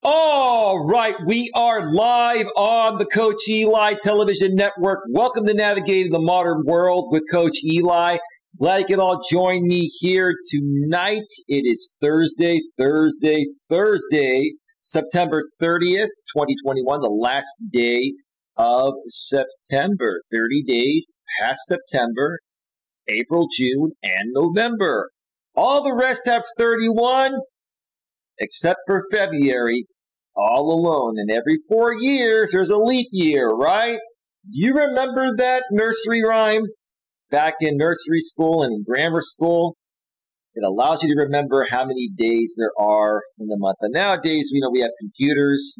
All right, we are live on the Coach Eli television network. Welcome to Navigating the Modern World with Coach Eli. Glad you can all join me here tonight. It is Thursday, September 30th, 2021, the last day of September. 30 days past September, April, June, and November. All the rest have 31. Except for February, all alone. And every 4 years, there's a leap year, right? Do you remember that nursery rhyme back in nursery school and grammar school? It allows you to remember how many days there are in the month. And nowadays, we have computers,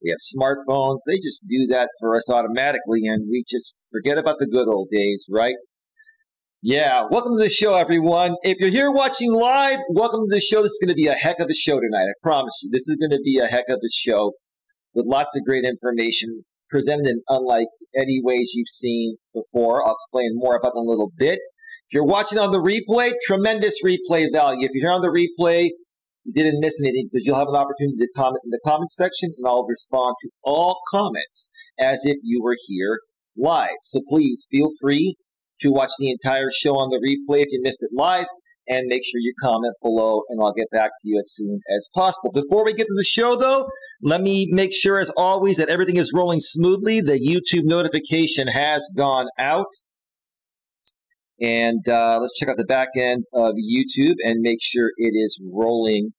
we have smartphones. They just do that for us automatically, and we just forget about the good old days, right? Yeah, welcome to the show, everyone. If you're here watching live, welcome to the show. This is going to be a heck of a show tonight. I promise you. This is going to be a heck of a show with lots of great information presented in unlike any ways you've seen before. I'll explain more about it in a little bit. If you're watching on the replay, tremendous replay value. If you're here on the replay, you didn't miss anything because you'll have an opportunity to comment in the comments section, and I'll respond to all comments as if you were here live. So please feel free to watch the entire show on the replay if you missed it live, and make sure you comment below, and I'll get back to you as soon as possible. Before we get to the show, though, let me make sure, as always, that everything is rolling smoothly. The YouTube notification has gone out, and let's check out the back end of YouTube and make sure it is rolling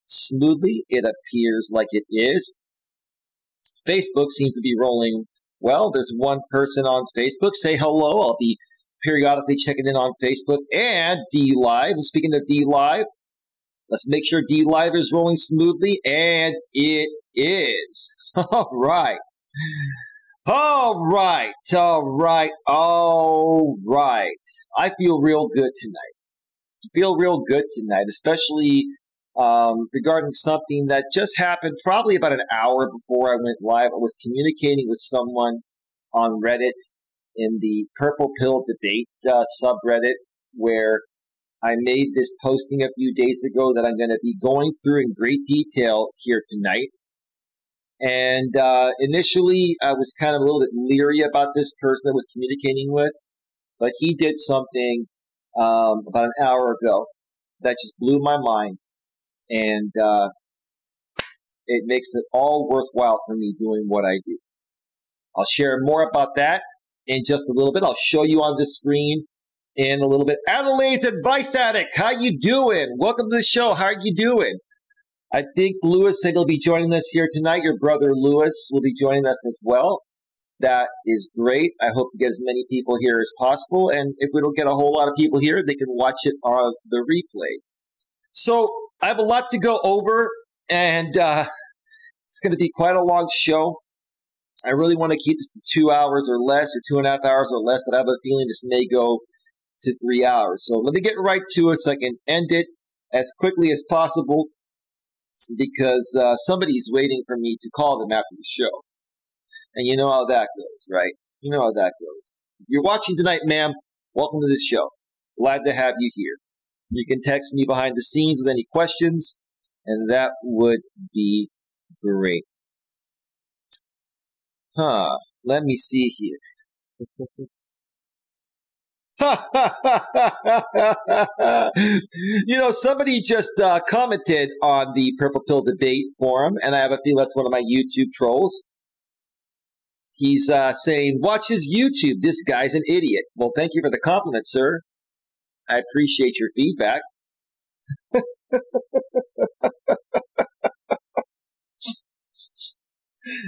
smoothly. It appears like it is. Facebook seems to be rolling well. There's one person on Facebook. Say hello. I'll be periodically checking in on Facebook and D Live. And speaking of D Live, let's make sure D Live is rolling smoothly, and it is. All right. All right. I feel real good tonight. Especially regarding something that just happened probably about an hour before I went live. I was communicating with someone on Reddit in the Purple Pill Debate subreddit, where I made this posting a few days ago that I'm going to be going through in great detail here tonight. And initially, I was kind of a little bit leery about this person I was communicating with, but he did something about an hour ago that just blew my mind, and it makes it all worthwhile for me doing what I do. I'll share more about that in just a little bit. I'll show you on the screen in a little bit. Adelaide's Advice Addict, how you doing? Welcome to the show. How are you doing? I think Lewis said he'll be joining us here tonight. Your brother Lewis will be joining us as well. That is great. I hope to get as many people here as possible. And if we don't get a whole lot of people here, they can watch it on the replay. So I have a lot to go over, and it's going to be quite a long show. I really want to keep this to 2 hours or less, or 2.5 hours or less, but I have a feeling this may go to 3 hours. So let me get right to it so I can end it as quickly as possible, because somebody's waiting for me to call them after the show. And you know how that goes, right? You know how that goes. If you're watching tonight, ma'am, welcome to the show. Glad to have you here. You can text me behind the scenes with any questions, and that would be great. Let me see here. Somebody just commented on the Purple Pill Debate forum, and I have a feeling that's one of my YouTube trolls. He's saying, watch his YouTube. This guy's an idiot. Well, thank you for the compliment, sir. I appreciate your feedback.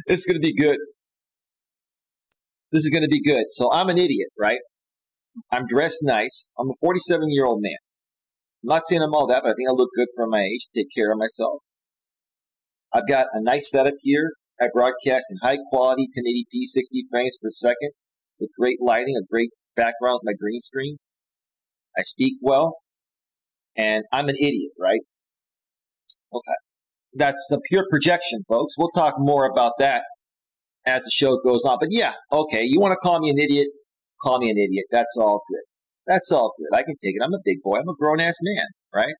It's going to be good. This is going to be good. So I'm an idiot, right? I'm dressed nice. I'm a 47-year-old man. I'm not saying I'm all that, but I think I look good for my age, take care of myself. I've got a nice setup here. I broadcast in high quality 1080p 60 frames per second with great lighting, a great background with my green screen. I speak well, and I'm an idiot, right? Okay. That's a pure projection, folks. We'll talk more about that as the show goes on. But yeah, okay, you want to call me an idiot, call me an idiot. That's all good. That's all good. I can take it. I'm a big boy. I'm a grown-ass man, right?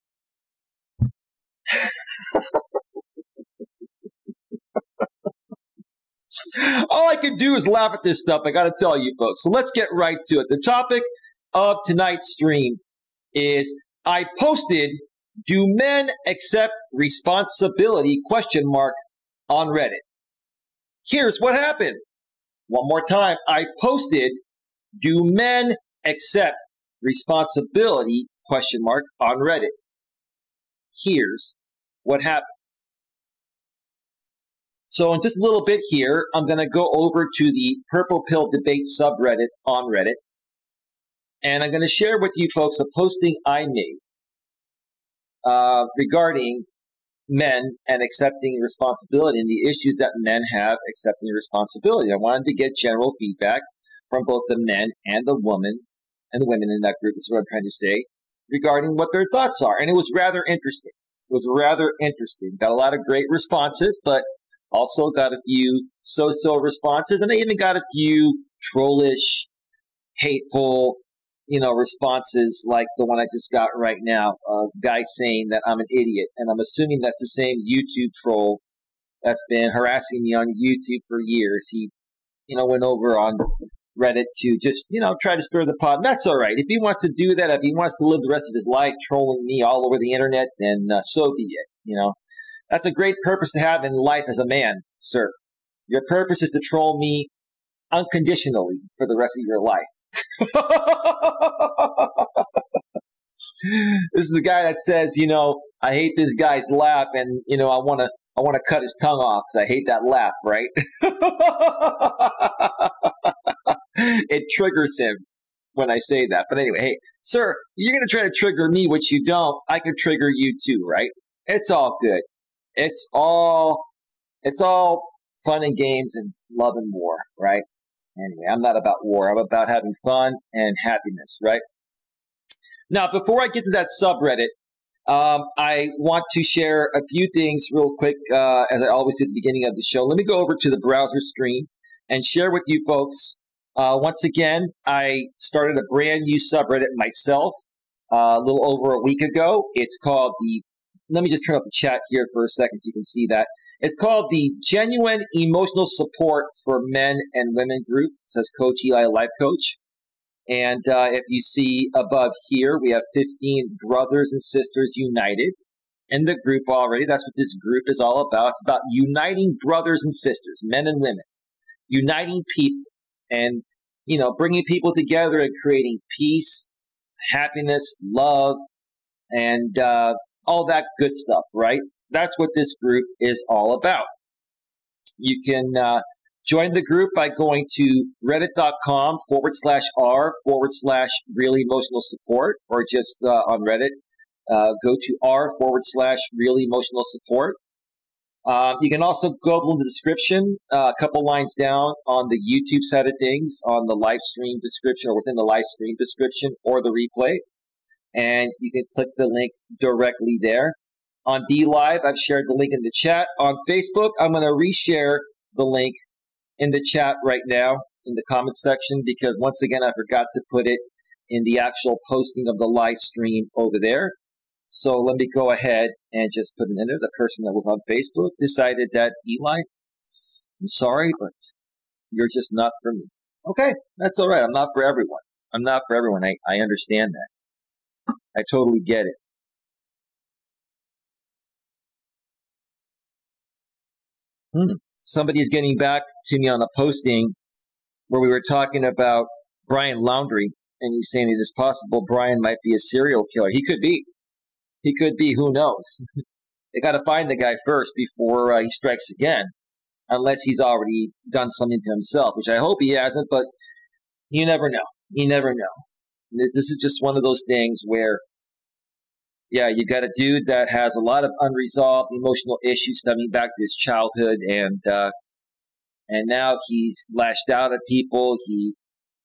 All I can do is laugh at this stuff, I got to tell you folks. So let's get right to it. The topic of tonight's stream is I posted, do men accept responsibility, ? On Reddit. Here's what happened. One more time. I posted, do men accept responsibility, ? On Reddit. Here's what happened. So in just a little bit here, I'm going to go over to the Purple Pill Debate subreddit on Reddit. And I'm going to share with you folks a posting I made regarding men and accepting responsibility and the issues that men have accepting responsibility. I wanted to get general feedback from both the men and the women in that group, is what I'm trying to say, regarding what their thoughts are. And it was rather interesting. Got a lot of great responses, but also got a few so-so responses, and I even got a few trollish, hateful, responses like the one I just got right now. A guy saying that I'm an idiot, and I'm assuming that's the same YouTube troll that's been harassing me on YouTube for years. He, went over on Reddit to just, try to stir the pot. And that's all right. If he wants to do that, if he wants to live the rest of his life trolling me all over the internet, then so be it, That's a great purpose to have in life as a man, sir. Your purpose is to troll me unconditionally for the rest of your life. This is the guy that says, I hate this guy's laugh, and I want to cut his tongue off because I hate that laugh, right? It triggers him when I say that. But anyway, hey, sir, you're going to try to trigger me, which you don't. I could trigger you too, right? It's all good. It's all fun and games and love and war, right? Anyway, I'm not about war. I'm about having fun and happiness, right? Now, before I get to that subreddit, I want to share a few things real quick, as I always do at the beginning of the show. Let me go over to the browser screen and share with you folks. Once again, I started a brand new subreddit myself a little over a week ago. It's called let me just turn off the chat here for a second so you can see that. It's called the Genuine Emotional Support for Men and Women group. It says Coach Eli, Life Coach. And if you see above here, we have 15 brothers and sisters united in the group already. That's what this group is all about. It's about uniting brothers and sisters, men and women, uniting people and, bringing people together and creating peace, happiness, love, and all that good stuff, right? That's what this group is all about. You can join the group by going to reddit.com/r/real emotional support, or just on Reddit, go to r/real emotional support. You can also go up in the description, a couple lines down on the YouTube side of things, on the live stream description, or within the live stream description, or the replay. And you can click the link directly there. On DLive, I've shared the link in the chat. On Facebook, I'm going to reshare the link in the chat right now in the comment section, because once again, I forgot to put it in the actual posting of the live stream over there. So let me go ahead and just put it in there. The person that was on Facebook decided that, Eli, I'm sorry, but you're just not for me. Okay, that's all right. I'm not for everyone. I understand that. I totally get it. Somebody is getting back to me on a posting where we were talking about Brian Laundrie, and he's saying it is possible Brian might be a serial killer. He could be. Who knows? They got to find the guy first before he strikes again, unless he's already done something to himself, which I hope he hasn't, but you never know. This is just one of those things where, yeah, you got a dude that has a lot of unresolved emotional issues stemming back to his childhood, and now he's lashed out at people. He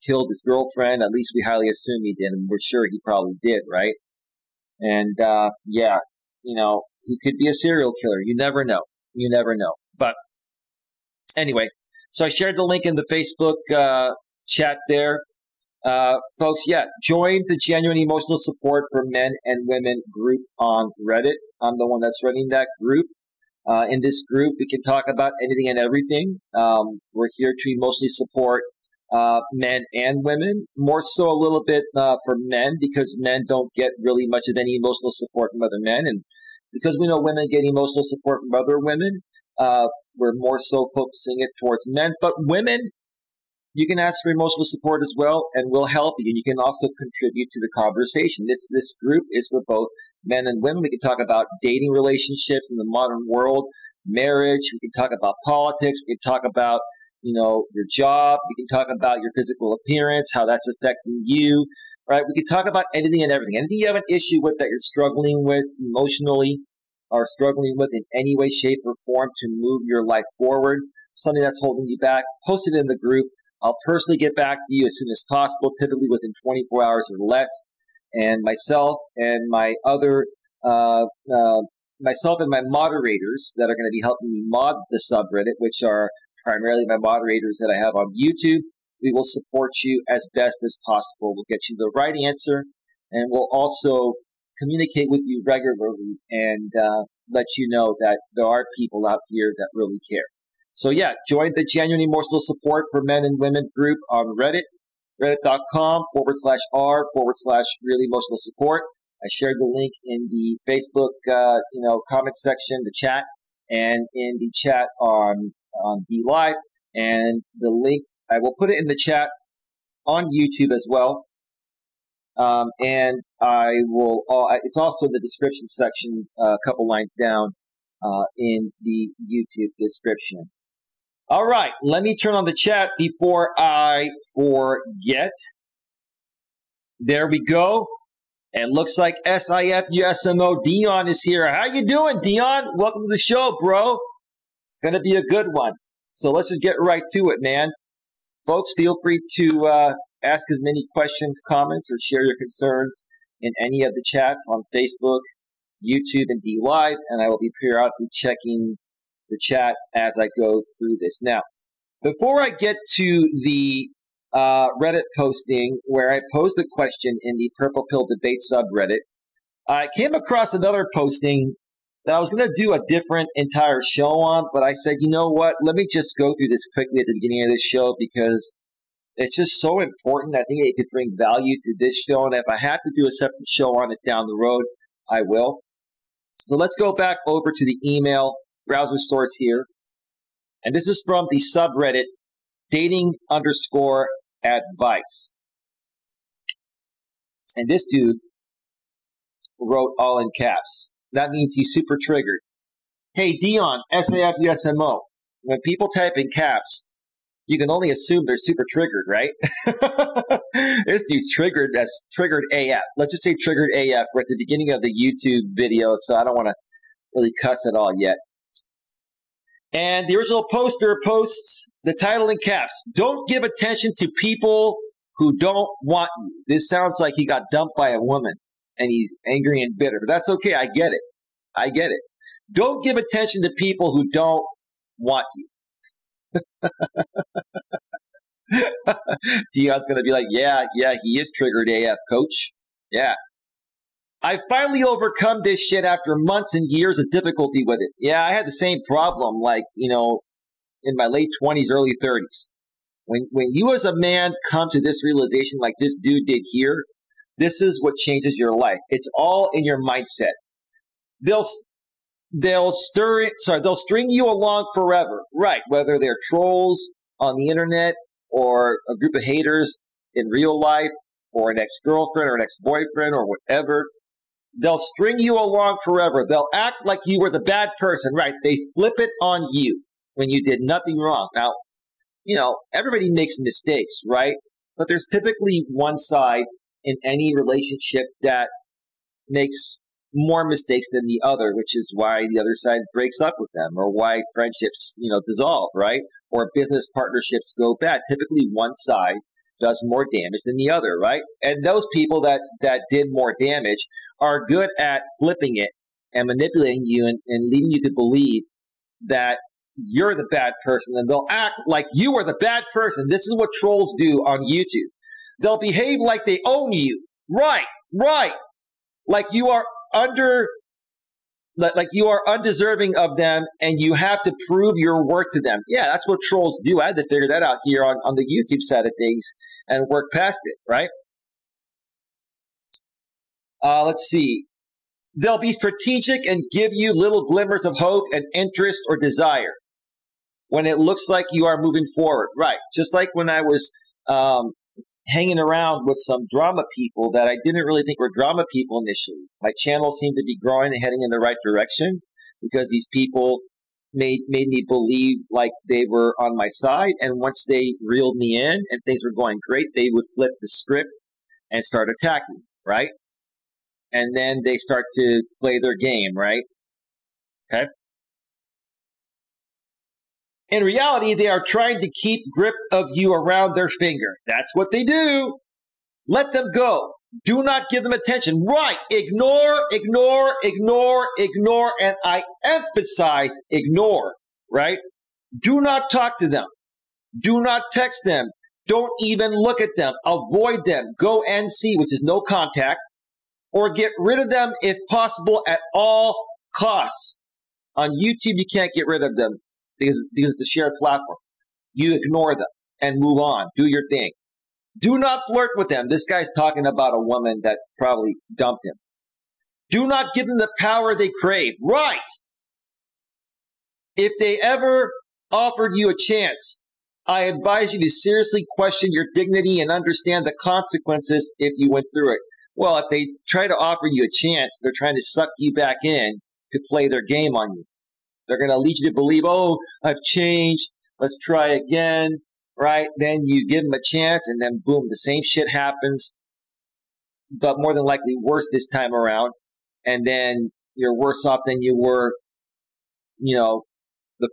killed his girlfriend. At least we highly assume he did, and we're sure he probably did, right? And yeah, he could be a serial killer. You never know. But anyway, so I shared the link in the Facebook chat there. Folks, yeah, join the Genuine Emotional Support for Men and Women group on Reddit. I'm the one that's running that group. In this group, we can talk about anything and everything. We're here to emotionally support men and women, more so a little bit for men, because men don't get really much of any emotional support from other men. And because we know women get emotional support from other women, we're more so focusing it towards men. But women, you can ask for emotional support as well, and we'll help you. And you can also contribute to the conversation. This group is for both men and women. We can talk about dating relationships in the modern world, marriage. We can talk about politics. We can talk about, your job. We can talk about your physical appearance, how that's affecting you, right? We can talk about anything and everything. Anything you have an issue with that you're struggling with emotionally or struggling with in any way, shape, or form to move your life forward, something that's holding you back, post it in the group. I'll personally get back to you as soon as possible, typically within 24 hours or less. And myself and my moderators that are going to be helping me mod the subreddit, which are primarily my moderators that I have on YouTube, we will support you as best as possible. We'll get you the right answer, and we'll also communicate with you regularly and let you know that there are people out here that really care. So yeah, join the Genuine Emotional Support for Men and Women group on Reddit, reddit.com/r/really emotional support. I shared the link in the Facebook, comment section, the chat, and in the chat on Be Live. And the link, I will put it in the chat on YouTube as well. And I will, it's also in the description section, a couple lines down, in the YouTube description. All right, let me turn on the chat before I forget. There we go. And looks like SIFUSMO Dion is here. How you doing, Dion? Welcome to the show, bro. It's going to be a good one. So let's just get right to it, man. Folks, feel free to ask as many questions, comments, or share your concerns in any of the chats on Facebook, YouTube, and D Live, and I will be periodically checking the chat as I go through this. Now, before I get to the Reddit posting where I posed a question in the Purple Pill Debate subreddit, I came across another posting that I was going to do a different entire show on, but I said, you know what, let me just go through this quickly at the beginning of this show because it's just so important. I think it could bring value to this show, and if I have to do a separate show on it down the road, I will. So let's go back over to the email browser source here. And this is from the subreddit dating_advice. And this dude wrote all in caps. That means he's super triggered. Hey, Dion, SAFUSMO. When people type in caps, you can only assume they're super triggered, right? This dude's triggered AF. Let's just say triggered AF. We're at the beginning of the YouTube video, so I don't want to really cuss at all yet. And the original poster posts the title in caps. Don't give attention to people who don't want you. This sounds like he got dumped by a woman and he's angry and bitter, but that's okay. I get it. I get it. Don't give attention to people who don't want you. Dion's going to be like, yeah, he is triggered AF, coach. Yeah. I finally overcome this shit after months and years of difficulty with it. Yeah, I had the same problem, like, in my late 20s, early 30s. When you as a man come to this realization like this dude did here, this is what changes your life. It's all in your mindset. They'll string you along forever. Right, whether they're trolls on the internet or a group of haters in real life or an ex-girlfriend or an ex-boyfriend or whatever. They'll string you along forever. They'll act like you were the bad person, right? They flip it on you when you did nothing wrong. Now, everybody makes mistakes, right? But there's typically one side in any relationship that makes more mistakes than the other, which is why the other side breaks up with them or why friendships, dissolve, right? Or business partnerships go bad. Typically one side does more damage than the other, right? And those people that did more damage are good at flipping it and manipulating you and leading you to believe that you're the bad person, and they'll act like you are the bad person. This is what trolls do on YouTube. They'll behave like they own you. Right. Like you are under like you are undeserving of them and you have to prove your worth to them. Yeah, that's what trolls do. I had to figure that out here on the YouTube side of things and work past it, right? Let's see. They'll be strategic and give you little glimmers of hope and interest or desire when it looks like you are moving forward. Right. Just like when I was hanging around with some drama people that I didn't really think were drama people initially. My channel seemed to be growing and heading in the right direction because these people made me believe like they were on my side. And once they reeled me in and things were going great, they would flip the script and start attacking, right? And then they start to play their game, right? Okay. In reality, they are trying to keep grip of you around their finger. That's what they do. Let them go. Do not give them attention. Right. Ignore, ignore, ignore, ignore. And I emphasize ignore, right? Do not talk to them. Do not text them. Don't even look at them. Avoid them. Go NC, which is no contact. Or get rid of them if possible at all costs. On YouTube, you can't get rid of them because it's a shared platform. You ignore them and move on. Do your thing. Do not flirt with them. This guy's talking about a woman that probably dumped him. Do not give them the power they crave. Right. If they ever offered you a chance, I advise you to seriously question your dignity and understand the consequences if you went through it. Well, if they try to offer you a chance, they're trying to suck you back in to play their game on you. They're going to lead you to believe, oh, I've changed. Let's try again, right? Then you give them a chance, and then boom, the same shit happens, but more than likely worse this time around. And then you're worse off than you were, the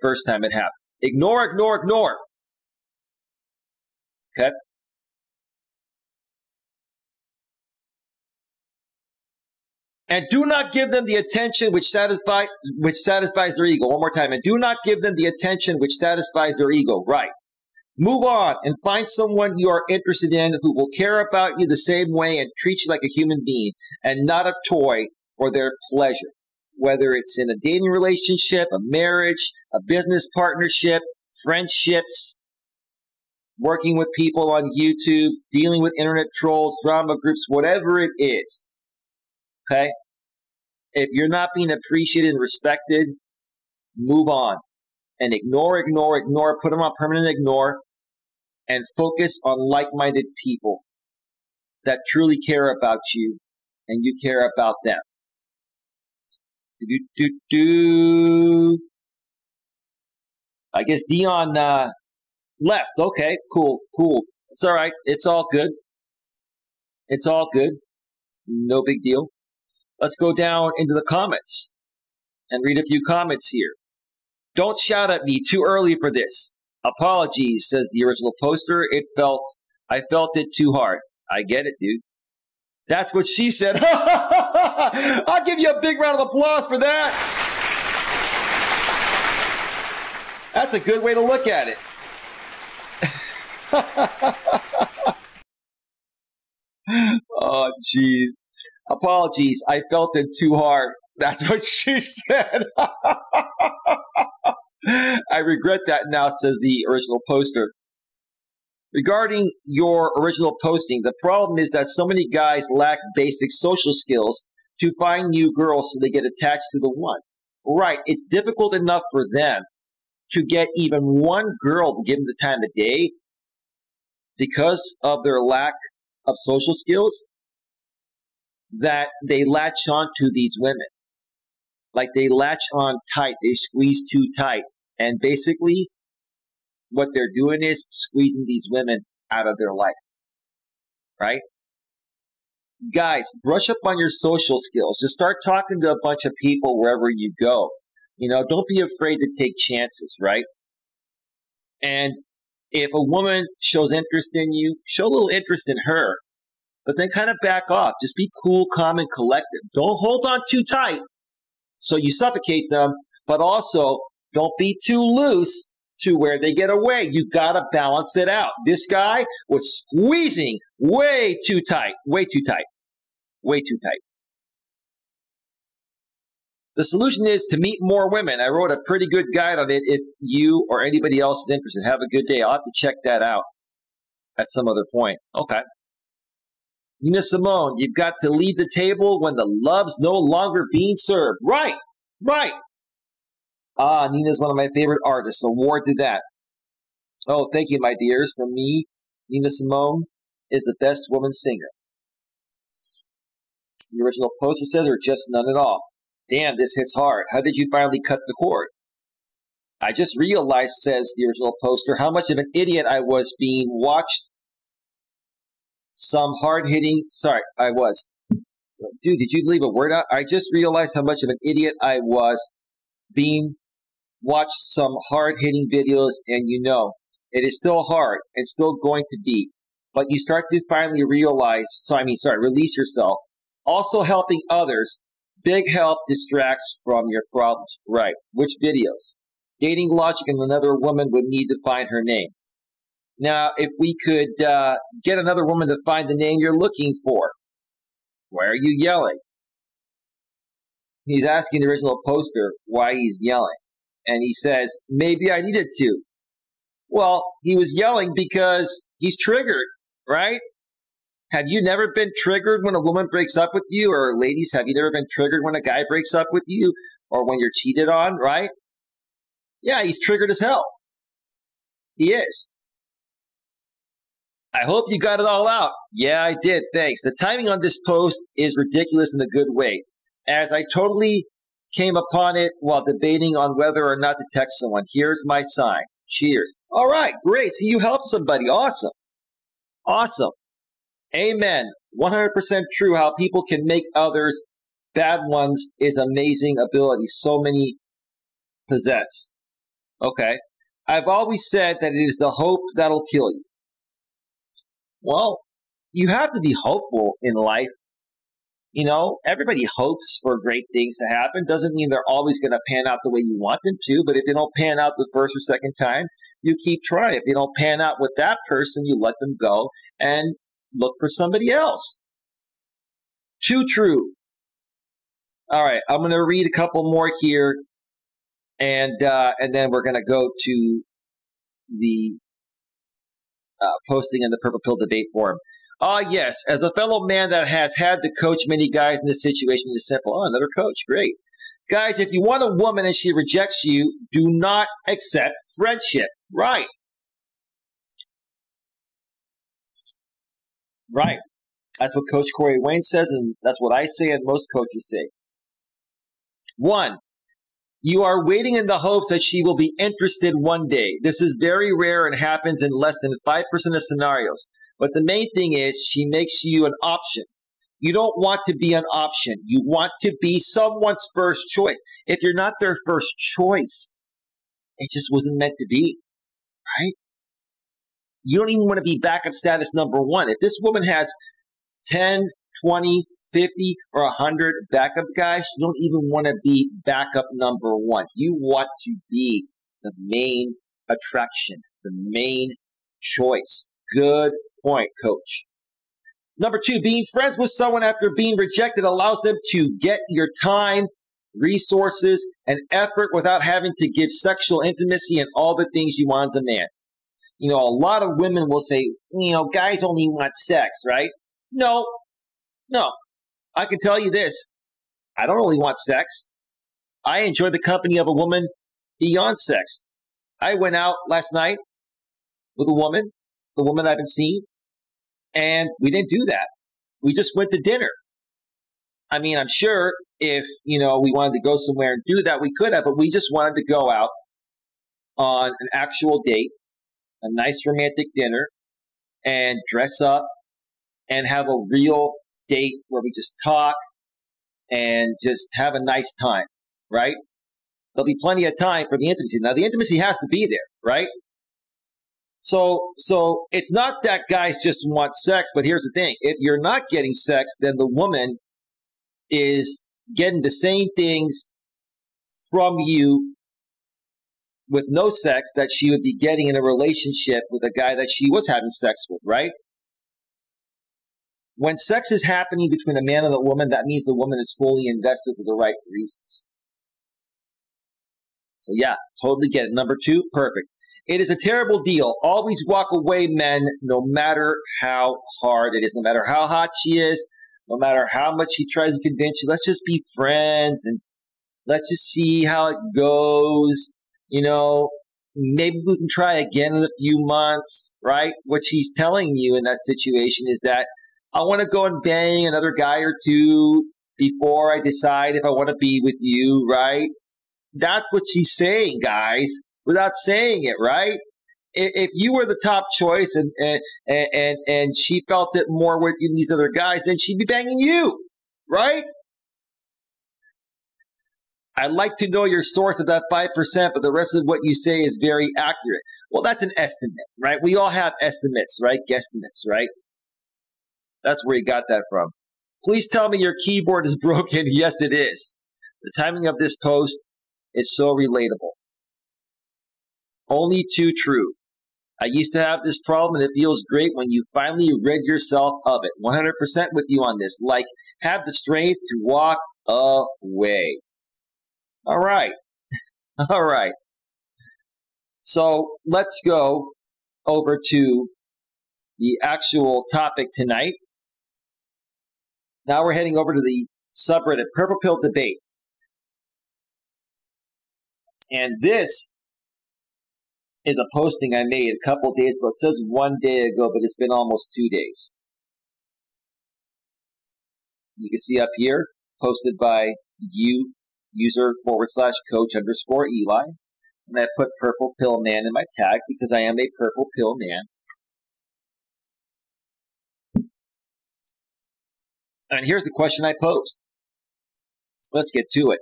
first time it happened. Ignore, ignore, ignore. Okay? And do not give them the attention which satisfies their ego. One more time. And do not give them the attention which satisfies their ego. Right. Move on and find someone you are interested in who will care about you the same way and treat you like a human being and not a toy for their pleasure. Whether it's in a dating relationship, a marriage, a business partnership, friendships, working with people on YouTube, dealing with internet trolls, drama groups, whatever it is. Okay? If you're not being appreciated and respected, move on. And ignore, ignore, ignore. Put them on permanent ignore. And focus on like-minded people that truly care about you and you care about them. I guess Dion left. Okay, cool, cool. It's all right. It's all good. It's all good. No big deal. Let's go down into the comments and read a few comments here. Don't shout at me too early for this. Apologies, says the original poster. I felt it too hard. I get it, dude. That's what she said. I'll give you a big round of applause for that. That's a good way to look at it. Oh, jeez. Apologies, I felt it too hard. That's what she said. I regret that now, says the original poster. Regarding your original posting, the problem is that so many guys lack basic social skills to find new girls so they get attached to the one. Right, it's difficult enough for them to get even one girl to give them the time of day because of their lack of social skills, that they latch on to these women. Like they latch on tight, they squeeze too tight. And basically, what they're doing is squeezing these women out of their life. Right? Guys, brush up on your social skills. Just start talking to a bunch of people wherever you go. Don't be afraid to take chances, right? And if a woman shows interest in you, show a little interest in her. But then kind of back off. Just be cool, calm, and collective. Don't hold on too tight so you suffocate them, but also don't be too loose to where they get away. You got to balance it out. This guy was squeezing way too tight, way too tight, way too tight. The solution is to meet more women. I wrote a pretty good guide on it if you or anybody else is interested. Have a good day. I'll have to check that out at some other point. Okay. Nina Simone, you've got to leave the table when the love's no longer being served. Right, right. Nina's one of my favorite artists. Award to that. Oh, thank you, my dears. For me, Nina Simone is the best woman singer. The original poster says, or just none at all. Damn, this hits hard. How did you finally cut the cord? I just realized, says the original poster, how much of an idiot I was being watched. Some hard-hitting... Sorry, I was. Dude, did you leave a word out? I just realized how much of an idiot I was being watched some hard-hitting videos, and you know, it is still hard and still going to be. But you start to finally realize... release yourself. Also helping others. Big help distracts from your problems. Right. Which videos? Dating logic and another woman would need to find her name. Now, if we could get another woman to find the name you're looking for, why are you yelling? He's asking the original poster why he's yelling. And he says, maybe I needed to. Well, he was yelling because he's triggered, right? Have you never been triggered when a woman breaks up with you? Or ladies, have you never been triggered when a guy breaks up with you? Or when you're cheated on, right? Yeah, he's triggered as hell. He is. I hope you got it all out. Yeah, I did. Thanks. The timing on this post is ridiculous in a good way, as I totally came upon it while debating on whether or not to text someone. Here's my sign. Cheers. All right, great. So you helped somebody. Awesome. Awesome. Amen. 100% true. How people can make others bad ones is amazing ability. So many possess. Okay. I've always said that it is the hope that'll kill you. Well, you have to be hopeful in life. You know, everybody hopes for great things to happen. Doesn't mean they're always going to pan out the way you want them to. But if they don't pan out the first or second time, you keep trying. If they don't pan out with that person, you let them go and look for somebody else. Too true. All right, I'm going to read a couple more here, and then we're going to go to the posting in the Purple Pill debate forum. Yes, as a fellow man that has had to coach many guys in this situation, it's simple. Oh, another coach, great. Guys, if you want a woman and she rejects you, do not accept friendship. Right. Right. That's what Coach Corey Wayne says, and that's what I say and most coaches say. 1. You are waiting in the hopes that she will be interested one day. This is very rare and happens in less than 5% of scenarios. But the main thing is she makes you an option. You don't want to be an option. You want to be someone's first choice. If you're not their first choice, it just wasn't meant to be, right? You don't even want to be backup status number 1. If this woman has 10, 20, 50, or 100 backup guys, you don't even want to be backup number 1. You want to be the main attraction, the main choice. Good point, coach. Number 2, being friends with someone after being rejected allows them to get your time, resources, and effort without having to give sexual intimacy and all the things you want as a man. You know, a lot of women will say, you know, guys only want sex, right? No. I can tell you this. I don't only want sex. I enjoy the company of a woman beyond sex. I went out last night with a woman, the woman I've been seeing, and we didn't do that. We just went to dinner. I mean, I'm sure if, you know, we wanted to go somewhere and do that, we could have, but we just wanted to go out on an actual date, a nice romantic dinner, and dress up and have a real date where we just talk and just have a nice time, right? There'll be plenty of time for the intimacy. Now, the intimacy has to be there, right? So it's not that guys just want sex, but here's the thing. If you're not getting sex, then the woman is getting the same things from you with no sex that she would be getting in a relationship with a guy that she was having sex with, right? When sex is happening between a man and a woman, that means the woman is fully invested for the right reasons. So yeah, totally get it. Number 2, perfect. It is a terrible deal. Always walk away, men, no matter how hard it is, no matter how hot she is, no matter how much she tries to convince you. Let's just be friends and let's just see how it goes. You know, maybe we can try again in a few months, right? What she's telling you in that situation is that I want to go and bang another guy or two before I decide if I want to be with you, right? That's what she's saying, guys, without saying it, right? If you were the top choice and she felt it more with you than these other guys, then she'd be banging you, right? I'd like to know your source of that 5%, but the rest of what you say is very accurate. Well, that's an estimate, right? We all have estimates, right? Guesstimates, right? That's where you got that from. Please tell me your keyboard is broken. Yes, it is. The timing of this post is so relatable. Only too true. I used to have this problem, and it feels great when you finally rid yourself of it. 100% with you on this. Like, have the strength to walk away. All right. All right. So let's go over to the actual topic tonight. Now we're heading over to the subreddit Purple Pill Debate. And this is a posting I made a couple days ago. It says 1 day ago, but it's been almost 2 days. You can see up here, posted by user/coach_Eli. And I put Purple Pill Man in my tag because I am a Purple Pill Man. And here's the question I posed. Let's get to it.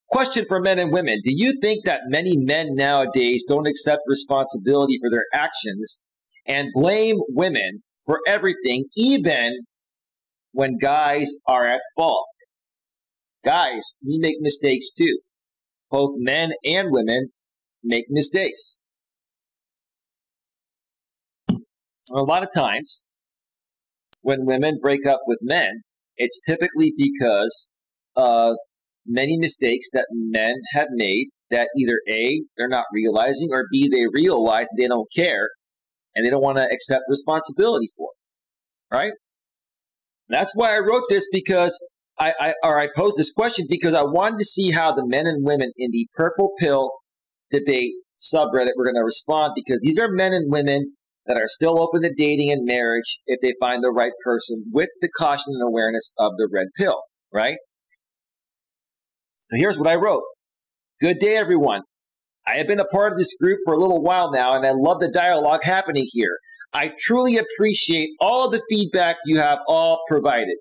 Question for men and women. Do you think that many men nowadays don't accept responsibility for their actions and blame women for everything, even when guys are at fault? Guys, we make mistakes too. Both men and women make mistakes. A lot of times, when women break up with men, it's typically because of many mistakes that men have made that either A, they're not realizing, or B, they realize they don't care and they don't want to accept responsibility for it, right? That's why I wrote this, because I posed this question because I wanted to see how the men and women in the Purple Pill Debate subreddit were going to respond, because these are men and women that are still open to dating and marriage if they find the right person, with the caution and awareness of the red pill, right? So here's what I wrote. Good day, everyone. I have been a part of this group for a little while now, and I love the dialogue happening here. I truly appreciate all the feedback you have all provided.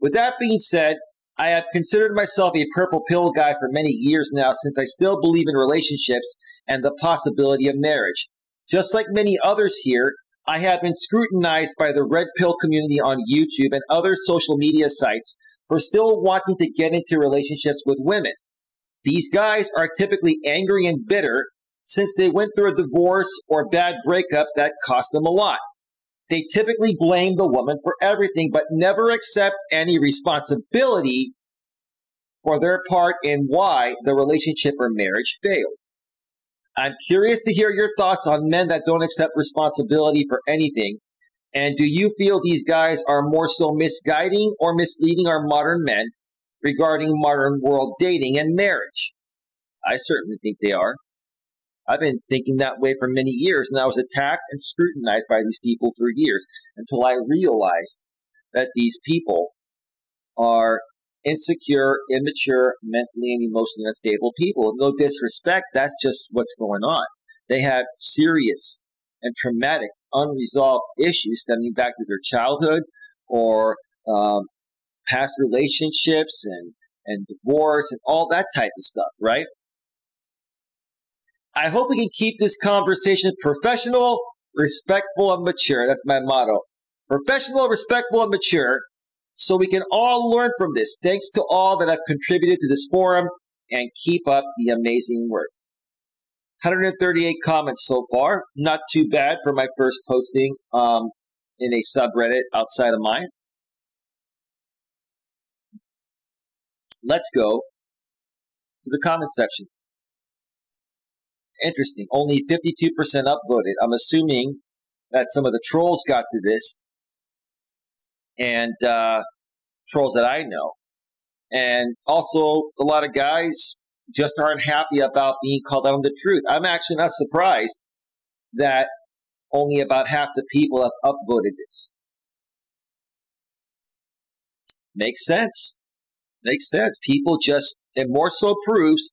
With that being said, I have considered myself a purple pill guy for many years now, since I still believe in relationships and the possibility of marriage. Just like many others here, I have been scrutinized by the red pill community on YouTube and other social media sites for still wanting to get into relationships with women. These guys are typically angry and bitter since they went through a divorce or bad breakup that cost them a lot. They typically blame the woman for everything, but never accept any responsibility for their part in why the relationship or marriage failed. I'm curious to hear your thoughts on men that don't accept responsibility for anything. And do you feel these guys are more so misguiding or misleading our modern men regarding modern world dating and marriage? I certainly think they are. I've been thinking that way for many years, and I was attacked and scrutinized by these people for years until I realized that these people are insecure, immature, mentally and emotionally unstable people. No disrespect, that's just what's going on. They have serious and traumatic unresolved issues stemming back to their childhood or past relationships and divorce and all that type of stuff, right? I hope we can keep this conversation professional, respectful, and mature. That's my motto. Professional, respectful, and mature, so we can all learn from this. Thanks to all that have contributed to this forum, and keep up the amazing work. 138 comments so far. Not too bad for my first posting in a subreddit outside of mine. Let's go to the comment section. Interesting. Only 52% upvoted. I'm assuming that some of the trolls got to this, and trolls that I know. And also, a lot of guys just aren't happy about being called out on the truth. I'm actually not surprised that only about half the people have upvoted this. Makes sense. Makes sense. People just, and more so proves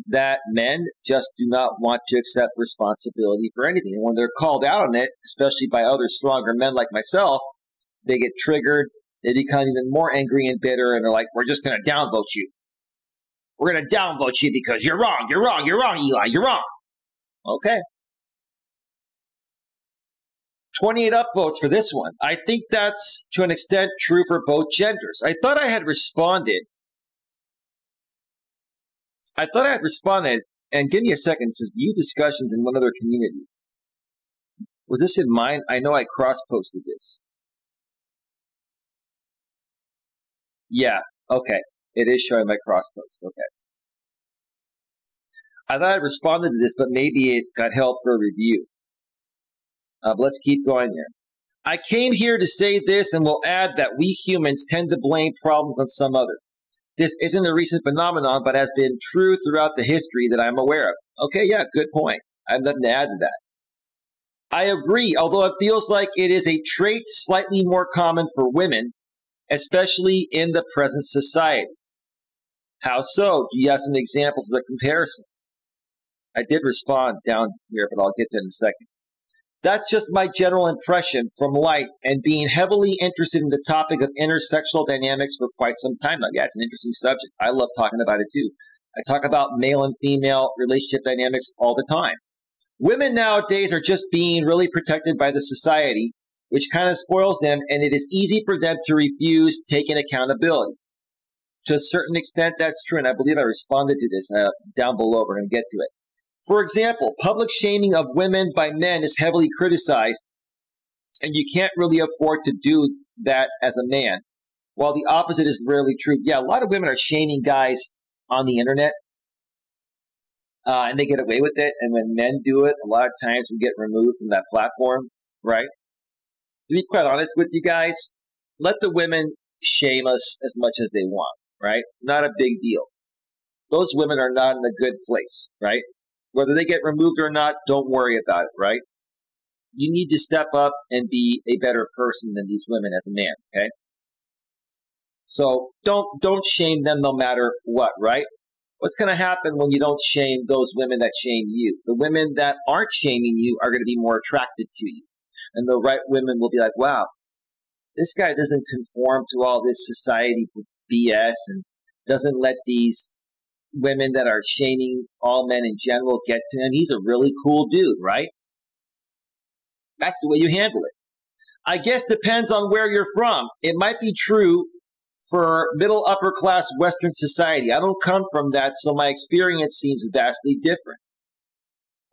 that men just do not want to accept responsibility for anything. And when they're called out on it, especially by other stronger men like myself, they get triggered. They become even more angry and bitter, and they're like, we're just going to downvote you. We're going to downvote you because you're wrong, you're wrong, you're wrong, Eli, you're wrong. Okay. 28 upvotes for this one. I think that's, to an extent, true for both genders. I thought I had responded. And give me a second. It says, view discussions in one other community. Was this in mine? I know I cross-posted this. Yeah, okay. It is showing my cross-post. Okay. I thought I responded to this, but maybe it got held for review. But let's keep going here. I came here to say this and will add that we humans tend to blame problems on some other. This isn't a recent phenomenon, but has been true throughout the history that I'm aware of. Okay, yeah, good point. I have nothing to add to that. I agree, although it feels like it is a trait slightly more common for women, especially in the present society. How so? Do you have some examples of the comparison? I did respond down here, but I'll get to it in a second. That's just my general impression from life and being heavily interested in the topic of intersexual dynamics for quite some time now. Yeah, it's an interesting subject. I love talking about it too. I talk about male and female relationship dynamics all the time. Women nowadays are just being really protected by the society, which kind of spoils them, and it is easy for them to refuse taking accountability. To a certain extent, that's true, and I believe I responded to this down below. We're going to get to it. For example, public shaming of women by men is heavily criticized, and you can't really afford to do that as a man, while the opposite is rarely true. Yeah, a lot of women are shaming guys on the internet, and they get away with it, and when men do it, a lot of times we get removed from that platform, right? To be quite honest with you guys, let the women shame us as much as they want, right? Not a big deal. Those women are not in a good place, right? Whether they get removed or not, don't worry about it, right? You need to step up and be a better person than these women as a man, okay? So don't shame them no matter what, right? What's going to happen when you don't shame those women that shame you? The women that aren't shaming you are going to be more attracted to you. And the right women will be like, wow, this guy doesn't conform to all this society BS and doesn't let these women that are shaming all men in general get to him. He's a really cool dude, right? That's the way you handle it. I guess depends on where you're from. It might be true for middle upper class Western society. I don't come from that, so my experience seems vastly different.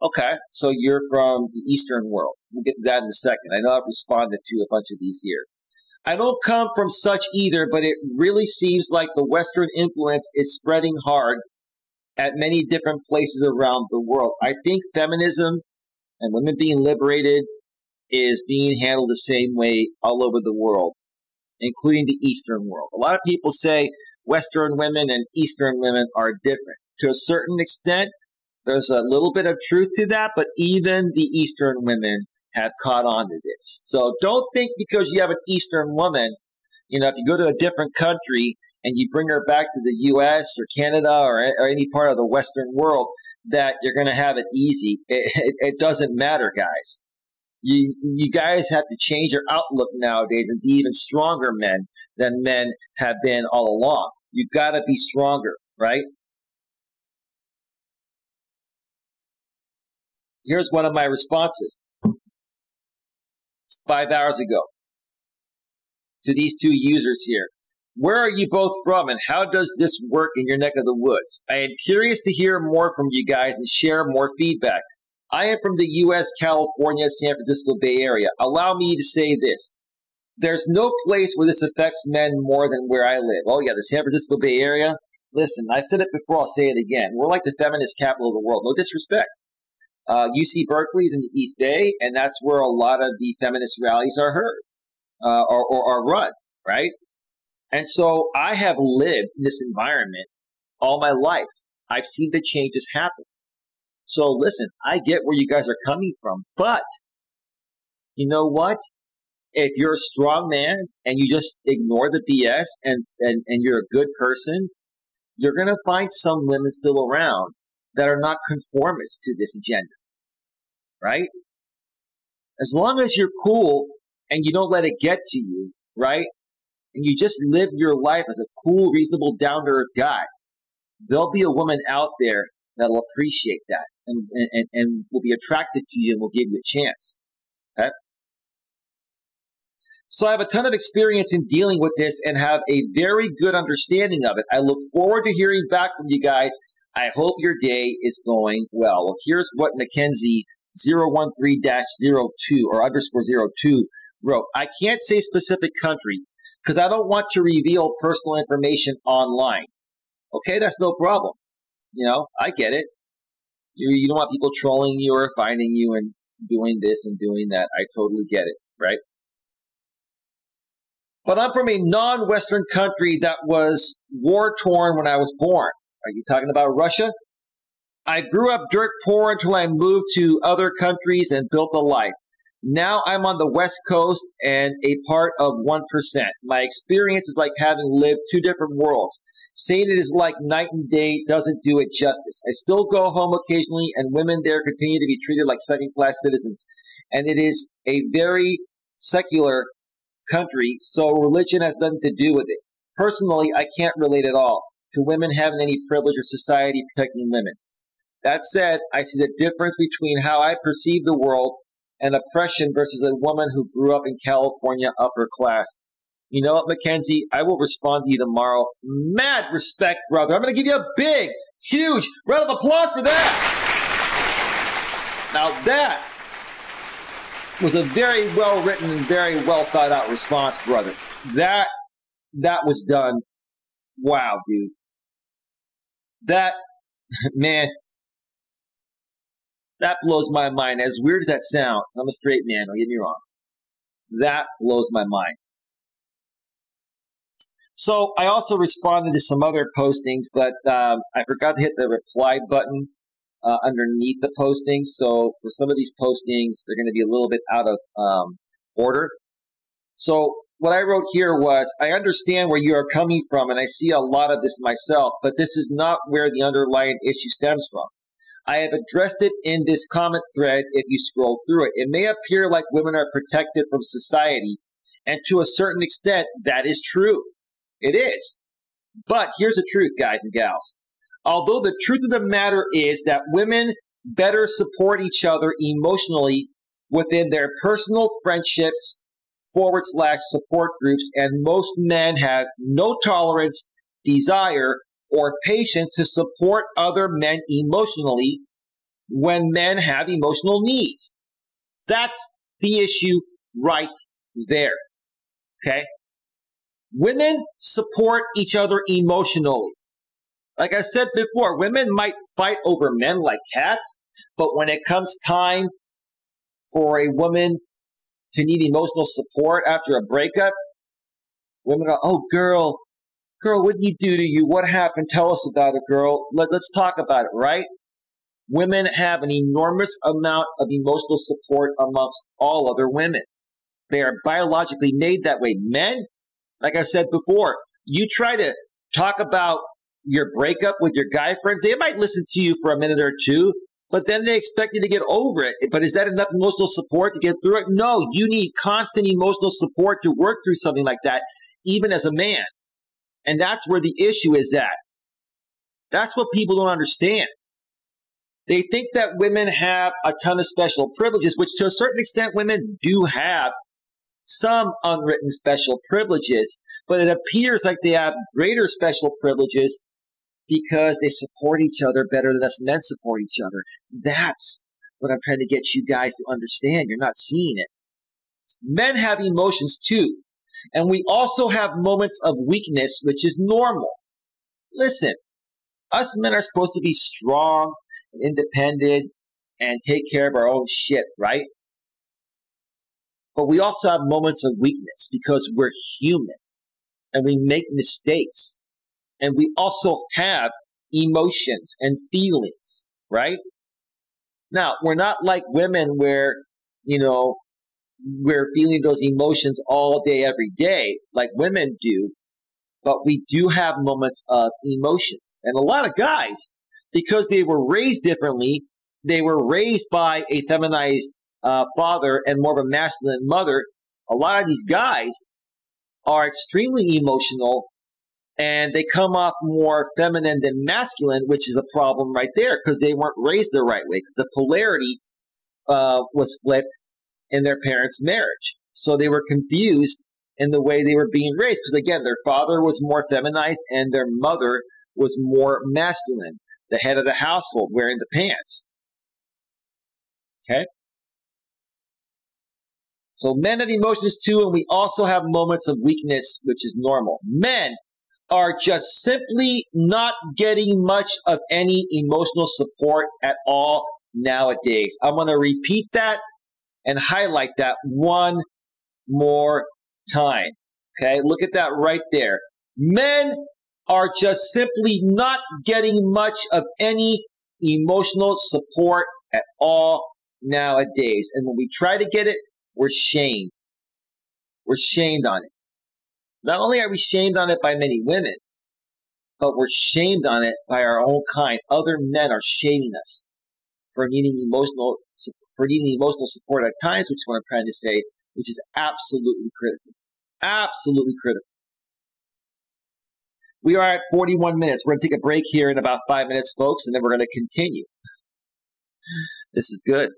Okay, so you're from the Eastern world. We'll get to that in a second. I know I've responded to a bunch of these here. I don't come from such either, but it really seems like the Western influence is spreading hard at many different places around the world. I think feminism and women being liberated is being handled the same way all over the world, including the Eastern world. A lot of people say Western women and Eastern women are different. To a certain extent, there's a little bit of truth to that, but even the Eastern women have caught on to this. So don't think because you have an Eastern woman, if you go to a different country and you bring her back to the U.S. or Canada or any part of the Western world, that you're going to have it easy. It doesn't matter, guys. You guys have to change your outlook nowadays and be even stronger men than men have been all along. You've got to be stronger, right? Here's one of my responses 5 hours ago to these two users here. Where are you both from, and how does this work in your neck of the woods? I am curious to hear more from you guys and share more feedback. I am from the U.S., California, San Francisco Bay Area. Allow me to say this. There's no place where this affects men more than where I live. Oh, yeah, the San Francisco Bay Area. Listen, I've said it before, I'll say it again. We're like the feminist capital of the world. No disrespect. UC Berkeley is in the East Bay, and that's where a lot of the feminist rallies are heard or are run, right? And so I have lived in this environment all my life. I've seen the changes happen. So listen, I get where you guys are coming from, but you know what? If you're a strong man and you just ignore the BS and you're a good person, you're going to find some women still around that are not conformist to this agenda, right? As long as you're cool and you don't let it get to you, right? And you just live your life as a cool, reasonable, down-to-earth guy, there'll be a woman out there that'll appreciate that and will be attracted to you and will give you a chance, okay? So I have a ton of experience in dealing with this and have a very good understanding of it. I look forward to hearing back from you guys. I hope your day is going well. Well, here's what Mackenzie 013-02 or underscore 02 wrote. I can't say specific country because I don't want to reveal personal information online. Okay, that's no problem. You know, I get it. You don't want people trolling you or finding you and doing this and doing that. I totally get it, right? But I'm from a non-Western country that was war-torn when I was born. Are you talking about Russia? I grew up dirt poor until I moved to other countries and built a life. Now I'm on the West Coast and a part of 1%. My experience is like having lived two different worlds. Saying it is like night and day doesn't do it justice. I still go home occasionally, and women there continue to be treated like second-class citizens. And it is a very secular country, so religion has nothing to do with it. Personally, I can't relate at all to women having any privilege or society protecting women. That said, I see the difference between how I perceive the world and oppression versus a woman who grew up in California upper class. You know what, Mackenzie? I will respond to you tomorrow. Mad respect, brother. I'm going to give you a big, huge round of applause for that. Now that was a very well-written and very well-thought-out response, brother. That was done. Wow, dude. That, man, that blows my mind. As weird as that sounds, I'm a straight man, don't get me wrong. That blows my mind. So I also responded to some other postings, but I forgot to hit the reply button underneath the posting. So for some of these postings, they're going to be a little bit out of order. So what I wrote here was, I understand where you are coming from, and I see a lot of this myself, but this is not where the underlying issue stems from. I have addressed it in this comment thread if you scroll through it. It may appear like women are protected from society, and to a certain extent, that is true. It is. But here's the truth, guys and gals. Although the truth of the matter is that women better support each other emotionally within their personal friendships / support groups, and most men have no tolerance, desire, or patience to support other men emotionally when men have emotional needs. That's the issue right there. Okay? Women support each other emotionally. Like I said before, women might fight over men like cats, but when it comes time for a woman to need emotional support after a breakup, women are, oh, girl, what did he do to you? What happened? Tell us about it, girl. Let's talk about it, right? Women have an enormous amount of emotional support amongst all other women. They are biologically made that way. Men, like I said before, you try to talk about your breakup with your guy friends, they might listen to you for a minute or two, but then they expect you to get over it. But is that enough emotional support to get through it? No, you need constant emotional support to work through something like that, even as a man. And that's where the issue is at. That's what people don't understand. They think that women have a ton of special privileges, which to a certain extent women do have some unwritten special privileges, but it appears like they have greater special privileges because they support each other better than us men support each other. That's what I'm trying to get you guys to understand. You're not seeing it. Men have emotions too, and we also have moments of weakness, which is normal. Listen, us men are supposed to be strong and independent and take care of our own shit, right? But we also have moments of weakness because we're human and we make mistakes. And we also have emotions and feelings, right? Now, we're not like women where, we're feeling those emotions all day, every day, like women do. But we do have moments of emotions. And a lot of guys, because they were raised differently, they were raised by a feminized father and more of a masculine mother. A lot of these guys are extremely emotional and they come off more feminine than masculine, which is a problem right there because they weren't raised the right way because the polarity was flipped in their parents' marriage. So they were confused in the way they were being raised because, again, their father was more feminized and their mother was more masculine, the head of the household wearing the pants. Okay? So men have emotions too, and we also have moments of weakness, which is normal. Men are just simply not getting much of any emotional support at all nowadays. I'm going to repeat that and highlight that one more time. Okay, look at that right there. Men are just simply not getting much of any emotional support at all nowadays. And when we try to get it, we're shamed. We're shamed on it. Not only are we shamed on it by many women, but we're shamed on it by our own kind. Other men are shaming us for needing emotional support at times, which is what I'm trying to say, which is absolutely critical. Absolutely critical. We are at 41 minutes. We're going to take a break here in about 5 minutes, folks, and then we're going to continue. This is good.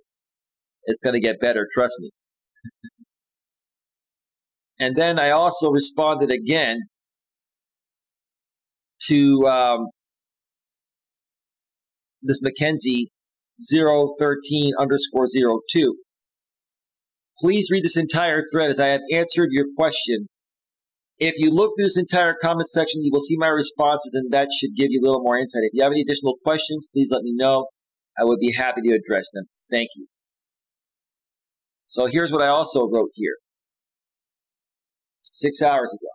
It's going to get better, trust me. And then I also responded again to this Mackenzie 013_02. Please read this entire thread as I have answered your question. If you look through this entire comment section, you will see my responses, and that should give you a little more insight. If you have any additional questions, please let me know. I would be happy to address them. Thank you. So here's what I also wrote here 6 hours ago.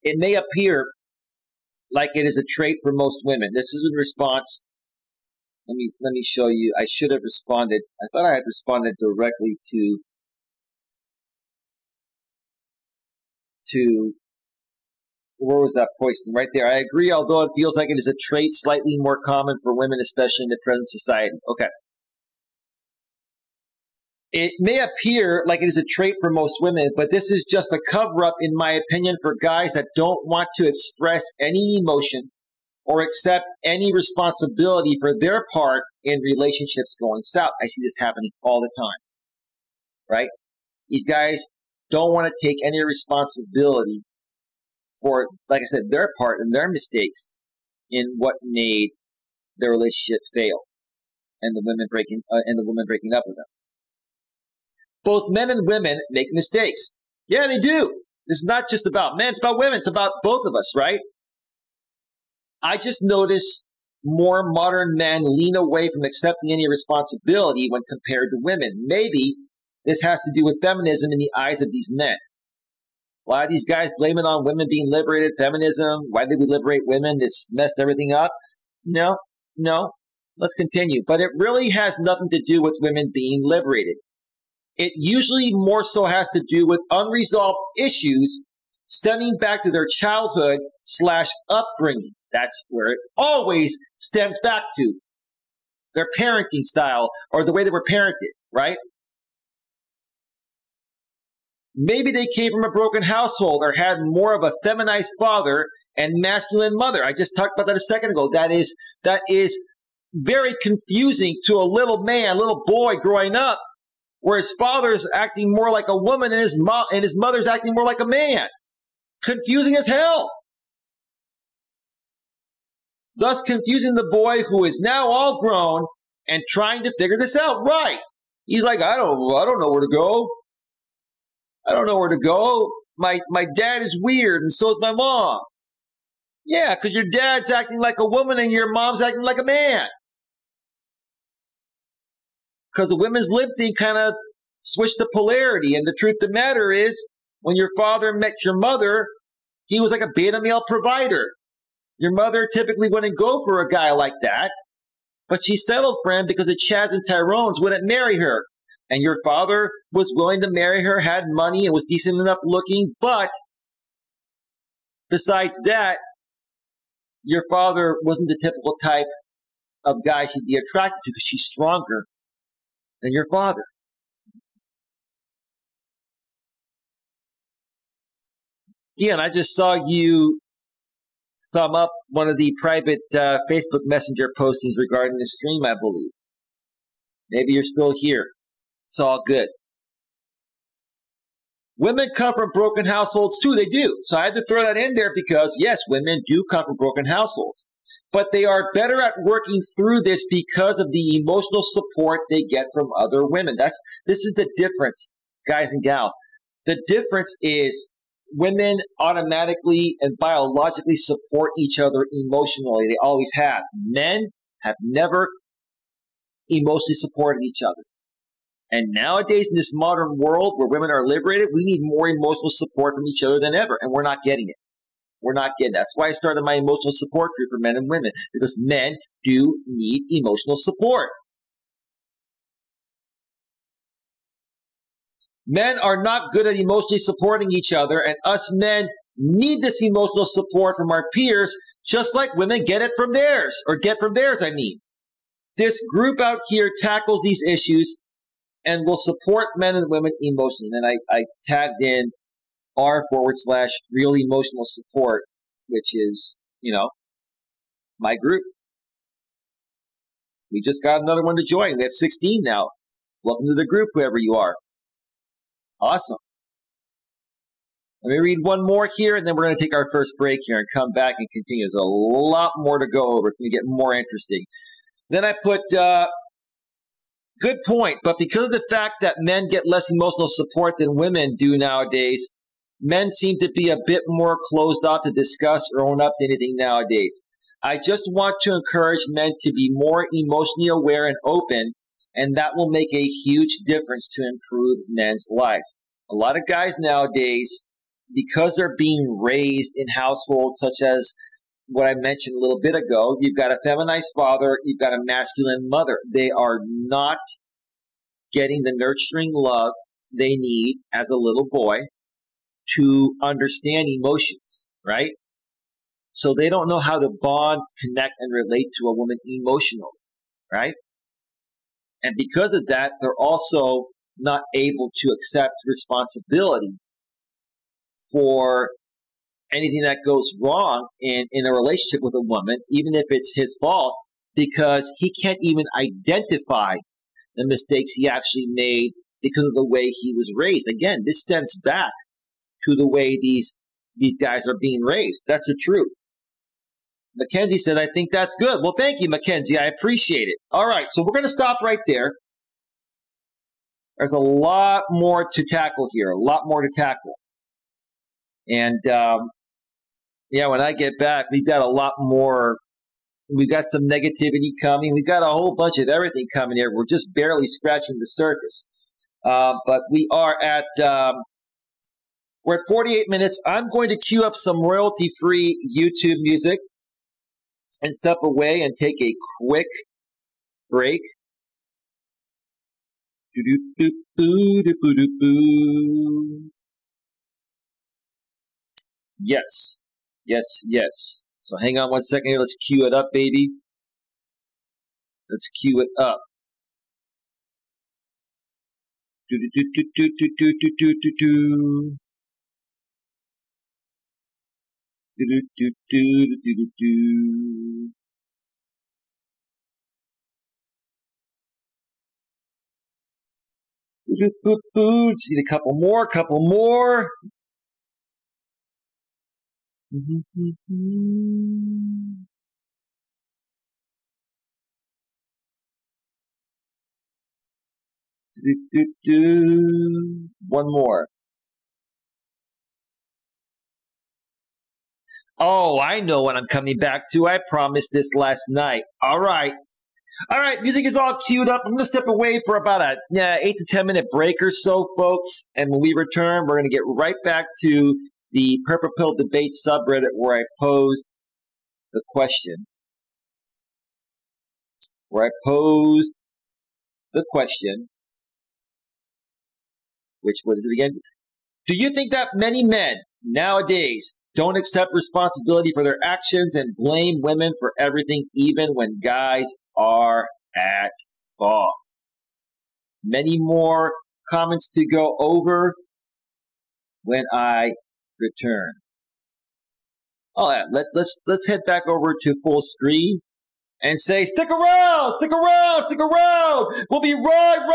It may appear like it is a trait for most women. This is in response. Let me show you. I should have responded. I thought I had responded directly to where was that poison? Right there. I agree, although it feels like it is a trait slightly more common for women, especially in the present society. Okay. It may appear like it is a trait for most women, but this is just a cover-up, in my opinion, for guys that don't want to express any emotion or accept any responsibility for their part in relationships going south. I see this happening all the time, right? These guys don't want to take any responsibility for, like I said, their part and their mistakes in what made their relationship fail and the women breaking up with them. Both men and women make mistakes. Yeah, they do. This is not just about men. It's about women. It's about both of us, right? I just notice more modern men lean away from accepting any responsibility when compared to women. Maybe this has to do with feminism in the eyes of these men. A lot of these guys blame it on women being liberated, feminism. Why did we liberate women? This messed everything up. No. Let's continue. But it really has nothing to do with women being liberated. It usually more so has to do with unresolved issues stemming back to their childhood/upbringing. That's where it always stems back to. Their parenting style or the way they were parented, right? Maybe they came from a broken household or had more of a feminized father and masculine mother. I just talked about that a second ago. That is very confusing to a little boy growing up, where his father's acting more like a woman and his mother's acting more like a man. Confusing as hell. Thus confusing the boy who is now all grown and trying to figure this out. Right. He's like, I don't know where to go. I don't know where to go. my dad is weird and so is my mom. Yeah, because your dad's acting like a woman and your mom's acting like a man. Because the women's lib thing kind of switched the polarity. And the truth of the matter is, when your father met your mother, he was like a beta male provider. Your mother typically wouldn't go for a guy like that, but she settled for him because the Chads and Tyrones wouldn't marry her. And your father was willing to marry her, had money, and was decent enough looking. But besides that, your father wasn't the typical type of guy she'd be attracted to because she's stronger than your father. Ian, I just saw you thumb up one of the private Facebook Messenger postings regarding the stream, I believe. Maybe you're still here. It's all good. Women come from broken households too. They do. So I had to throw that in there because, yes, women do come from broken households. But they are better at working through this because of the emotional support they get from other women. This is the difference, guys and gals. The difference is women automatically and biologically support each other emotionally. They always have. Men have never emotionally supported each other. And nowadays, in this modern world where women are liberated, we need more emotional support from each other than ever, and we're not getting it. We're not getting it. That's why I started my emotional support group for men and women, because men do need emotional support. Men are not good at emotionally supporting each other, and us men need this emotional support from our peers, just like women get it from theirs, I mean. This group out here tackles these issues and will support men and women emotionally. And then I tagged in r/real emotional support, which is, my group. We just got another one to join. We have 16 now. Welcome to the group, whoever you are. Awesome. Let me read one more here, and then we're going to take our first break here and come back and continue. There's a lot more to go over. It's going to get more interesting. Then I put, good point, but because of the fact that men get less emotional support than women do nowadays, men seem to be a bit more closed off to discuss or own up to anything nowadays. I just want to encourage men to be more emotionally aware and open, and that will make a huge difference to improve men's lives. A lot of guys nowadays, because they're being raised in households such as what I mentioned a little bit ago, you've got a feminized father, you've got a masculine mother. They are not getting the nurturing love they need as a little boy to understand emotions, right? So they don't know how to bond, connect, and relate to a woman emotionally, right? And because of that, they're also not able to accept responsibility for anything that goes wrong in a relationship with a woman, even if it's his fault, because he can't even identify the mistakes he actually made because of the way he was raised. Again, this stems back to the way these guys are being raised. That's the truth. Mackenzie said, I think that's good. Well, thank you, Mackenzie. I appreciate it. All right, so we're going to stop right there. There's a lot more to tackle here, a lot more to tackle. And, when I get back, we've got a lot more. We've got some negativity coming. We've got a whole bunch of everything coming here. We're just barely scratching the surface. But we are at, we're at 48 minutes. I'm going to queue up some royalty-free YouTube music and step away and take a quick break. Yes. Yes. So hang on one second here. Let's cue it up, baby. Let's cue it up. Just need a couple more. One more. Oh, I know what I'm coming back to. I promised this last night. All right. All right, music is all queued up. I'm going to step away for about a 8 to 10 minute break or so, folks. And when we return, we're going to get right back to the Purple Pill Debate subreddit where I posed the question. Which, what is it again? Do you think that many men nowadays don't accept responsibility for their actions and blame women for everything, even when guys are at fault? Many more comments to go over when I return. All right, let's head back over to full screen and say, stick around, stick around, stick around. We'll be right back.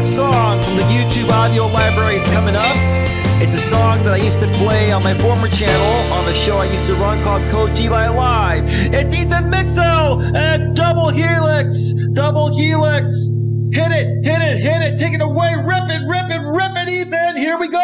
favorite song from the YouTube audio library is coming up. It's a song that I used to play on my former channel on the show I used to run called Coach Eli Live. It's Ethan Mixo and Double Helix. Double Helix. Hit it, hit it, hit it. Take it away. Rip it, rip it, rip it, Ethan. Here we go.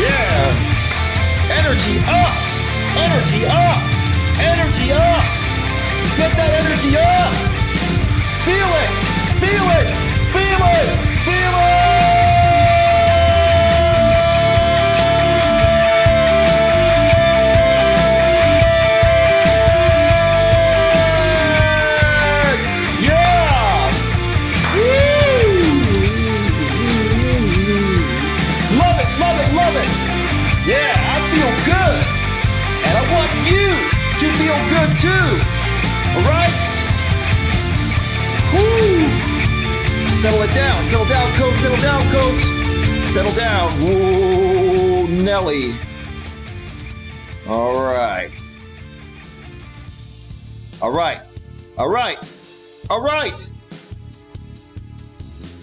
Yeah. Energy up. Energy up. Energy up. Get that energy up. Feel it. Feel it. Feel it. Feel it. Yeah. Woo. Love it. Love it. Love it. Yeah, I feel good. And I want you to feel good too. All right? Woo! Settle it down. Settle down, coach. Settle down, coach. Settle down. Whoa, Nelly. All right. All right. All right. All right.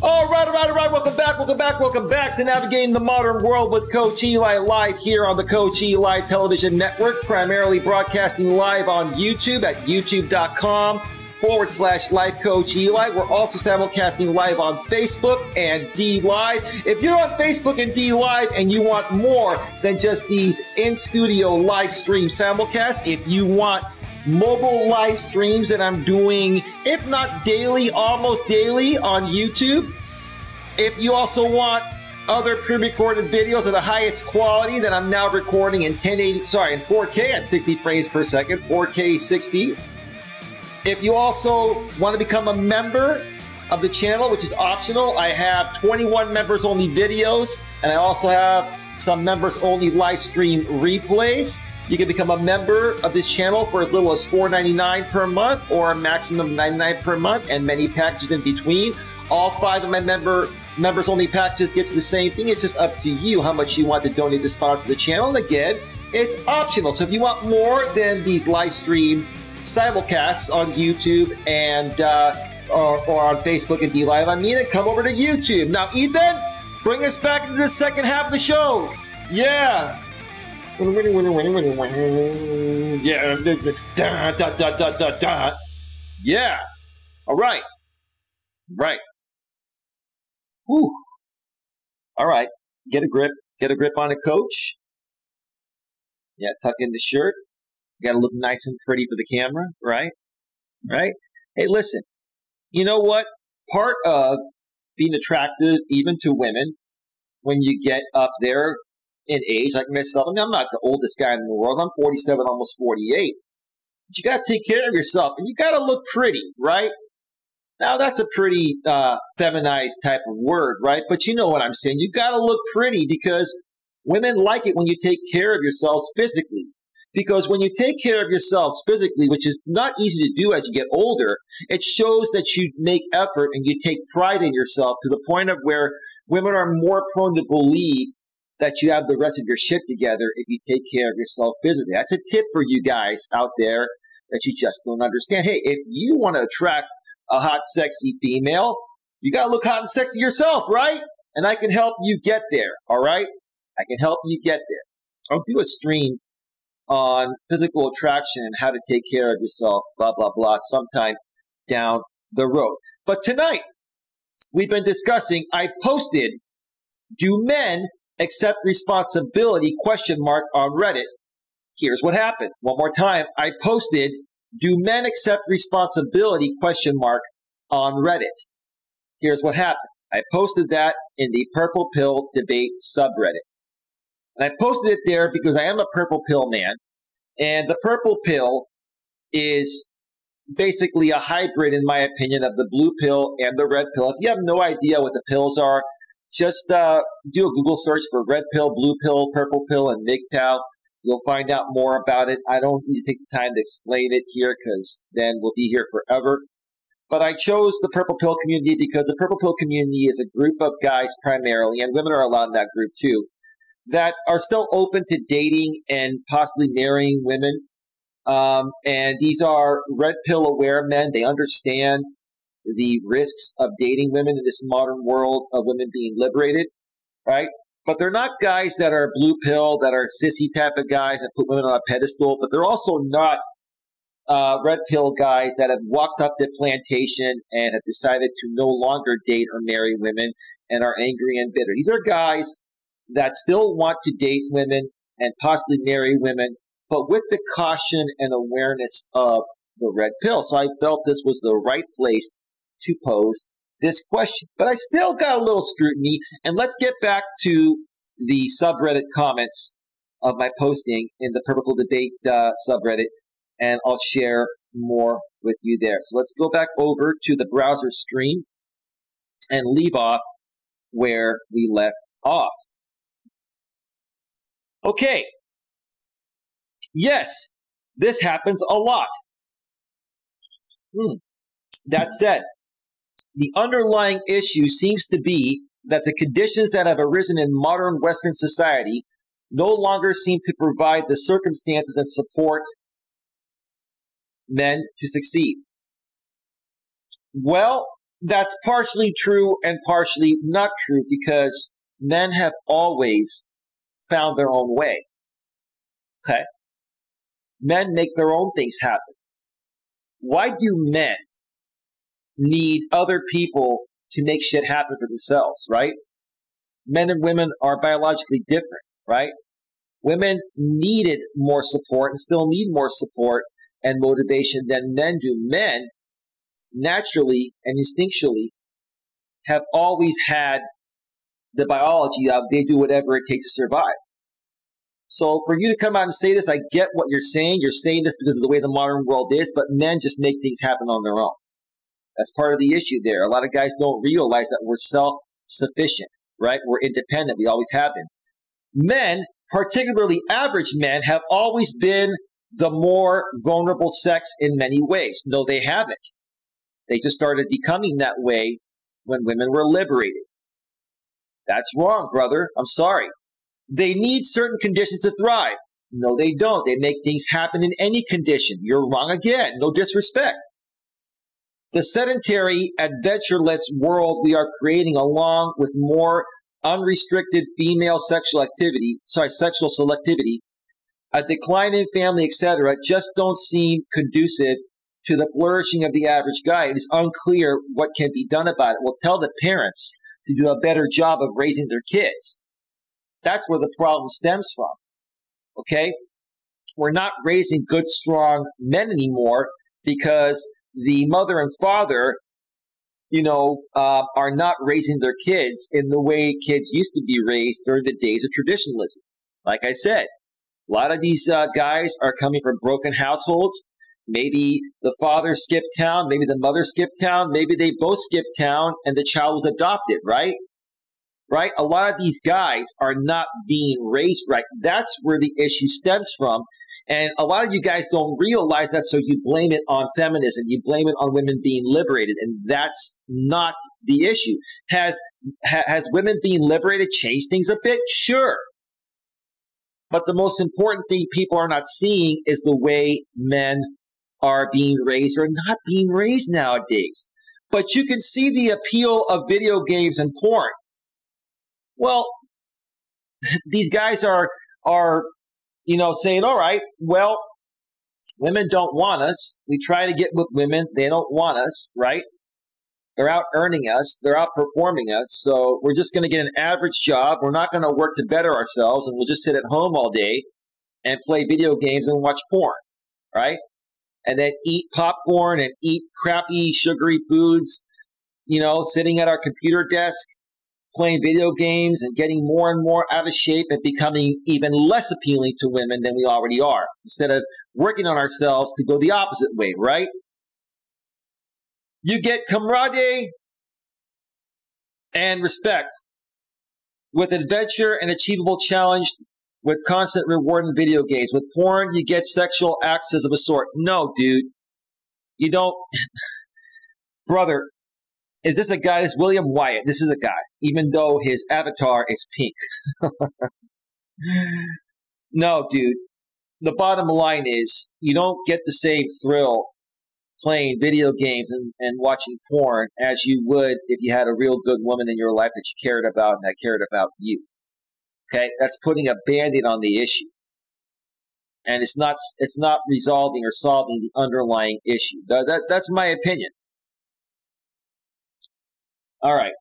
All right, all right, all right. Welcome back, welcome back, welcome back to Navigating the Modern World with Coach Eli live here on the Coach Eli Television Network, primarily broadcasting live on YouTube at youtube.com/Life Coach Eli. We're also simulcasting live on Facebook and D Live. If you're on Facebook and D Live and you want more than just these in-studio live stream simulcasts, if you want mobile live streams that I'm doing, if not daily, almost daily on YouTube. If you also want other pre-recorded videos of the highest quality that I'm now recording in in 4K at 60 frames per second, 4K 60. If you also want to become a member of the channel, which is optional, I have 21 members only videos, and I also have some members only live stream replays. You can become a member of this channel for as little as $4.99 per month or a maximum of $99 per month, and many packages in between. All 5 of my members only packages get you the same thing. It's just up to you how much you want to donate to sponsor the channel. And again, it's optional. So if you want more than these live stream simulcasts on YouTube and or on Facebook and D Live, come over to YouTube. Now, Ethan, bring us back into the second half of the show. Yeah. Yeah. Yeah. All right. Right. Whew. All right. Get a grip. Get a grip on it, coach. Yeah, tuck in the shirt. You got to look nice and pretty for the camera, right? Right? Hey, listen. You know what? Part of being attractive even to women when you get up there in age, like myself, I mean, I'm not the oldest guy in the world. I'm 47, almost 48. But you got to take care of yourself, and you got to look pretty, right? Now, that's a pretty feminized type of word, right? But you know what I'm saying. You got to look pretty because women like it when you take care of yourselves physically. Because when you take care of yourselves physically, which is not easy to do as you get older, it shows that you make effort and you take pride in yourself to the point of where women are more prone to believe that you have the rest of your shit together if you take care of yourself physically. That's a tip for you guys out there that you just don't understand. Hey, if you want to attract a hot, sexy female, you got to look hot and sexy yourself, right? And I can help you get there, all right? I can help you get there. I'll do a stream on physical attraction and how to take care of yourself, blah, blah, blah, sometime down the road. But tonight, we've been discussing, I posted, do men accept responsibility, ? On Reddit. Here's what happened. One more time. I posted, do men accept responsibility, ? On Reddit. Here's what happened. I posted that in the Purple Pill Debate subreddit. And I posted it there because I am a purple pill man. And the purple pill is basically a hybrid, in my opinion, of the blue pill and the red pill. If you have no idea what the pills are, just do a Google search for red pill, blue pill, purple pill, and MGTOW. You'll find out more about it. I don't need to take the time to explain it here because then we'll be here forever. But I chose the purple pill community because the purple pill community is a group of guys primarily, and women are allowed in that group too, that are still open to dating and possibly marrying women. And these are red pill aware men. They understand the risks of dating women in this modern world of women being liberated, right? But they're not guys that are blue pill, that are sissy type of guys that put women on a pedestal, but they're also not red pill guys that have walked up the plantation and have decided to no longer date or marry women and are angry and bitter. These are guys that still want to date women and possibly marry women, but with the caution and awareness of the red pill. So I felt this was the right place to pose this question. But I still got a little scrutiny, and let's get back to the subreddit comments of my posting in the Purple Debate subreddit, and I'll share more with you there. So let's go back over to the browser screen and leave off where we left off. Okay. Yes, this happens a lot. That said, the underlying issue seems to be that the conditions that have arisen in modern Western society no longer seem to provide the circumstances and support men to succeed. Well, that's partially true and partially not true, because men have always found their own way. Okay? Men make their own things happen. Why do men need other people to make shit happen for themselves, right? Men and women are biologically different, right? Women needed more support and still need more support and motivation than men do. Men, naturally and instinctually, have always had the biology of they do whatever it takes to survive. So for you to come out and say this, I get what you're saying. You're saying this because of the way the modern world is, but men just make things happen on their own. That's part of the issue there. A lot of guys don't realize that we're self-sufficient, right? We're independent. We always have been. Men, particularly average men, have always been the more vulnerable sex in many ways. No, they haven't. They just started becoming that way when women were liberated. That's wrong, brother. I'm sorry. They need certain conditions to thrive. No, they don't. They make things happen in any condition. You're wrong again. No disrespect. The sedentary, adventureless world we are creating, along with more unrestricted female sexual selectivity, a decline in family, etc., just don't seem conducive to the flourishing of the average guy. It is unclear what can be done about it. We'll tell the parents to do a better job of raising their kids. That's where the problem stems from. Okay? We're not raising good, strong men anymore because the mother and father, are not raising their kids in the way kids used to be raised during the days of traditionalism. Like I said, a lot of these guys are coming from broken households. Maybe the father skipped town, maybe the mother skipped town, maybe they both skipped town and the child was adopted, right? Right? A lot of these guys are not being raised right. That's where the issue stems from. And a lot of you guys don't realize that, so you blame it on feminism. You blame it on women being liberated, and that's not the issue. Has women being liberated changed things a bit? Sure. But the most important thing people are not seeing is the way men are being raised or not being raised nowadays. But you can see the appeal of video games and porn. Well, these guys are saying, all right, well, women don't want us. We try to get with women. They don't want us, right? They're out earning us. They're outperforming us. So we're just going to get an average job. We're not going to work to better ourselves, and we'll just sit at home all day and play video games and watch porn, right? And then eat popcorn and eat crappy, sugary foods, sitting at our computer desk, playing video games and getting more and more out of shape and becoming even less appealing to women than we already are, instead of working on ourselves to go the opposite way, right? You get camaraderie and respect with adventure and achievable challenge with constant reward in video games. With porn, you get sexual access of a sort. No, dude. You don't. brother, is this a guy? This is William Wyatt. This is a guy, even though his avatar is pink. No, dude. The bottom line is you don't get the same thrill playing video games and watching porn as you would if you had a real good woman in your life that you cared about and that cared about you. Okay? That's putting a Band-Aid on the issue. And it's not resolving or solving the underlying issue. That's my opinion. All right.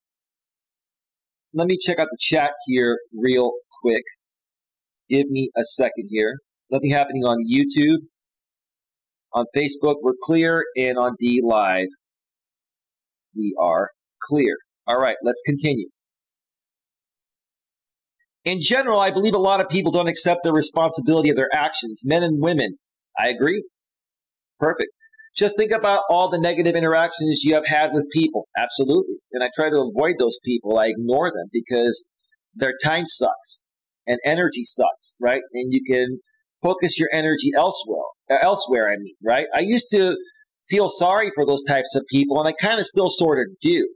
Let me check out the chat here real quick. Give me a second here. Nothing happening on YouTube. On Facebook, we're clear. And on D Live, we are clear. All right, let's continue. In general, I believe a lot of people don't accept the responsibility of their actions, men and women. I agree. Perfect. Just think about all the negative interactions you have had with people. Absolutely. And I try to avoid those people. I ignore them because their time sucks and energy sucks, right? And you can focus your energy elsewhere, right? I used to feel sorry for those types of people, and I kind of still sort of do.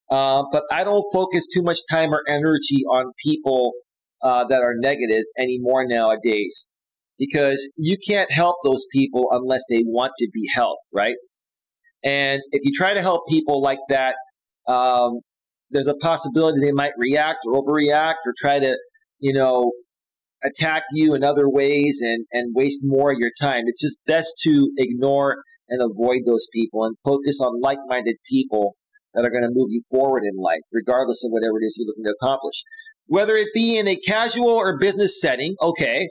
But I don't focus too much time or energy on people that are negative anymore nowadays, because you can't help those people unless they want to be helped, right? And if you try to help people like that, there's a possibility they might react or overreact or try to, attack you in other ways and waste more of your time. It's just best to ignore and avoid those people and focus on like-minded people that are going to move you forward in life, regardless of whatever it is you're looking to accomplish. Whether it be in a casual or business setting, okay,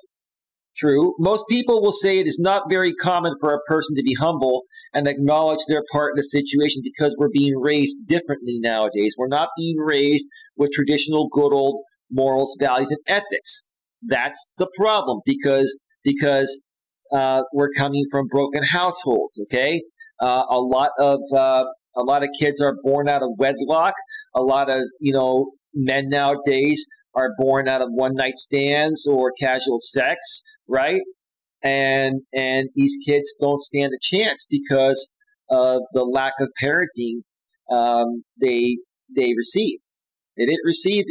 true. Most people will say it is not very common for a person to be humble and acknowledge their part in the situation because we're being raised differently nowadays. We're not being raised with traditional good old morals, values, and ethics. That's the problem because we're coming from broken households, okay? A lot of kids are born out of wedlock. A lot of, men nowadays are born out of one-night stands or casual sex, right? And these kids don't stand a chance because of the lack of parenting they receive. They didn't receive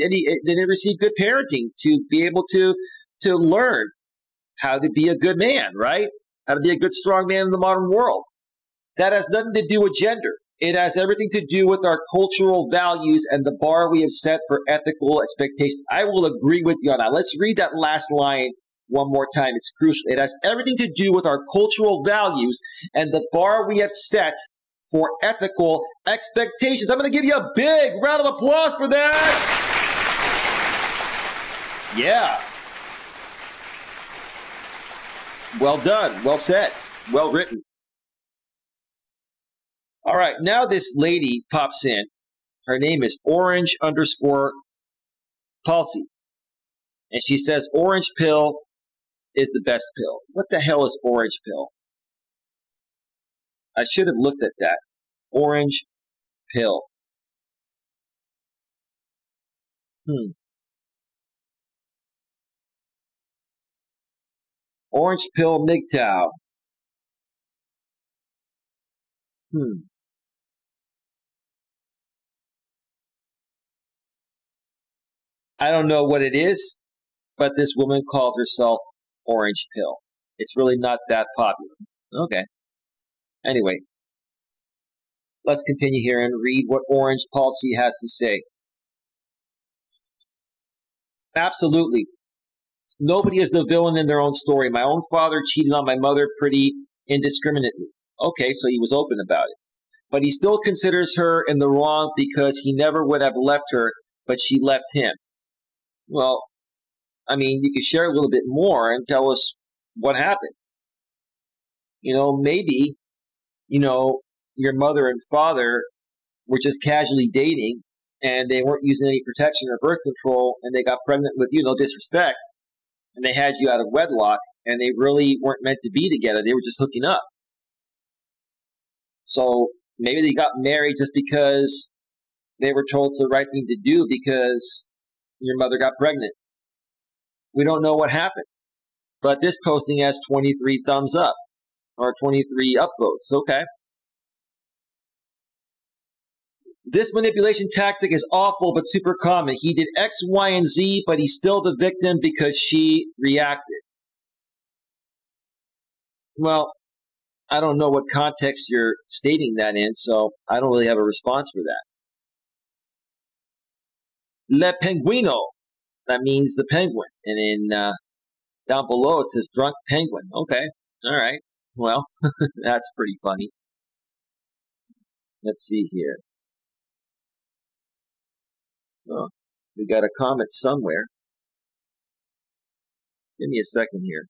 good parenting to be able to learn how to be a good man, right? How to be a good, strong man in the modern world. That has nothing to do with gender. It has everything to do with our cultural values and the bar we have set for ethical expectations. I will agree with you on that. Let's read that last line one more time. It's crucial. It has everything to do with our cultural values and the bar we have set for ethical expectations. I'm going to give you a big round of applause for that. Yeah. Well done. Well said. Well written. All right. Now this lady pops in. Her name is Orange_Palsy. And she says orange pill is the best pill. What the hell is orange pill? I should have looked at that. Orange pill. Orange pill MGTOW. I don't know what it is, but this woman calls herself orange pill. It's really not that popular. Okay. Anyway, let's continue here and read what Orange Palsy has to say. Absolutely. Nobody is the villain in their own story. My own father cheated on my mother pretty indiscriminately. Okay, so he was open about it. But he still considers her in the wrong because he never would have left her, but she left him. Well, I mean, you could share a little bit more and tell us what happened. Maybe, your mother and father were just casually dating and they weren't using any protection or birth control and they got pregnant with you, no disrespect, and they had you out of wedlock and they really weren't meant to be together. They were just hooking up. So maybe they got married just because they were told it's the right thing to do because your mother got pregnant. We don't know what happened. But this posting has 23 thumbs up or 23 upvotes. Okay. This manipulation tactic is awful but super common. He did X, Y, and Z, but he's still the victim because she reacted. Well, I don't know what context you're stating that in, so I don't really have a response for that. Le Penguino, that means the penguin. And in down below it says drunk penguin. Okay, all right. Well, that's pretty funny. Let's see here. Oh, we got a comment somewhere. Give me a second here.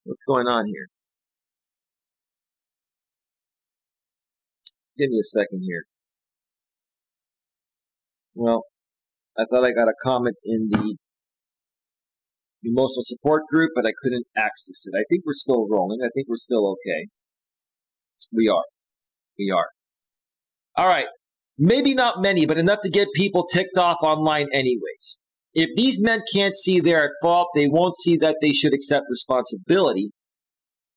What's going on here? Give me a second here. Well, I thought I got a comment in the emotional support group, but I couldn't access it. I think we're still rolling. I think we're still okay. We are. We are. All right. Maybe not many, but enough to get people ticked off online anyways. If these men can't see they're at fault, they won't see that they should accept responsibility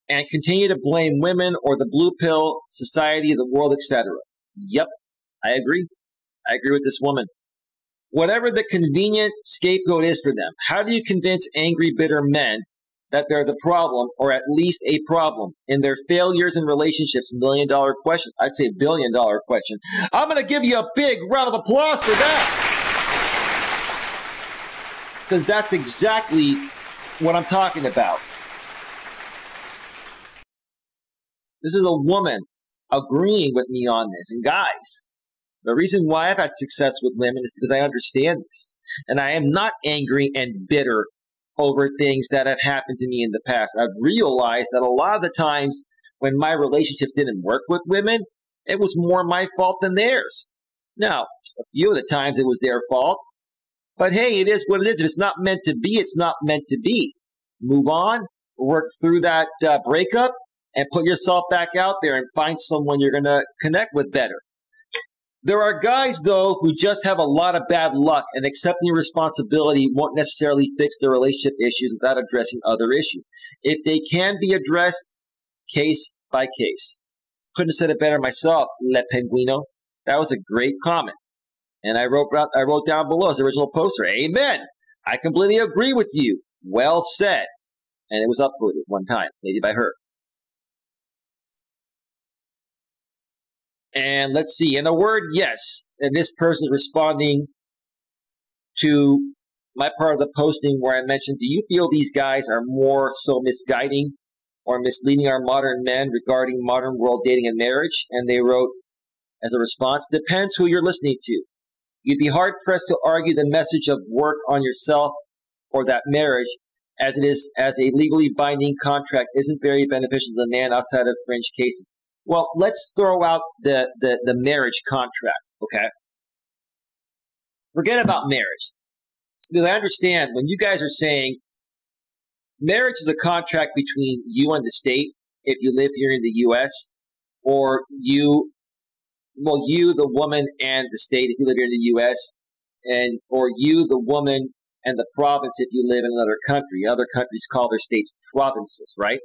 and continue to blame women or the blue pill, society, the world, etc. Yep, I agree. I agree with this woman. Whatever the convenient scapegoat is for them, how do you convince angry, bitter men that they're the problem, or at least a problem, in their failures in relationships? $1 million question. I'd say $1 billion question. I'm going to give you a big round of applause for that. Because that's exactly what I'm talking about. This is a woman agreeing with me on this. And guys, the reason why I've had success with women is because I understand this. And I am not angry and bitter over things that have happened to me in the past. I've realized that a lot of the times when my relationships didn't work with women, it was more my fault than theirs. Now, a few of the times it was their fault. But hey, it is what it is. If it's not meant to be, it's not meant to be. Move on, work through that breakup, and put yourself back out there and find someone you're going to connect with better. There are guys, though, who just have a lot of bad luck, and accepting responsibility won't necessarily fix their relationship issues without addressing other issues. If they can be addressed, case by case. Couldn't have said it better myself, Le Penguino. That was a great comment. And I wrote down below as the original poster, amen. I completely agree with you. Well said. And it was upvoted one time, maybe by her. And let's see, in a word, yes. And this person is responding to my part of the posting where I mentioned, do you feel these guys are more so misguiding or misleading our modern men regarding modern world dating and marriage? And they wrote as a response, depends who you're listening to. You'd be hard-pressed to argue the message of work on yourself or that marriage as it is as a legally binding contract isn't very beneficial to the man outside of fringe cases. Well, let's throw out the marriage contract, okay? Forget about marriage. Because I understand when you guys are saying marriage is a contract between you and the state if you live here in the U.S., or you, the woman, and the state if you live here in the U.S., and or you, the woman, and the province if you live in another country. Other countries call their states provinces, right?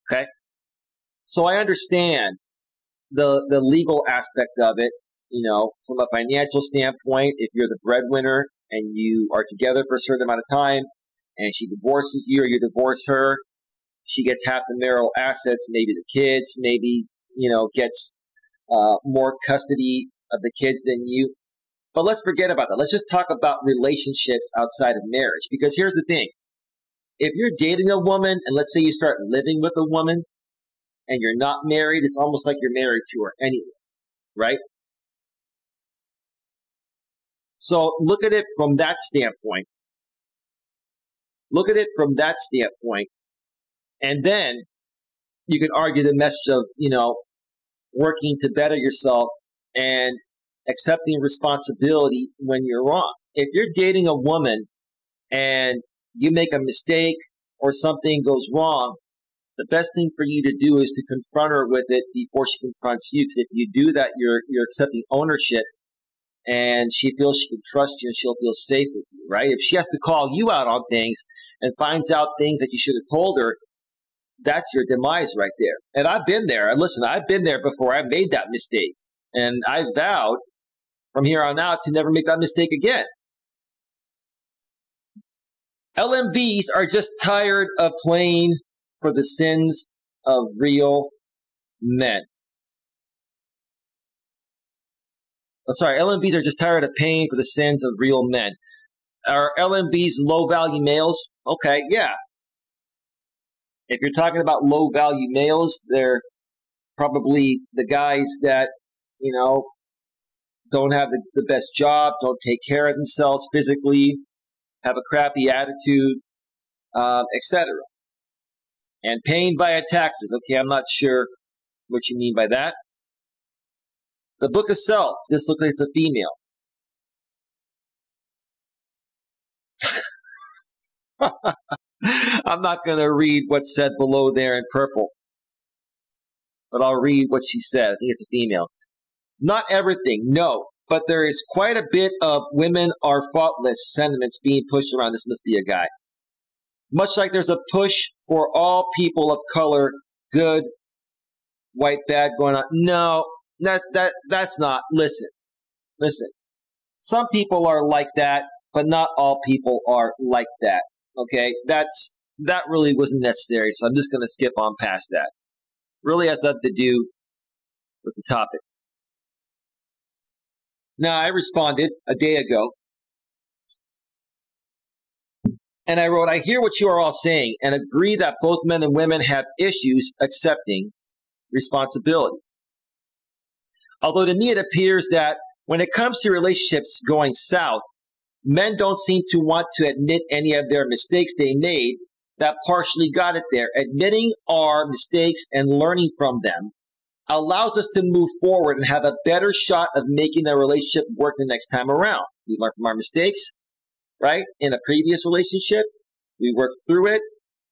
Okay? So I understand the legal aspect of it, you know, from a financial standpoint. If you're the breadwinner and you are together for a certain amount of time and she divorces you or you divorce her, she gets half the marital assets, maybe the kids, maybe, you know, gets more custody of the kids than you. But let's forget about that. Let's just talk about relationships outside of marriage. Because here's the thing. If you're dating a woman and let's say you start living with a woman and you're not married, it's almost like you're married to her anyway, right? So look at it from that standpoint. Look at it from that standpoint. And then you can argue the message of, you know, working to better yourself and accepting responsibility when you're wrong. If you're dating a woman and you make a mistake or something goes wrong, the best thing for you to do is to confront her with it before she confronts you. Because if you do that, you're accepting ownership, and she feels she can trust you and she'll feel safe with you, right? If she has to call you out on things and finds out things that you should have told her, that's your demise right there. And I've been there. And listen, I've been there before. I made that mistake. And I vowed from here on out to never make that mistake again. LMVs are just tired of playing for the sins of real men. Oh, sorry, LMVs are just tired of paying for the sins of real men. Are LMVs low-value males? Okay, yeah. If you're talking about low-value males, they're probably the guys that, don't have the best job, don't take care of themselves physically, have a crappy attitude, etc. And paying via taxes. Okay, I'm not sure what you mean by that. The Book of Self. This looks like it's a female. I'm not going to read what's said below there in purple, but I'll read what she said. I think it's a female. Not everything, no, but there is quite a bit of women are faultless sentiments being pushed around. This must be a guy. Much like there's a push for all people of color, good, white, bad going on. No, that's not. Listen. Some people are like that, but not all people are like that. Okay, that really wasn't necessary, so I'm just going to skip on past that. Really has nothing to do with the topic. Now, I responded a day ago, and I wrote, I hear what you are all saying and agree that both men and women have issues accepting responsibility. Although to me it appears that when it comes to relationships going south, men don't seem to want to admit any of their mistakes they made that partially got it there. Admitting our mistakes and learning from them allows us to move forward and have a better shot of making the relationship work the next time around. We learn from our mistakes, right? In a previous relationship, we work through it.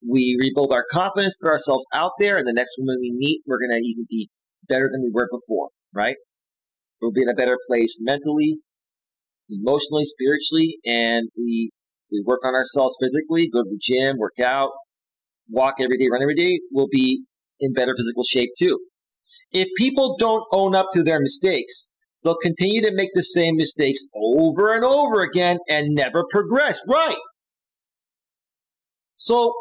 We rebuild our confidence, put ourselves out there, and the next woman we meet, we're going to even be better than we were before, right? We'll be in a better place mentally, emotionally, spiritually, and we work on ourselves physically, go to the gym, work out, walk every day, run every day, we'll be in better physical shape too. If people don't own up to their mistakes, they'll continue to make the same mistakes over and over again and never progress. Right. So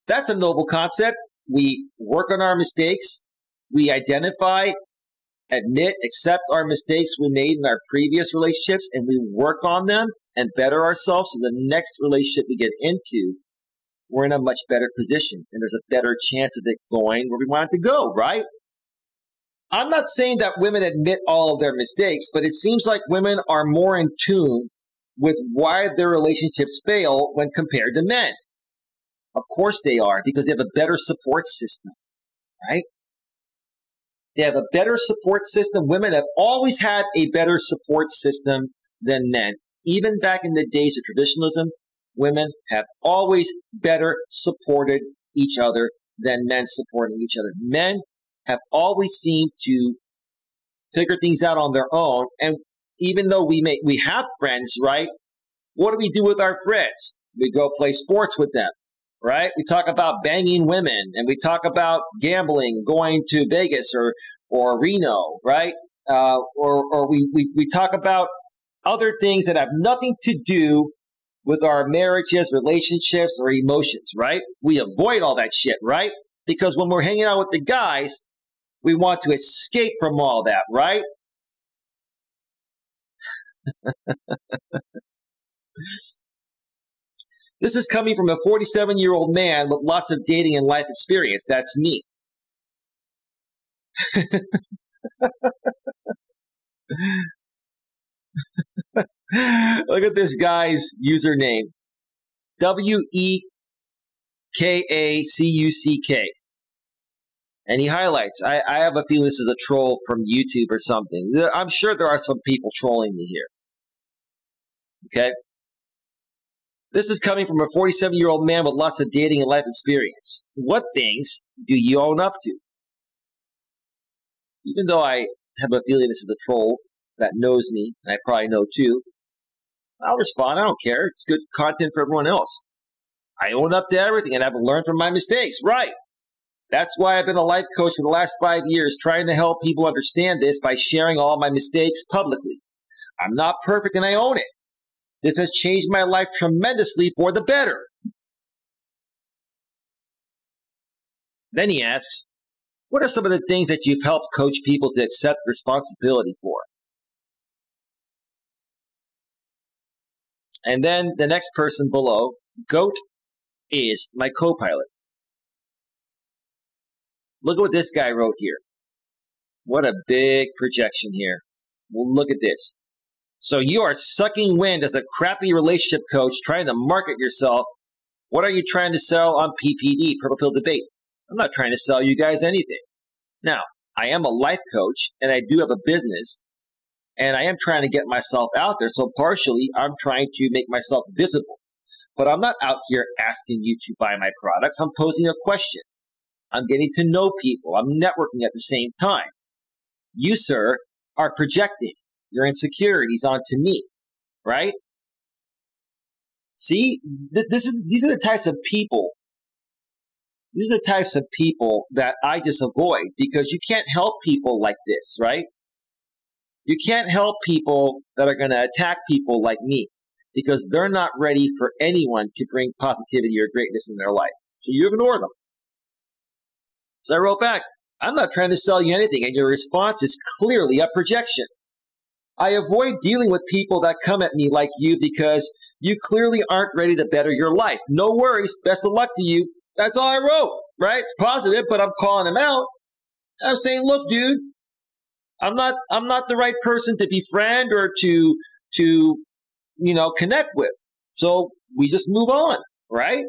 that's a noble concept. We work on our mistakes. We identify, admit, accept our mistakes we made in our previous relationships, and we work on them and better ourselves so the next relationship we get into, we're in a much better position, and there's a better chance of it going where we want it to go, right? I'm not saying that women admit all of their mistakes, but it seems like women are more in tune with why their relationships fail when compared to men. Of course they are, because they have a better support system, right? They have a better support system. Women have always had a better support system than men. Even back in the days of traditionalism, women have always better supported each other than men supporting each other. Men have always seemed to figure things out on their own. And even though we have friends, right? What do we do with our friends? We go play sports with them, right? We talk about banging women, and we talk about gambling, going to Vegas or Reno, right? Or we talk about other things that have nothing to do with our marriages, relationships, or emotions, right? We avoid all that shit, right? Because when we're hanging out with the guys, we want to escape from all that, right? This is coming from a 47-year-old man with lots of dating and life experience. That's me. Look at this guy's username. WEKACUCK. And he highlights, I have a feeling this is a troll from YouTube or something. I'm sure there are some people trolling me here. Okay? This is coming from a 47-year-old man with lots of dating and life experience. What things do you own up to? Even though I have a feeling this is a troll that knows me, and I probably know too, I'll respond. I don't care. It's good content for everyone else. I own up to everything and I've learned from my mistakes. Right. That's why I've been a life coach for the last 5 years, trying to help people understand this by sharing all my mistakes publicly. I'm not perfect and I own it. This has changed my life tremendously for the better. Then he asks, what are some of the things that you've helped coach people to accept responsibility for? And then the next person below, GOAT, is my co-pilot. Look at what this guy wrote here. What a big projection here. Well, look at this. So you are sucking wind as a crappy relationship coach trying to market yourself. What are you trying to sell on PPD, Purple Pill Debate? I'm not trying to sell you guys anything. Now, I am a life coach and I do have a business and I am trying to get myself out there. So partially, I'm trying to make myself visible. But I'm not out here asking you to buy my products. I'm posing a question. I'm getting to know people. I'm networking at the same time. You, sir, are projecting your insecurities onto me, right? See, these are the types of people. These are the types of people that I just avoid because you can't help people like this, right? You can't help people that are going to attack people like me because they're not ready for anyone to bring positivity or greatness in their life. So you ignore them. So I wrote back, I'm not trying to sell you anything, and your response is clearly a projection. I avoid dealing with people that come at me like you because you clearly aren't ready to better your life. No worries. Best of luck to you. That's all I wrote, right? It's positive, but I'm calling him out. I'm saying, look, dude, I'm not the right person to befriend or to connect with. So we just move on, right?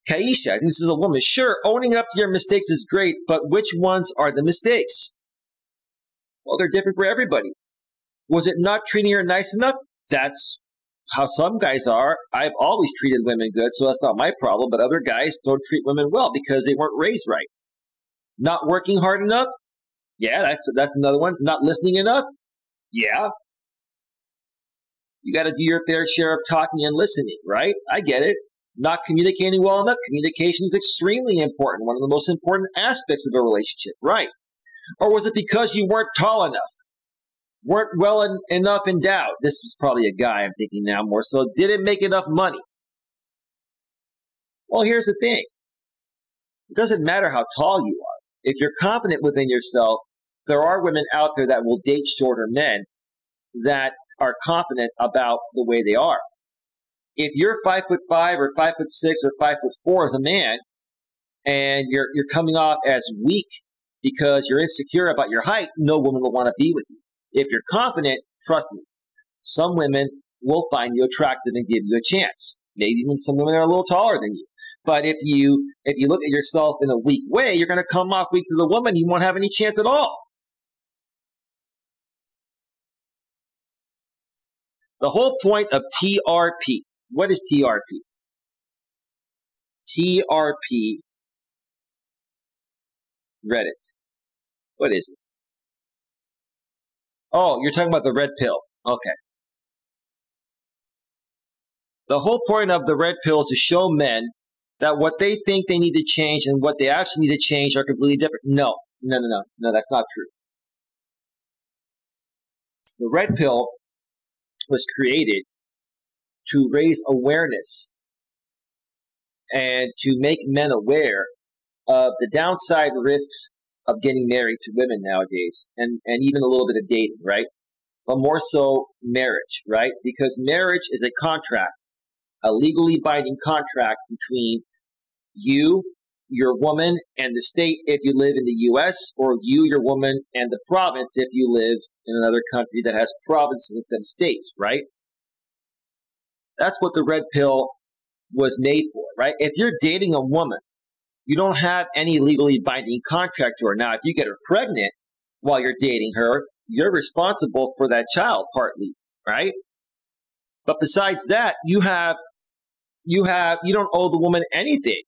Kaisha, I think this is a woman. Sure, owning up to your mistakes is great, but which ones are the mistakes? Well, they're different for everybody. Was it not treating her nice enough? That's how some guys are. I've always treated women good, so that's not my problem, but other guys don't treat women well because they weren't raised right. Not working hard enough? Yeah, that's another one. Not listening enough? Yeah. You got to do your fair share of talking and listening, right? I get it. Not communicating well enough? Communication is extremely important, one of the most important aspects of a relationship, right? Or was it because you weren't tall enough? Weren't well enough endowed? This was probably a guy, I'm thinking now more so. Didn't make enough money? Well, here's the thing. It doesn't matter how tall you are. If you're confident within yourself, there are women out there that will date shorter men that are confident about the way they are. If you're 5'5" or 5'6" or 5'4" as a man, and you're coming off as weak because you're insecure about your height, no woman will want to be with you. If you're confident, trust me, some women will find you attractive and give you a chance. Maybe even some women are a little taller than you. But if you look at yourself in a weak way, you're going to come off weak to the woman. You won't have any chance at all. The whole point of TRP. What is TRP? TRP Reddit. What is it? Oh, you're talking about the red pill. Okay. The whole point of the red pill is to show men that what they think they need to change and what they actually need to change are completely different. No, that's not true. The red pill was created to raise awareness and to make men aware of the downside risks of getting married to women nowadays, and even a little bit of dating, right? But more so marriage, right? Because marriage is a contract, a legally binding contract between you, your woman, and the state if you live in the U.S., or you, your woman, and the province if you live in another country that has provinces instead of states, right? That's what the red pill was made for, right? If you're dating a woman, you don't have any legally binding contract to her. Now, if you get her pregnant while you're dating her, you're responsible for that child partly, right? But besides that, you don't owe the woman anything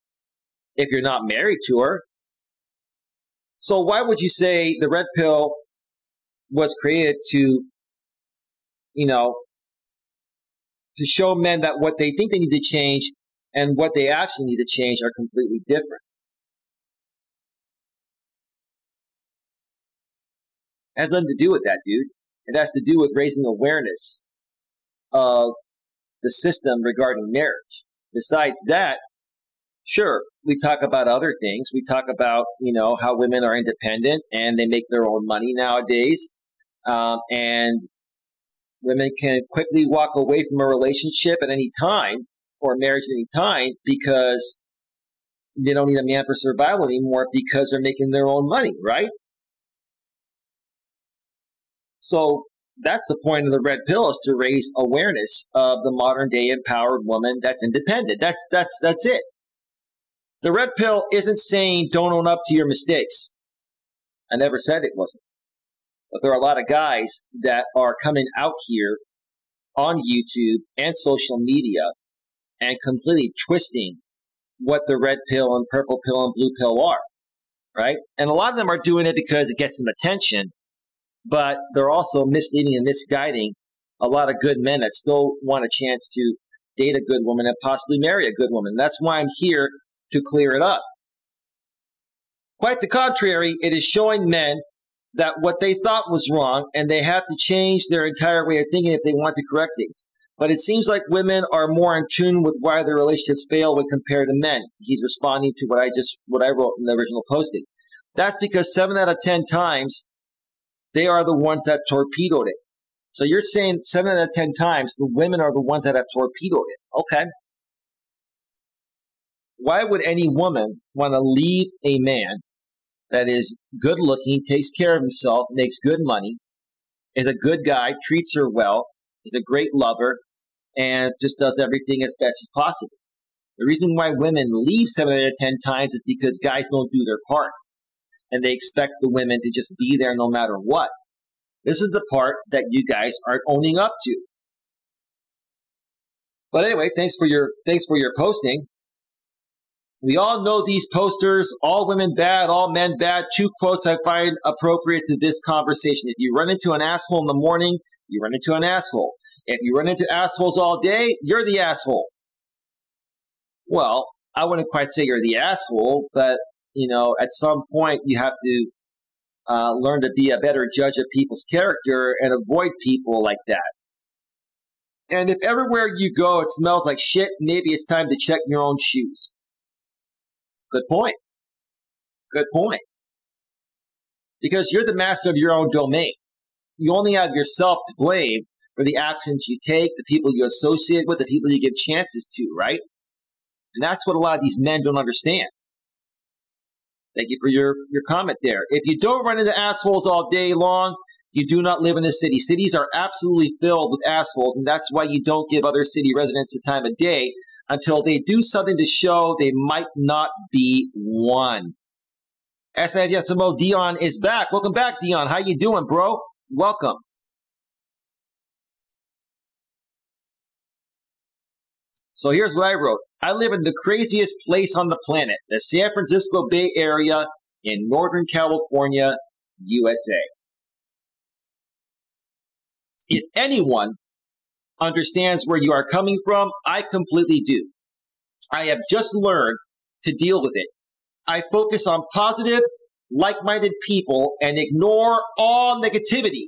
if you're not married to her. So why would you say the red pill was created to, to show men that what they think they need to change and what they actually need to change are completely different. It has nothing to do with that, dude. It has to do with raising awareness of the system regarding marriage. Besides that, sure, we talk about other things. We talk about, how women are independent and they make their own money nowadays. And women can quickly walk away from a relationship at any time or marriage at any time because they don't need a man for survival anymore because they're making their own money, right? So that's the point of the red pill, is to raise awareness of the modern day empowered woman that's independent. That's it. The red pill isn't saying don't own up to your mistakes. I never said it wasn't. But there are a lot of guys that are coming out here on YouTube and social media and completely twisting what the red pill and purple pill and blue pill are, right? And a lot of them are doing it because it gets them attention, but they're also misleading and misguiding a lot of good men that still want a chance to date a good woman and possibly marry a good woman. That's why I'm here to clear it up. Quite the contrary, it is showing men that what they thought was wrong and they have to change their entire way of thinking if they want to correct things. But it seems like women are more in tune with why their relationships fail when compared to men. He's responding to what I wrote in the original posting. That's because 7 out of 10 times they are the ones that torpedoed it. So you're saying 7 out of 10 times the women are the ones that have torpedoed it. Okay. Why would any woman want to leave a man that is good looking, takes care of himself, makes good money, is a good guy, treats her well, is a great lover, and just does everything as best as possible? The reason why women leave 7 out of 10 times is because guys don't do their part. And they expect the women to just be there no matter what. This is the part that you guys aren't owning up to. But anyway, thanks for your posting. We all know these posters, all women bad, all men bad. 2 quotes I find appropriate to this conversation. If you run into an asshole in the morning, you run into an asshole. If you run into assholes all day, you're the asshole. Well, I wouldn't quite say you're the asshole, but, at some point you have to learn to be a better judge of people's character and avoid people like that. And if everywhere you go it smells like shit, maybe it's time to check your own shoes. Good point. Good point. Because you're the master of your own domain. You only have yourself to blame for the actions you take, the people you associate with, the people you give chances to, right? And that's what a lot of these men don't understand. Thank you for your comment there. If you don't run into assholes all day long, you do not live in a city. Cities are absolutely filled with assholes, and that's why you don't give other city residents the time of day until they do something to show they might not be one. SISMO Dion is back. Welcome back, Dion. How you doing, bro? Welcome. So here's what I wrote. I live in the craziest place on the planet, the San Francisco Bay Area in Northern California, USA. If anyone understands where you are coming from, I completely do. I have just learned to deal with it. I focus on positive, like-minded people and ignore all negativity.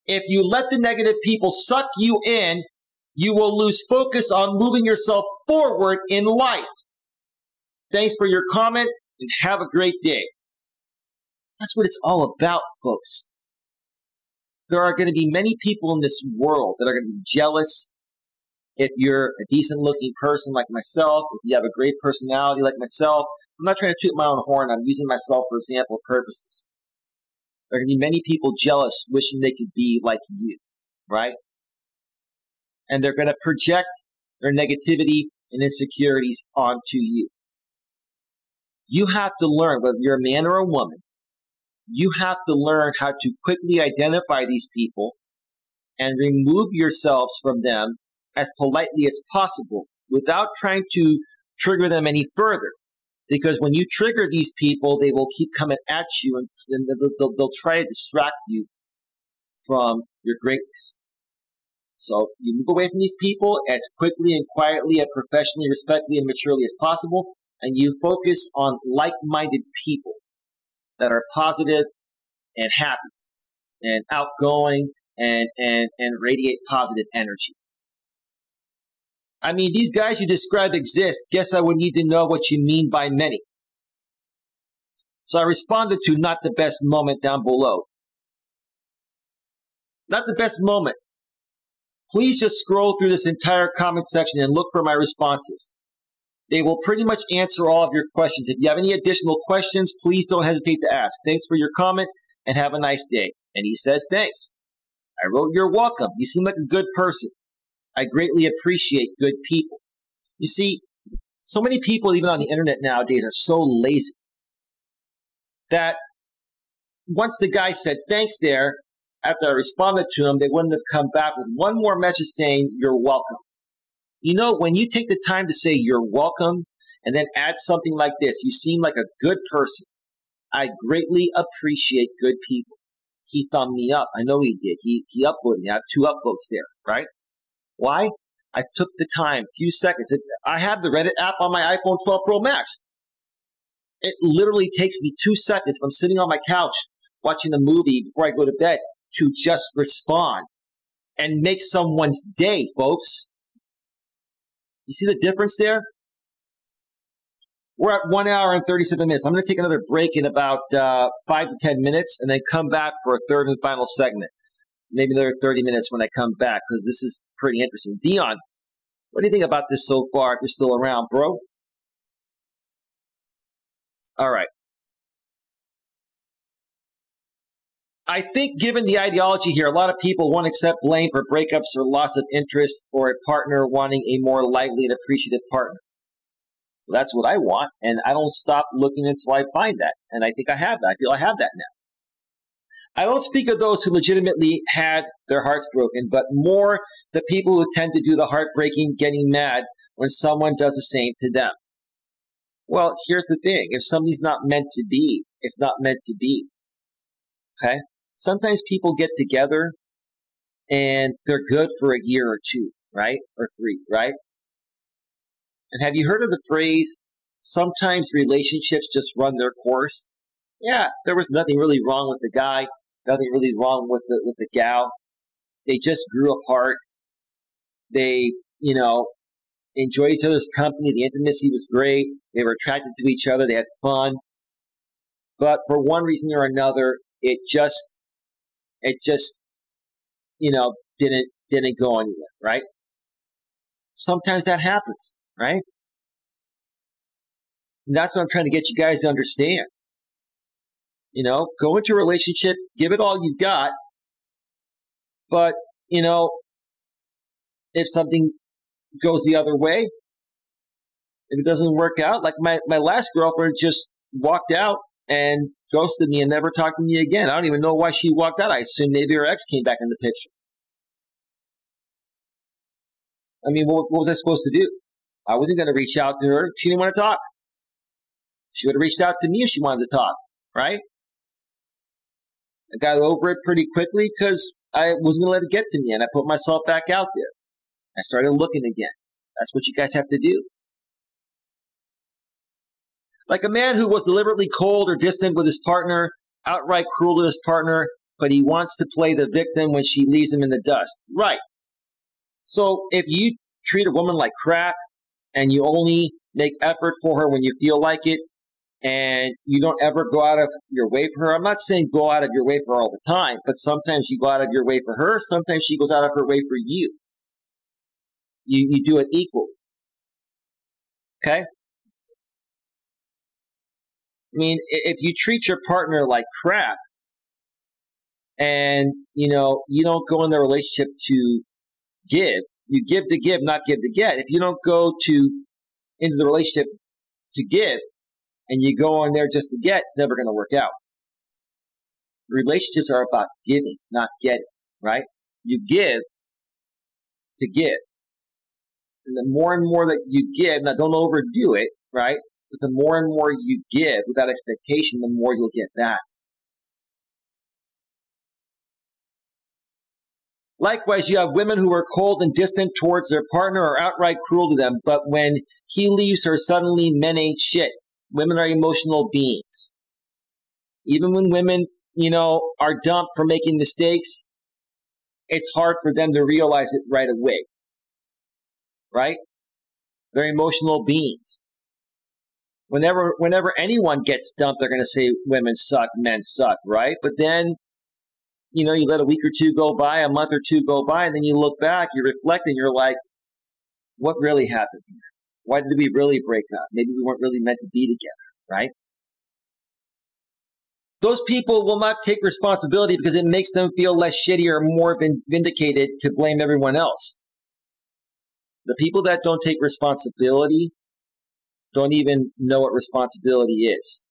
If you let the negative people suck you in, you will lose focus on moving yourself forward in life. Thanks for your comment and have a great day. That's what it's all about, folks. There are going to be many people in this world that are going to be jealous if you're a decent looking person like myself, if you have a great personality like myself. I'm not trying to toot my own horn. I'm using myself for example purposes. There are going to be many people jealous, wishing they could be like you, right? And they're going to project their negativity and insecurities onto you. You have to learn, whether you're a man or a woman, you have to learn how to quickly identify these people and remove yourselves from them as politely as possible without trying to trigger them any further. Because when you trigger these people, they will keep coming at you and they'll try to distract you from your greatness. So you move away from these people as quickly and quietly and professionally, respectfully, and maturely as possible, and you focus on like-minded people that are positive and happy and outgoing and radiate positive energy. I mean, these guys you described exist. Guess I would need to know what you mean by many. So I responded to not the best moment down below. Not the best moment. Please just scroll through this entire comment section and look for my responses. They will pretty much answer all of your questions. If you have any additional questions, please don't hesitate to ask. Thanks for your comment and have a nice day. And he says, thanks. I wrote, you're welcome. You seem like a good person. I greatly appreciate good people. You see, so many people, even on the internet nowadays, are so lazy that once the guy said thanks there, after I responded to him, they wouldn't have come back with one more message saying, you're welcome. You know, when you take the time to say you're welcome and then add something like this, you seem like a good person. I greatly appreciate good people. He thumbed me up. I know he did. He upvoted me. I have 2 upvotes there, right? Why? I took the time, a few seconds. I have the Reddit app on my iPhone 12 Pro Max. It literally takes me 2 seconds if I'm sitting on my couch watching a movie before I go to bed to just respond and make someone's day, folks. You see the difference there? We're at 1 hour and 37 minutes. I'm going to take another break in about 5 to 10 minutes and then come back for a third and final segment. Maybe another 30 minutes when I come back because this is pretty interesting. Dion, what do you think about this so far if you're still around, bro? All right. I think given the ideology here, a lot of people won't accept blame for breakups or loss of interest or a partner wanting a more lively and appreciative partner. Well, that's what I want, and I don't stop looking until I find that. And I think I have that. I feel I have that now. I don't speak of those who legitimately had their hearts broken, but more the people who tend to do the heartbreaking, getting mad when someone does the same to them. Well, here's the thing. If something's not meant to be, it's not meant to be. Okay? Sometimes people get together and they're good for a year or 2, right? Or 3, right? And have you heard of the phrase, sometimes relationships just run their course? Yeah, there was nothing really wrong with the guy, nothing really wrong with the gal. They just grew apart. They, enjoyed each other's company. The intimacy was great. They were attracted to each other. They had fun. But for one reason or another, it just didn't go anywhere, right? Sometimes that happens, right? And that's what I'm trying to get you guys to understand. Go into a relationship, give it all you've got, but, if something goes the other way, if it doesn't work out, like my last girlfriend just walked out and ghosted me and never talked to me again. I don't even know why she walked out. I assume maybe her ex came back in the picture. I mean, what was I supposed to do? I wasn't going to reach out to her. She didn't want to talk. She would have reached out to me if she wanted to talk, right? I got over it pretty quickly because I wasn't going to let it get to me, and I put myself back out there. I started looking again. That's what you guys have to do. Like a man who was deliberately cold or distant with his partner, outright cruel to his partner, but he wants to play the victim when she leaves him in the dust. Right. So if you treat a woman like crap and you only make effort for her when you feel like it and you don't ever go out of your way for her, I'm not saying go out of your way for her all the time, but sometimes you go out of your way for her, sometimes she goes out of her way for you. You do it equally. Okay? I mean, if you treat your partner like crap and, you don't go in the relationship to give, you give to give, not give to get. If you don't go into the relationship to give and you go in there just to get, it's never going to work out. Relationships are about giving, not getting, right? You give to give. And the more and more that you give, now don't overdo it, right? But the more and more you give without expectation, the more you'll get back. Likewise, you have women who are cold and distant towards their partner or outright cruel to them, but when he leaves her, suddenly men ain't shit. Women are emotional beings. Even when women, are dumped for making mistakes, it's hard for them to realize it right away. Right? They're emotional beings. Whenever anyone gets dumped, they're going to say women suck, men suck, right? But then, you let a week or two go by, a month or two go by, and then you look back, you reflect, and you're like, what really happened here? Why did we really break up? Maybe we weren't really meant to be together, right? Those people will not take responsibility because it makes them feel less shitty or more vindicated to blame everyone else. The people that don't take responsibility don't even know what responsibility is.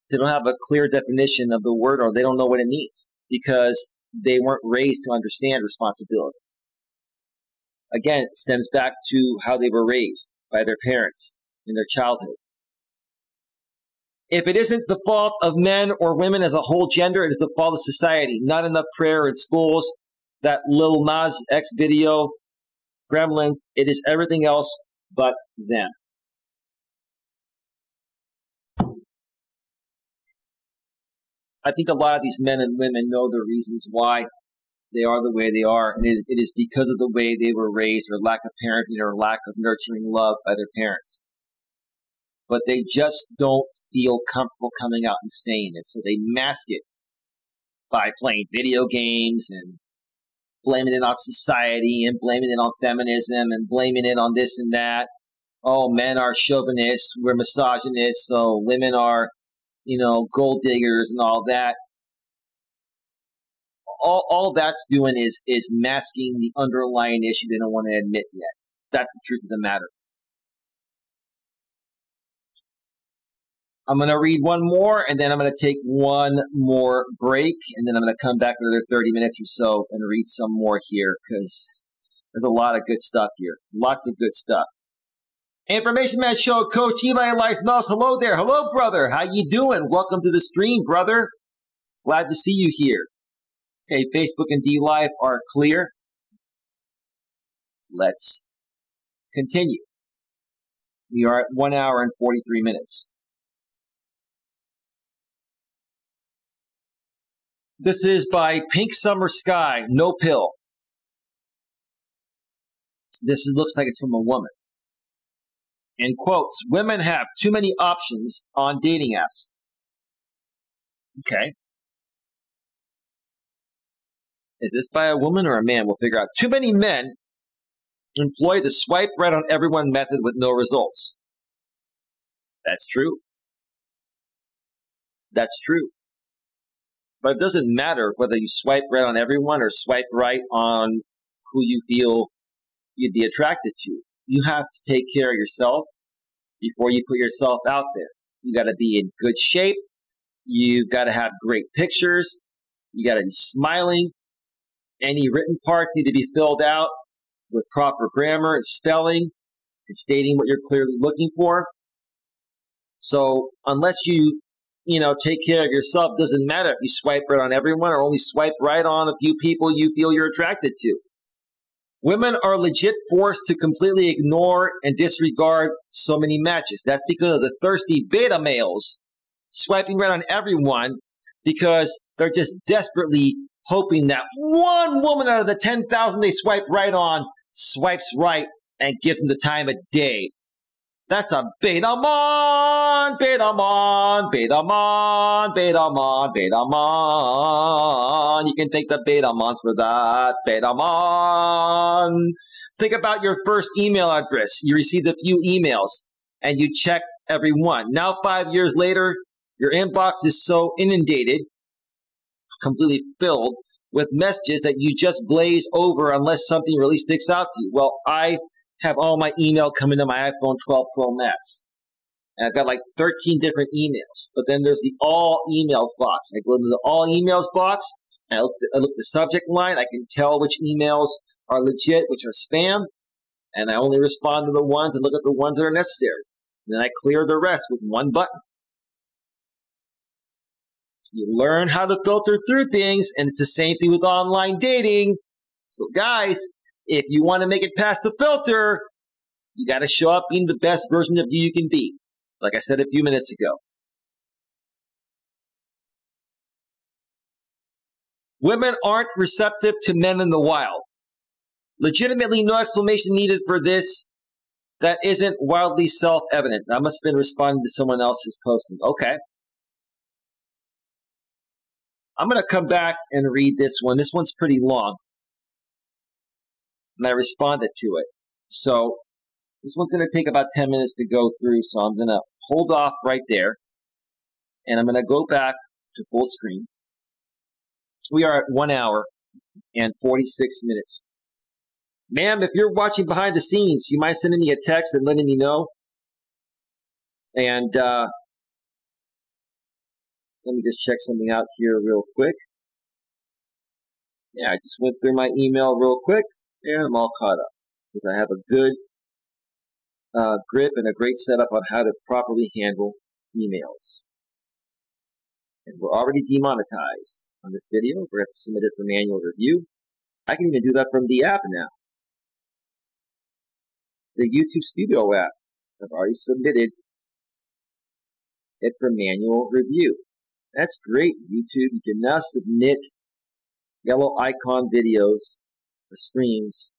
They don't have a clear definition of the word, or they don't know what it means because they weren't raised to understand responsibility. Again, it stems back to how they were raised by their parents in their childhood. If it isn't the fault of men or women as a whole gender, it is the fault of society. Not enough prayer in schools. That Lil Nas X video, Gremlins, it is everything else but them. I think a lot of these men and women know the reasons why they are the way they are, and it is because of the way they were raised, or lack of parenting, or lack of nurturing love by their parents. But they just don't feel comfortable coming out and saying it, so they mask it by playing video games and blaming it on society and blaming it on feminism and blaming it on this and that. Oh, men are chauvinists, we're misogynists, so women are, gold diggers and all that. All that's doing is masking the underlying issue they don't want to admit yet. That's the truth of the matter. I'm going to read one more, and then I'm going to take one more break, and then I'm going to come back for another 30 minutes or so and read some more here, because there's a lot of good stuff here. Lots of good stuff. Information Man Show, Coach Eli, Elias Melas. Hello there. Hello, brother. How you doing? Welcome to the stream, brother. Glad to see you here. Okay, Facebook and D Live are clear. Let's continue. We are at 1 hour and 43 minutes. This is by Pink Summer Sky, No Pill. This looks like it's from a woman. In quotes, women have too many options on dating apps. Okay. Is this by a woman or a man? We'll figure out. Too many men employ the swipe right on everyone method with no results. That's true. That's true. But it doesn't matter whether you swipe right on everyone or swipe right on who you feel you'd be attracted to. You have to take care of yourself before you put yourself out there. You got to be in good shape. You've got to have great pictures. You got to be smiling. Any written parts need to be filled out with proper grammar and spelling and stating what you're clearly looking for. So unless you take care of yourself, doesn't matter if you swipe right on everyone or only swipe right on a few people you feel you're attracted to. Women are legit forced to completely ignore and disregard so many matches. That's because of the thirsty beta males swiping right on everyone because they're just desperately hoping that one woman out of the 10,000 they swipe right on swipes right and gives them the time of day. That's a beta-mon, beta-mon, beta-mon, beta-mon, beta-mon. You can thank the beta-mons for that, beta-mon. Think about your first email address. You received a few emails, and you check every one. Now, 5 years later, your inbox is so inundated, completely filled with messages that you just glaze over unless something really sticks out to you. Well, I have all my email coming to my iPhone 12 Pro Max. And I've got like 13 different emails. But then there's the all emails box. I go to the all emails box, and I look at the subject line. I can tell which emails are legit, which are spam. And I only respond to the ones and look at the ones that are necessary. And then I clear the rest with one button. You learn how to filter through things, and it's the same thing with online dating. So guys, if you want to make it past the filter, you got to show up being the best version of you can be. Like I said a few minutes ago. Women aren't receptive to men in the wild. Legitimately no explanation needed for this that isn't wildly self-evident. I must have been responding to someone else's posting. Okay. I'm going to come back and read this one. This one's pretty long. And I responded to it. So this one's going to take about 10 minutes to go through, so I'm going to hold off right there. And I'm going to go back to full screen. We are at 1 hour and 46 minutes. Ma'am, if you're watching behind the scenes, you mind sending me a text and letting me know? And let me just check something out here real quick. Yeah, I just went through my email real quick, and I'm all caught up. Because I have a good grip and a great setup on how to properly handle emails. And we're already demonetized on this video. We're going to have to submit it for manual review. I can even do that from the app now. The YouTube Studio app. I've already submitted it for manual review. That's great, YouTube. You can now submit yellow icon videos or streams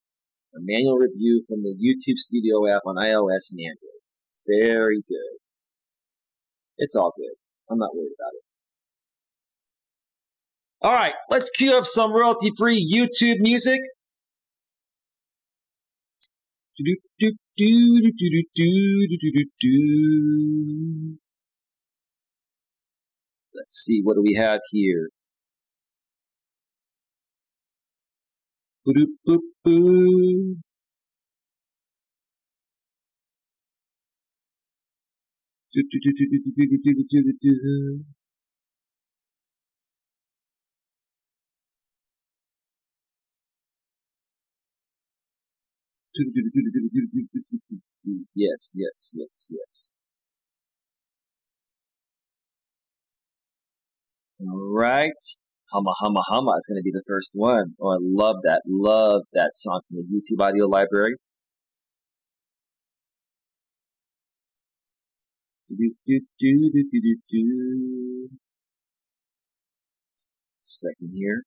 for manual review from the YouTube Studio app on iOS and Android. Very good. It's all good. I'm not worried about it. All right, let's cue up some royalty-free YouTube music. Let's see, what do we have here? Yes, yes, yes, yes. All right. Humma, humma, humma is going to be the first one. Oh, I love that. Love that song from the YouTube audio library. Second here.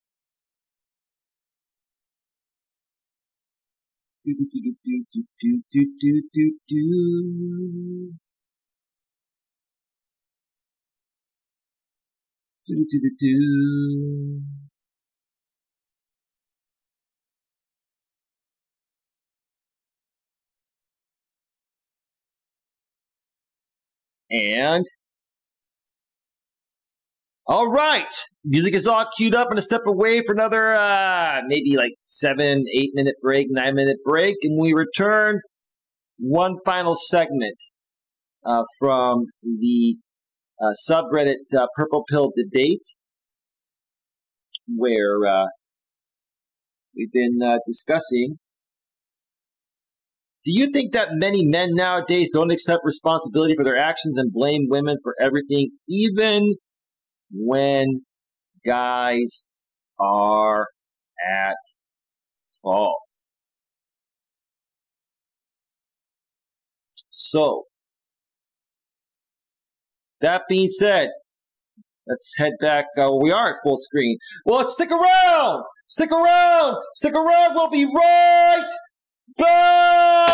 And all right, music is all queued up. I'm gonna step away for another maybe like 7-8 minute break, 9-minute break, and we return. One final segment from the subreddit Purple Pill debate, where we've been discussing. Do you think that many men nowadays don't accept responsibility for their actions and blame women for everything, even when guys are at fault? So, that being said, let's head back. We are at full screen. Well, stick around! Stick around! Stick around! We'll be right back!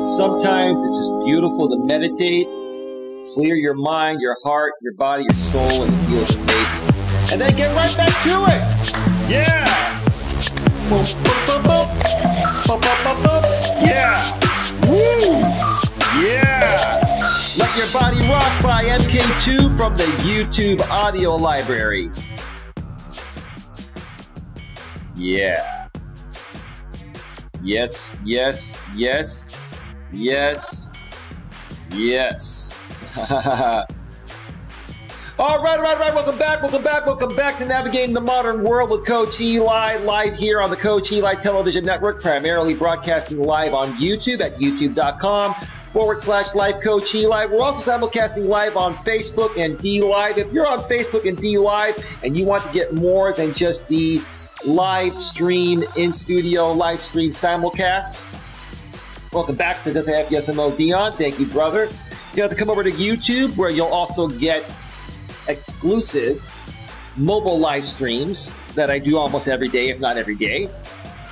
Sometimes it's just beautiful to meditate, clear your mind, your heart, your body, your soul, and it feels amazing. And then get right back to it. Yeah. Boom, boom, boom, boom. Boom, boom, boom, boom. Yeah. Woo. Yeah. Let Your Body Rock by MK2 from the YouTube audio library. Yeah. Yes, yes, yes, yes, yes. All right. Welcome back to Navigating the Modern World with Coach Eli, live here on the Coach Eli Television Network, primarily broadcasting live on YouTube at youtube.com/live Coach Eli. We're also simulcasting live on Facebook and D Live. If you're on Facebook and D Live and you want to get more than just these live stream in-studio live stream simulcasts, welcome back to SFYSMO Dion. Thank you, brother. You have to come over to YouTube, where you'll also get exclusive mobile live streams that I do almost every day, if not every day.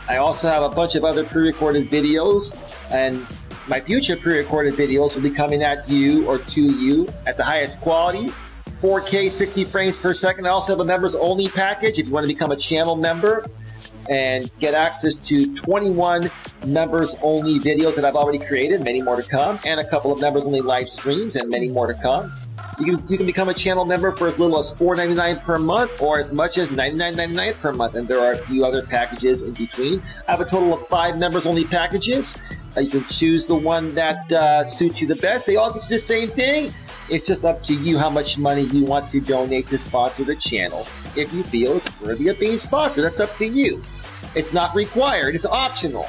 I also have a bunch of other pre-recorded videos, and my future pre-recorded videos will be coming at you or to you at the highest quality, 4K, 60 frames per second. I also have a members-only package if you want to become a channel member and get access to 21 members-only videos that I've already created, many more to come, and a couple of members-only live streams and many more to come. You can become a channel member for as little as $4.99 per month or as much as $99.99 per month, and there are a few other packages in between. I have a total of 5 members-only packages. You can choose the one that suits you the best. They all get you the same thing. It's just up to you how much money you want to donate to sponsor the channel. If you feel it's worthy of being sponsored, that's up to you. It's not required. It's optional.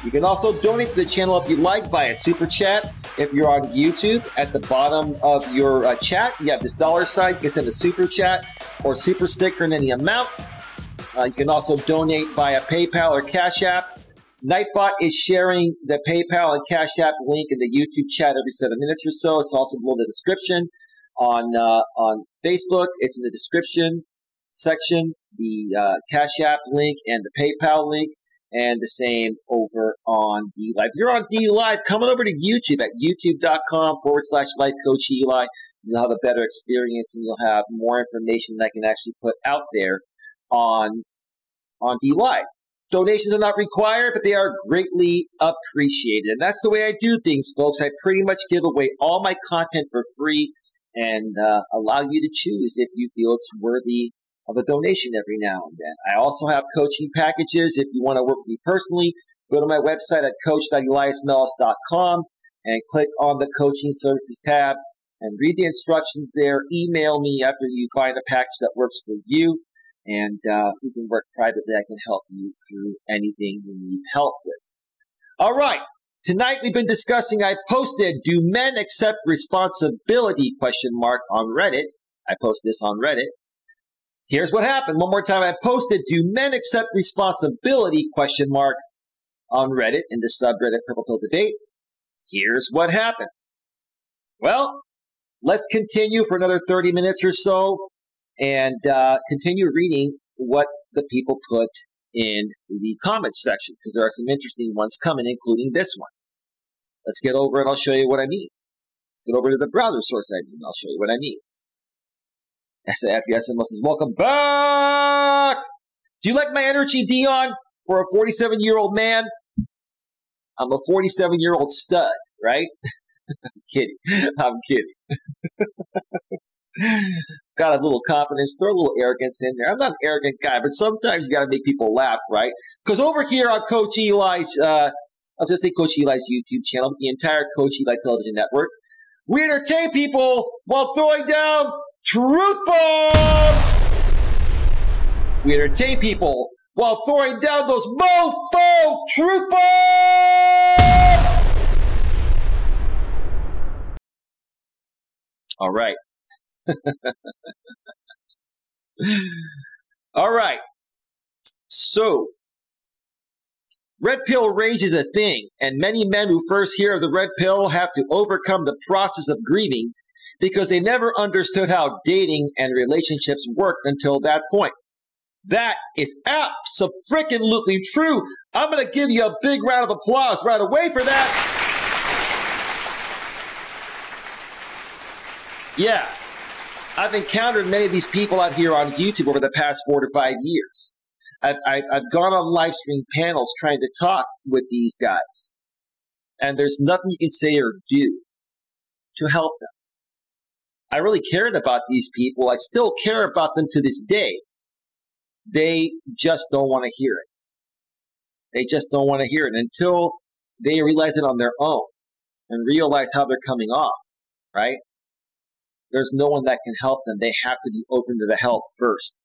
You can also donate to the channel if you like via Super Chat. If you're on YouTube, at the bottom of your chat, you have this $ sign. You can send a Super Chat or Super Sticker in any amount. You can also donate via PayPal or Cash App. Nightbot is sharing the PayPal and Cash App link in the YouTube chat every 7 minutes or so. It's also below the description. On Facebook, it's in the description section, the Cash App link and the PayPal link. And the same over on D Live. If you're on D Live, come on over to YouTube at youtube.com/live Coach Eli. You'll have a better experience and you'll have more information that I can actually put out there on D Live. Donations are not required, but they are greatly appreciated. And that's the way I do things, folks. I pretty much give away all my content for free and allow you to choose if you feel it's worthy of a donation every now and then. I also have coaching packages. If you want to work with me personally, go to my website at coach.eliasmelas.com and click on the Coaching Services tab and read the instructions there. Email me after you find a package that works for you, and we can work privately. I can help you through anything you need help with. All right. Tonight we've been discussing, I posted, do men accept responsibility, ? On Reddit. I posted this on Reddit. Here's what happened. One more time. I posted, do men accept responsibility, ? On Reddit in the subreddit Purple Pill Debate. Here's what happened. Well, let's continue for another 30 minutes or so and continue reading what the people put in the comments section, because there are some interesting ones coming, including this one. Let's get over it. I'll show you what I mean. Get over to the browser source I mean. I'll show you what I mean. SFYSMO says, welcome back! Do you like my energy, Dion? For a 47-year-old man? I'm a 47-year-old stud, right? I'm kidding. I'm kidding. Got a little confidence, throw a little arrogance in there. I'm not an arrogant guy, but sometimes you got to make people laugh, right? Because over here on Coach Eli's, I was going to say Coach Eli's YouTube channel, the entire Coach Eli Television Network, we entertain people while throwing down truth bombs! We entertain people while throwing down those mofo truth bombs! All right. All right. So, red pill rage is a thing, and many men who first hear of the red pill have to overcome the process of grieving because they never understood how dating and relationships worked until that point. That is abso-freaking-lutely true. I'm going to give you a big round of applause right away for that. Yeah, I've encountered many of these people out here on YouTube over the past 4 to 5 years. I've gone on live stream panels trying to talk with these guys, and there's nothing you can say or do to help them. I really cared about these people. I still care about them to this day. They just don't want to hear it. They just don't want to hear it until they realize it on their own and realize how they're coming off, right? There's no one that can help them. They have to be open to the help first.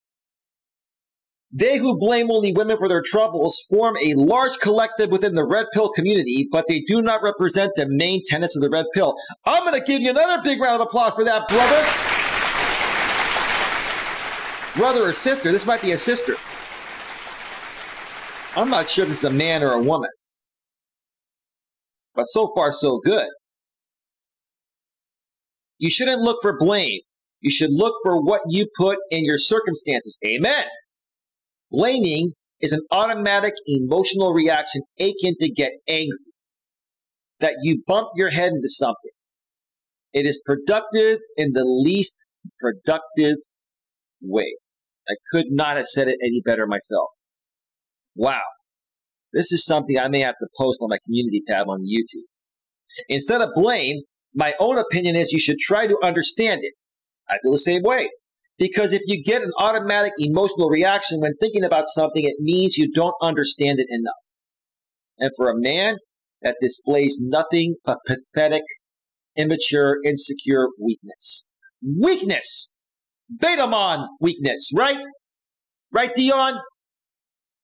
They who blame only women for their troubles form a large collective within the red pill community, but they do not represent the main tenets of the red pill. I'm going to give you another big round of applause for that, brother. Brother or sister. This might be a sister. I'm not sure if this is a man or a woman. But so far, so good. You shouldn't look for blame. You should look for what you put in your circumstances. Amen. Blaming is an automatic emotional reaction akin to get angry. That you bump your head into something. It is productive in the least productive way. I could not have said it any better myself. Wow. This is something I may have to post on my community tab on YouTube. Instead of blame, my own opinion is you should try to understand it. I feel the same way. Because if you get an automatic emotional reaction when thinking about something, it means you don't understand it enough. And for a man, that displays nothing but pathetic, immature, insecure weakness. Weakness! Betamon weakness, right? Right, Dion?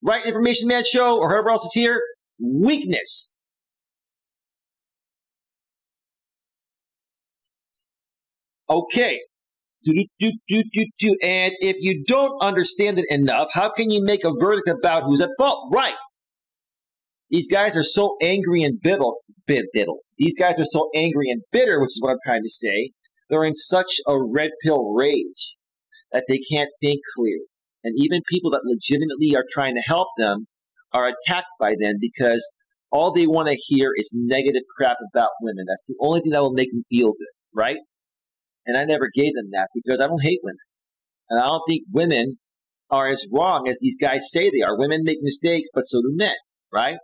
Right, Information Man Show, or whoever else is here? Weakness. Okay. And if you don't understand it enough, how can you make a verdict about who's at fault? Right. These guys are so angry and bitter. These guys are so angry and bitter, which is what I'm trying to say. They're in such a red pill rage that they can't think clear. And even people that legitimately are trying to help them are attacked by them because all they want to hear is negative crap about women. That's the only thing that will make them feel good, right? And I never gave them that because I don't hate women. And I don't think women are as wrong as these guys say they are. Women make mistakes, but so do men, right?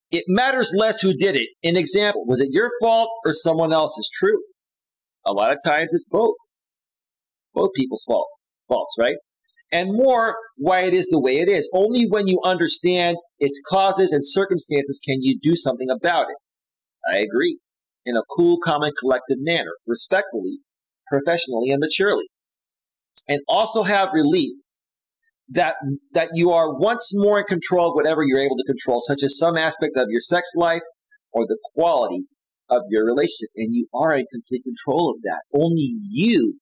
It matters less who did it. An example, was it your fault or someone else's? True. A lot of times it's both. Both people's faults, right? And more why it is the way it is. Only when you understand its causes and circumstances can you do something about it. I agree. In a cool, common, collective manner, respectfully, professionally, and maturely. And also have relief that you are once more in control of whatever you're able to control, such as some aspect of your sex life or the quality of your relationship. And you are in complete control of that. Only you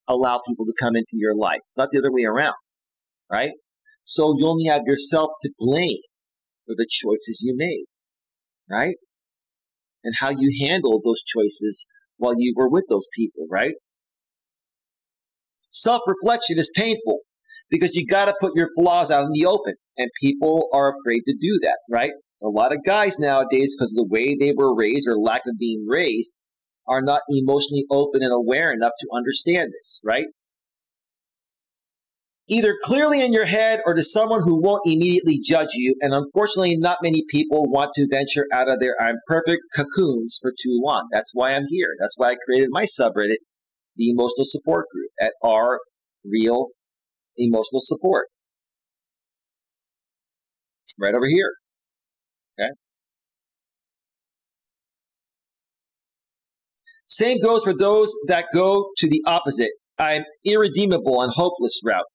allow people to come into your life, not the other way around, right? So you only have yourself to blame for the choices you made, right? And how you handled those choices while you were with those people, right? Self-reflection is painful because you got to put your flaws out in the open, and people are afraid to do that, right? A lot of guys nowadays, because of the way they were raised or lack of being raised, are not emotionally open and aware enough to understand this, right? Either clearly in your head or to someone who won't immediately judge you, and unfortunately not many people want to venture out of their I'm perfect cocoons for too long. That's why I'm here. That's why I created my subreddit, the Emotional Support Group, at Our Real Emotional Support. Right over here, okay? Same goes for those that go to the opposite, I'm irredeemable and hopeless route.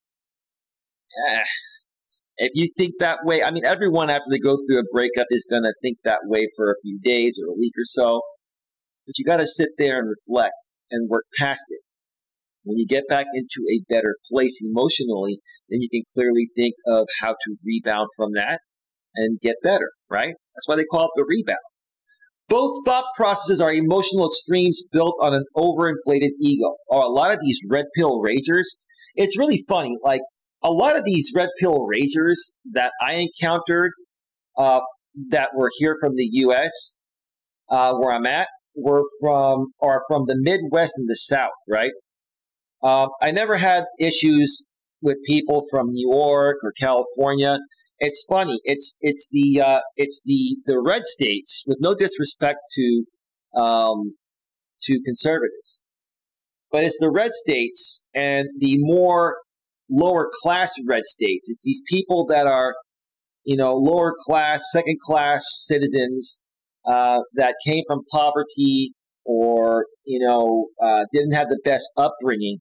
If you think that way, I mean, everyone after they go through a breakup is going to think that way for a few days or a week or so. But you got to sit there and reflect and work past it. When you get back into a better place emotionally, then you can clearly think of how to rebound from that and get better, right? That's why they call it the rebound. Both thought processes are emotional extremes built on an overinflated ego. Or a lot of these red pill ragers, it's really funny. Like a lot of these red pill ragers that I encountered that were here from the U.S., where I'm at, are from the Midwest and the South, right? I never had issues with people from New York or California. It's funny. It's the red states, with no disrespect to conservatives, but it's the red states and the more lower class red states. It's these people that are, lower class, second class citizens that came from poverty or didn't have the best upbringing,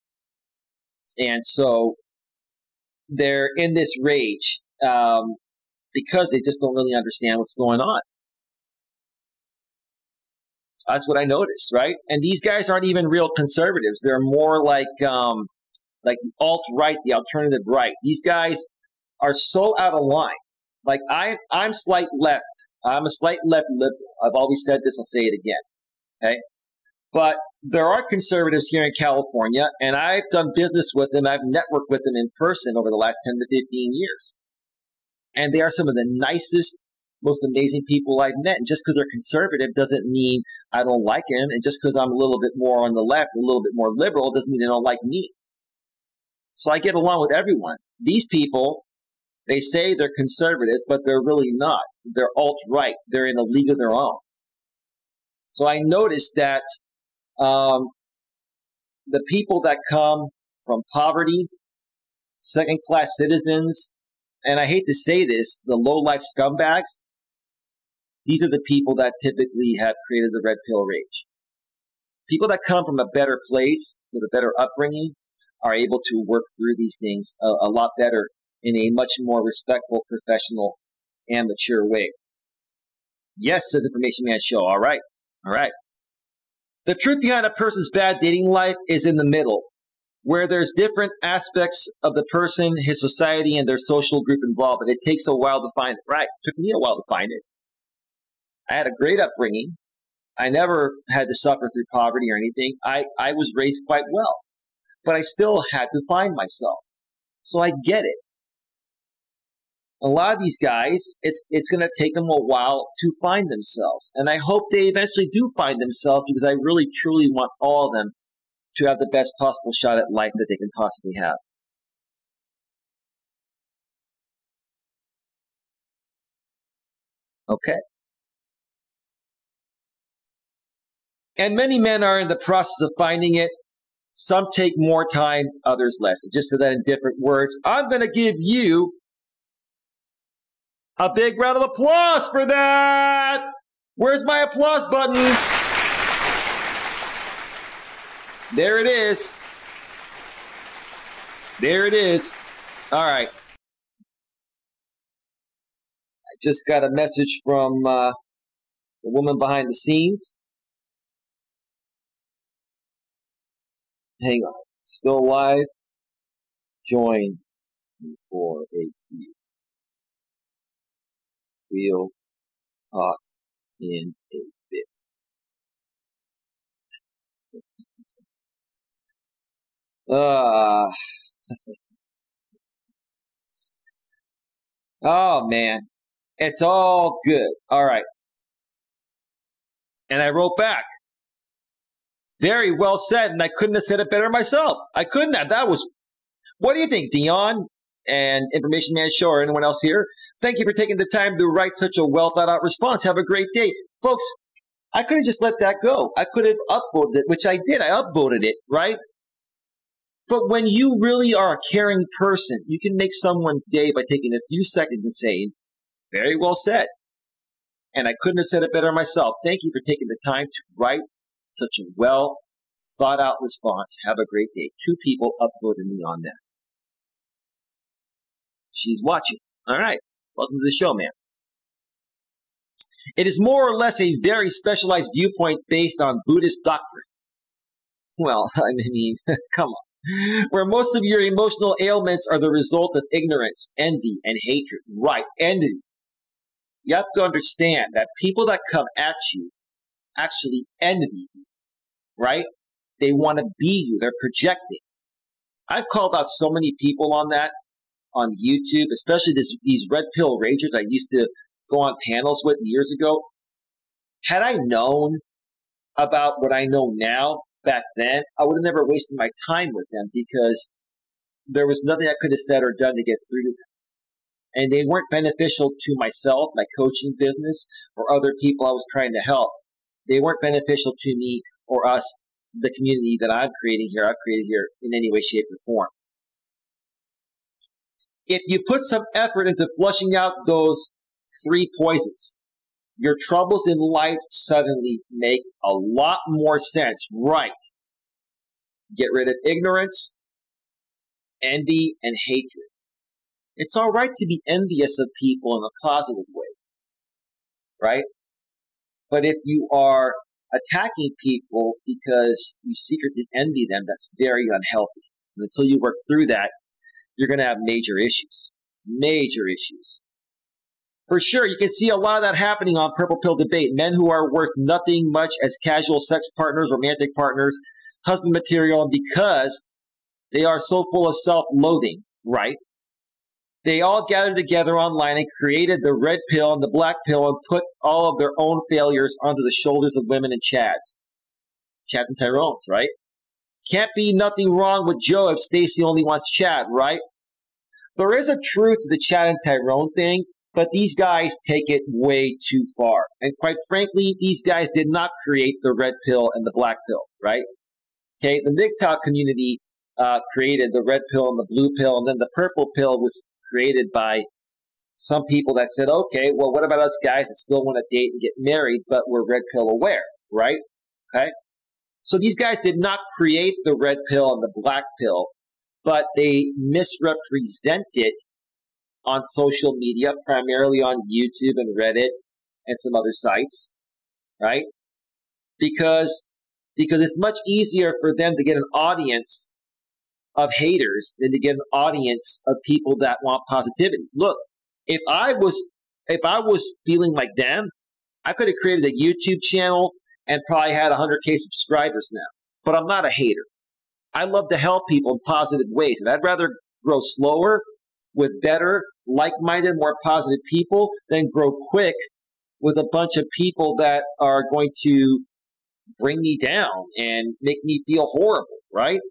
and so they're in this rage because they just don't really understand what's going on. That's what I noticed, right? And these guys aren't even real conservatives. They're more like the alt-right, the alternative right. These guys are so out of line. Like I'm slight left. I'm a slight left liberal. I've always said this. I'll say it again. Okay, but there are conservatives here in California, and I've done business with them. I've networked with them in person over the last 10 to 15 years, and they are some of the nicest, most amazing people I've met. And just because they're conservative doesn't mean I don't like them. And just because I'm a little bit more on the left, a little bit more liberal, doesn't mean they don't like me. So I get along with everyone. These people, they say they're conservatives, but they're really not. They're alt-right. They're in a league of their own. So I noticed that the people that come from poverty, second-class citizens, and I hate to say this, the low-life scumbags, these are the people that typically have created the red pill rage. People that come from a better place, with a better upbringing, are able to work through these things a lot better in a much more respectful, professional, and mature way. Yes, says Information Man Show. All right. The truth behind a person's bad dating life is in the middle, where there's different aspects of the person, his society, and their social group involved, and it takes a while to find it. Right. It took me a while to find it. I had a great upbringing. I never had to suffer through poverty or anything. I was raised quite well, but I still had to find myself. So I get it. A lot of these guys, it's going to take them a while to find themselves. And I hope they eventually do find themselves, because I really, truly want all of them to have the best possible shot at life that they can possibly have. Okay. And many men are in the process of finding it. Some take more time, others less. And just so that in different words, I'm going to give you a big round of applause for that. Where's my applause button? There it is. There it is. All right. I just got a message from the woman behind the scenes. Hang on. Still live? Join for a few. We'll talk in a bit. Oh, man. It's all good. All right. And I wrote back. Very well said, and I couldn't have said it better myself. I couldn't have. That was... What do you think, Dion and Information Man Show, or anyone else here? Thank you for taking the time to write such a well-thought-out response. Have a great day. Folks, I could have just let that go. I could have upvoted it, which I did. I upvoted it, right? But when you really are a caring person, you can make someone's day by taking a few seconds and saying, very well said. And I couldn't have said it better myself. Thank you for taking the time to write such a well-thought-out response. Have a great day. 2 people upvoted me on that. She's watching. All right. Welcome to the show, man. It is more or less a very specialized viewpoint based on Buddhist doctrine. Well, I mean, come on. Where most of your emotional ailments are the result of ignorance, envy, and hatred. Right, envy. You have to understand that people that come at you actually envy you, right? They want to be you. They're projecting. I've called out so many people on that on YouTube, especially these red pill ragers I used to go on panels with years ago. Had I known about what I know now back then, I would have never wasted my time with them because there was nothing I could have said or done to get through to them. And they weren't beneficial to myself, my coaching business, or other people I was trying to help. They weren't beneficial to me or us, the community that I've created here in any way, shape, or form. If you put some effort into flushing out those 3 poisons, your troubles in life suddenly make a lot more sense. Right. Get rid of ignorance, envy, and hatred. It's all right to be envious of people in a positive way, right? But if you are attacking people because you secretly envy them, that's very unhealthy. And until you work through that, you're going to have major issues. Major issues. For sure, you can see a lot of that happening on Purple Pill Debate. Men who are worth nothing much as casual sex partners, romantic partners, husband material, and because they are so full of self-loathing, right? They all gathered together online and created the red pill and the black pill and put all of their own failures onto the shoulders of women and Chads. Chad and Tyrone's, right? Can't be nothing wrong with Joe if Stacy only wants Chad, right? There is a truth to the Chad and Tyrone thing, but these guys take it way too far. And quite frankly, these guys did not create the red pill and the black pill, right? Okay, the MGTOW community created the red pill and the blue pill, and then the purple pill was created by some people that said, okay, well, what about us guys that still want to date and get married, but we're red pill aware, right? Okay. So these guys did not create the red pill and the black pill, but they misrepresent it on social media, primarily on YouTube and Reddit and some other sites, right? Because it's much easier for them to get an audience of haters than to get an audience of people that want positivity. Look, if I was feeling like them, I could have created a YouTube channel and probably had 100K subscribers now. But I'm not a hater. I love to help people in positive ways, and I'd rather grow slower with better, like-minded, more positive people than grow quick with a bunch of people that are going to bring me down and make me feel horrible, right?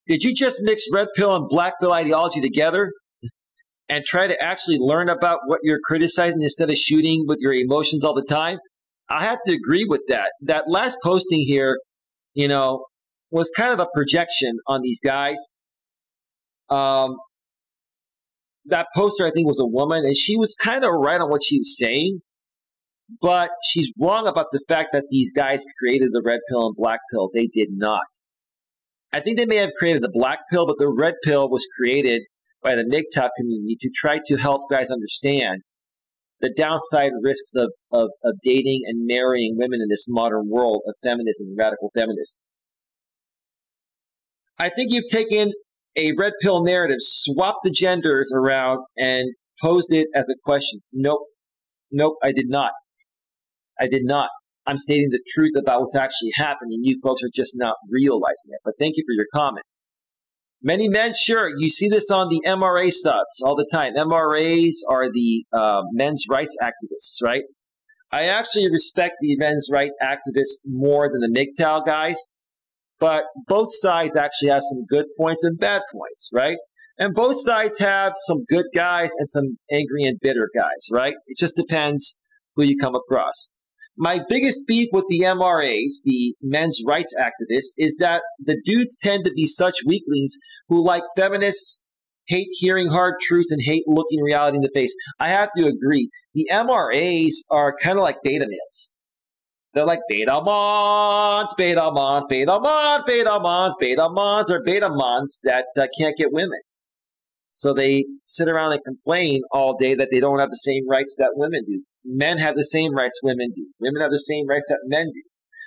Did you just mix red pill and black pill ideology together and try to actually learn about what you're criticizing instead of shooting with your emotions all the time? I have to agree with that. That last posting here, was kind of a projection on these guys. That poster, I think, was a woman, and she was kind of right on what she was saying, but she's wrong about the fact that these guys created the red pill and black pill. They did not. I think they may have created the black pill, but the red pill was created by the MGTOW community to try to help guys understand the downside risks of dating and marrying women in this modern world of feminism, radical feminism. I think you've taken a red pill narrative, swapped the genders around, and posed it as a question. Nope, I did not. I'm stating the truth about what's actually happening. You folks are just not realizing it. But thank you for your comment. Many men, sure, you see this on the MRA subs all the time. MRAs are the men's rights activists, right? I actually respect the men's rights activists more than the MGTOW guys, but both sides actually have some good points and bad points, right? And both sides have some good guys and some angry and bitter guys, right? It just depends who you come across. My biggest beef with the MRAs, the men's rights activists, is that the dudes tend to be such weaklings who, like feminists, hate hearing hard truths and hate looking reality in the face. I have to agree. The MRAs are kind of like beta males. They're like beta mons, beta mons, beta mons, beta mons, beta mons, or beta mons that can't get women. So they sit around and complain all day that they don't have the same rights that women do. Men have the same rights women do. Women have the same rights that men do.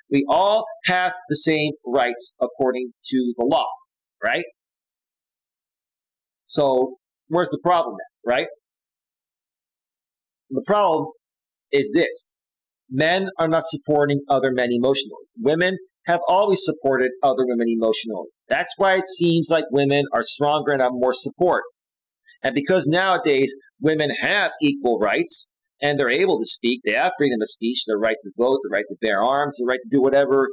We all have the same rights according to the law, right? So where's the problem then, right? The problem is this. Men are not supporting other men emotionally. Women have always supported other women emotionally. That's why it seems like women are stronger and have more support. And because nowadays women have equal rights, and they're able to speak. They have freedom of speech, the right to vote, the right to bear arms, the right to do whatever,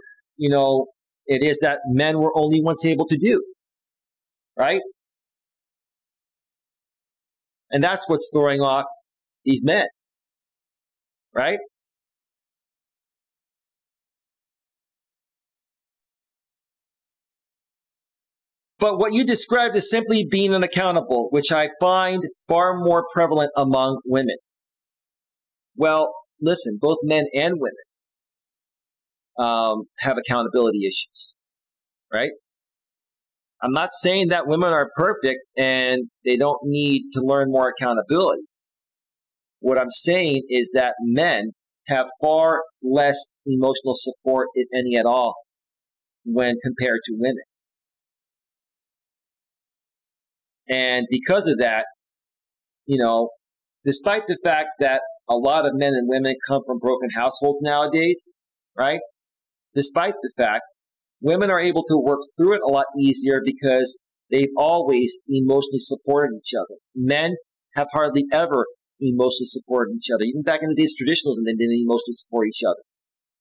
it is that men were only once able to do, right? And that's what's throwing off these men, right? But what you described is simply being unaccountable, which I find far more prevalent among women. Well, listen, both men and women have accountability issues, right? I'm not saying that women are perfect and they don't need to learn more accountability. What I'm saying is that men have far less emotional support, if any at all, when compared to women. And because of that, despite the fact that a lot of men and women come from broken households nowadays, right? Despite the fact, women are able to work through it a lot easier because they've always emotionally supported each other. Men have hardly ever emotionally supported each other. Even back in the days of traditionalism, they didn't emotionally support each other.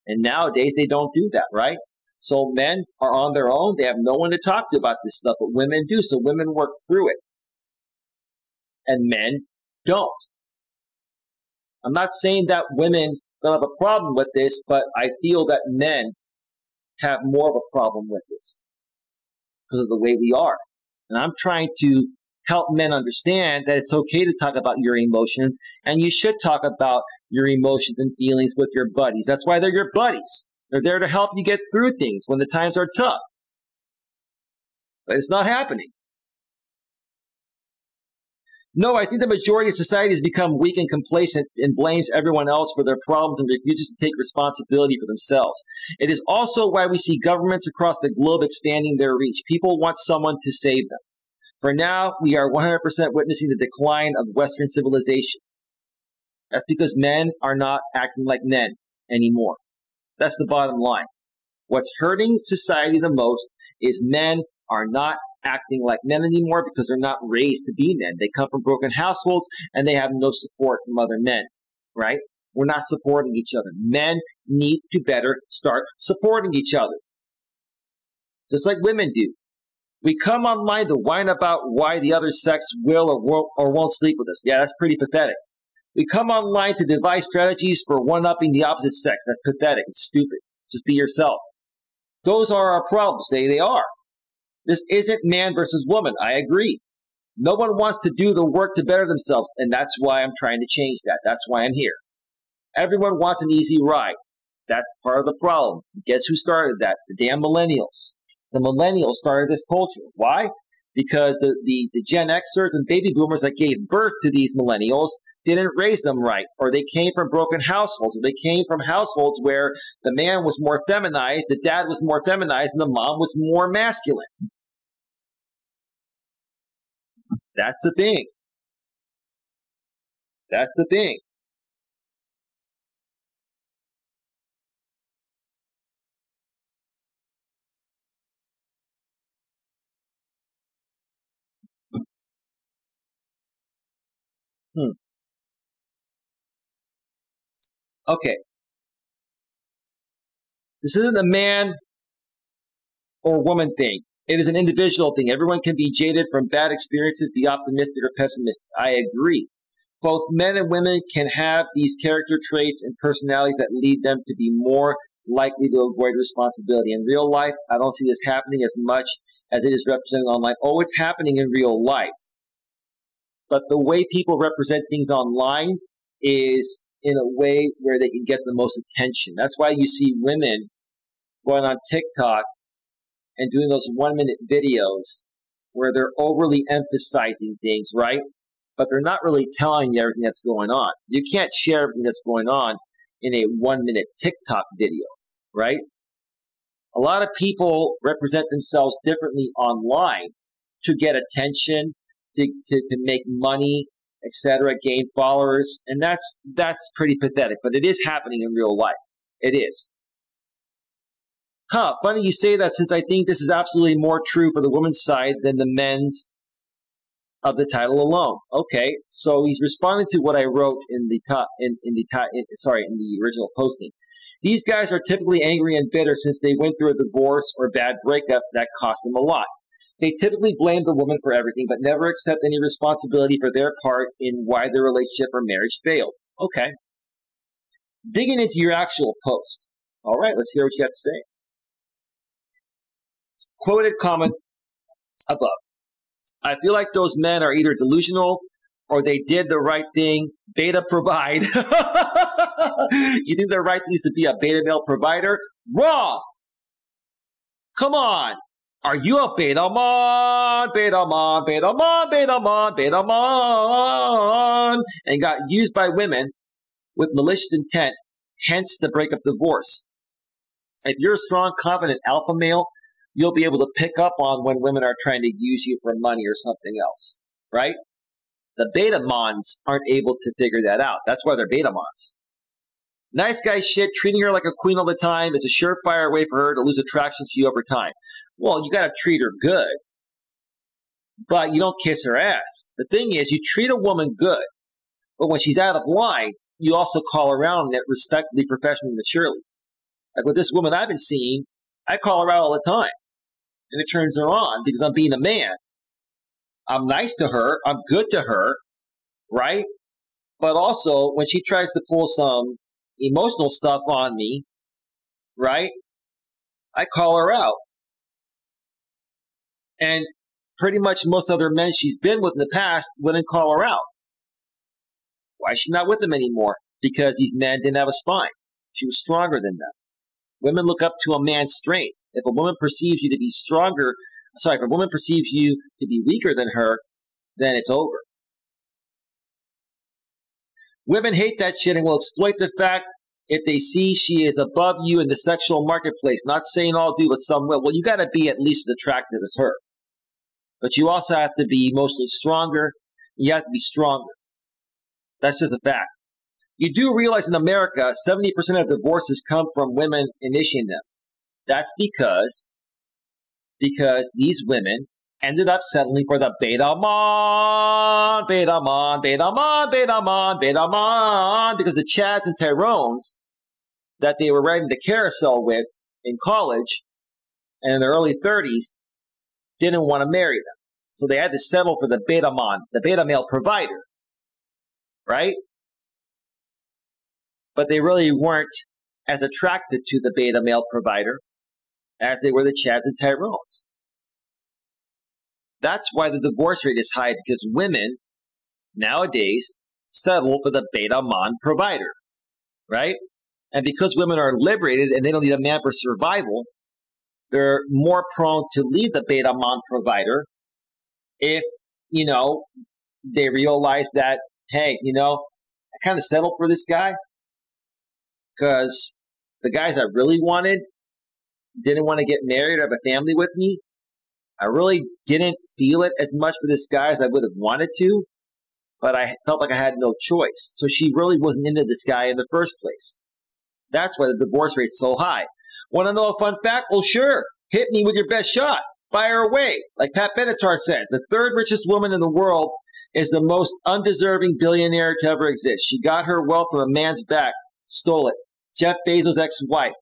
And nowadays, they don't do that, right? So men are on their own. They have no one to talk to about this stuff, but women do. So women work through it. And men don't. I'm not saying that women don't have a problem with this, but I feel that men have more of a problem with this because of the way we are. And I'm trying to help men understand that it's okay to talk about your emotions, and you should talk about your emotions and feelings with your buddies. That's why they're your buddies. They're there to help you get through things when the times are tough. But it's not happening. No, I think the majority of society has become weak and complacent and blames everyone else for their problems and refuses to take responsibility for themselves. It is also why we see governments across the globe expanding their reach. People want someone to save them. For now, we are 100% witnessing the decline of Western civilization. That's because men are not acting like men anymore. That's the bottom line. What's hurting society the most is men are not acting like men anymore because they're not raised to be men. They come from broken households and they have no support from other men, right? We're not supporting each other. Men need to better start supporting each other, just like women do. We come online to whine about why the other sex will or won't sleep with us. Yeah, that's pretty pathetic. We come online to devise strategies for one-upping the opposite sex. That's pathetic. It's stupid. Just be yourself. Those are our problems. They are. This isn't man versus woman. I agree. No one wants to do the work to better themselves, and that's why I'm trying to change that. That's why I'm here. Everyone wants an easy ride. That's part of the problem. Guess who started that? The damn millennials. The millennials started this culture. Why? Because the Gen Xers and baby boomers that gave birth to these millennials didn't raise them right, or they came from broken households, or they came from households where the man was more feminized, the dad was more feminized, and the mom was more masculine. That's the thing. That's the thing. Okay. This isn't a man or woman thing. It is an individual thing. Everyone can be jaded from bad experiences, be optimistic or pessimistic. I agree. Both men and women can have these character traits and personalities that lead them to be more likely to avoid responsibility. In real life, I don't see this happening as much as it is represented online. Oh, it's happening in real life. But the way people represent things online is in a way where they can get the most attention. That's why you see women going on TikTok and doing those 1-minute videos where they're overly emphasizing things, right? But they're not really telling you everything that's going on. You can't share everything that's going on in a 1-minute TikTok video, right? A lot of people represent themselves differently online to get attention, to make money, etc., gain followers, and that's pretty pathetic. But it is happening in real life. It is. Funny you say that, since I think this is absolutely more true for the women's side than the men's. of the title alone. Okay, so he's responding to what I wrote in the original posting. These guys are typically angry and bitter since they went through a divorce or bad breakup that cost them a lot. They typically blame the woman for everything, but never accept any responsibility for their part in why their relationship or marriage failed. Okay. Digging into your actual post. All right, let's hear what you have to say. Quoted comment above. I feel like those men are either delusional or they did the right thing. Beta provide. You think the right thing is to be a beta male provider? Wrong! Come on! Are you a beta man? Beta man, beta man, beta man, beta man. And got used by women with malicious intent, hence the breakup divorce. If you're a strong, confident alpha male, you'll be able to pick up on when women are trying to use you for money or something else, right? The beta mons aren't able to figure that out. That's why they're beta mons. Nice guy shit, treating her like a queen all the time is a surefire way for her to lose attraction to you over time. Well, you got to treat her good, but you don't kiss her ass. The thing is, you treat a woman good, but when she's out of line, you also call around it respectfully, professionally, maturely. Like with this woman I've been seeing, I call her out all the time, and it turns her on because I'm being a man. I'm nice to her. I'm good to her, right? But also, when she tries to pull some emotional stuff on me, right, I call her out. And pretty much most other men she's been with in the past wouldn't call her out. Why is she not with them anymore? Because these men didn't have a spine. She was stronger than them. Women look up to a man's strength. If a woman perceives you to be if a woman perceives you to be weaker than her, then it's over. Women hate that shit and will exploit the fact if they see she is above you in the sexual marketplace. Not saying all do, but some will. Well, you got to be at least as attractive as her. But you also have to be emotionally stronger. You have to be stronger. That's just a fact. You do realize in America, 70% of divorces come from women initiating them. That's because these women ended up settling for the beta man, beta man, beta man, beta man, beta man, because the Chads and Tyrones that they were riding the carousel with in college and in their early 30s didn't want to marry them. So they had to settle for the beta man, the beta male provider, right? But they really weren't as attracted to the beta male provider as they were the Chads and Tyrones. That's why the divorce rate is high, because women nowadays settle for the beta man provider, right? And because women are liberated and they don't need a man for survival, they're more prone to leave the beta man provider if, they realize that, hey, I kind of settled for this guy because the guys I really wanted didn't want to get married or have a family with me. I really didn't feel it as much for this guy as I would have wanted to, but I felt like I had no choice. So she really wasn't into this guy in the first place. That's why the divorce rate's so high. Want to know a fun fact? Well, sure. Hit me with your best shot. Fire away. Like Pat Benatar says, the third richest woman in the world is the most undeserving billionaire to ever exist. She got her wealth from a man's back. Stole it. Jeff Bezos' ex-wife.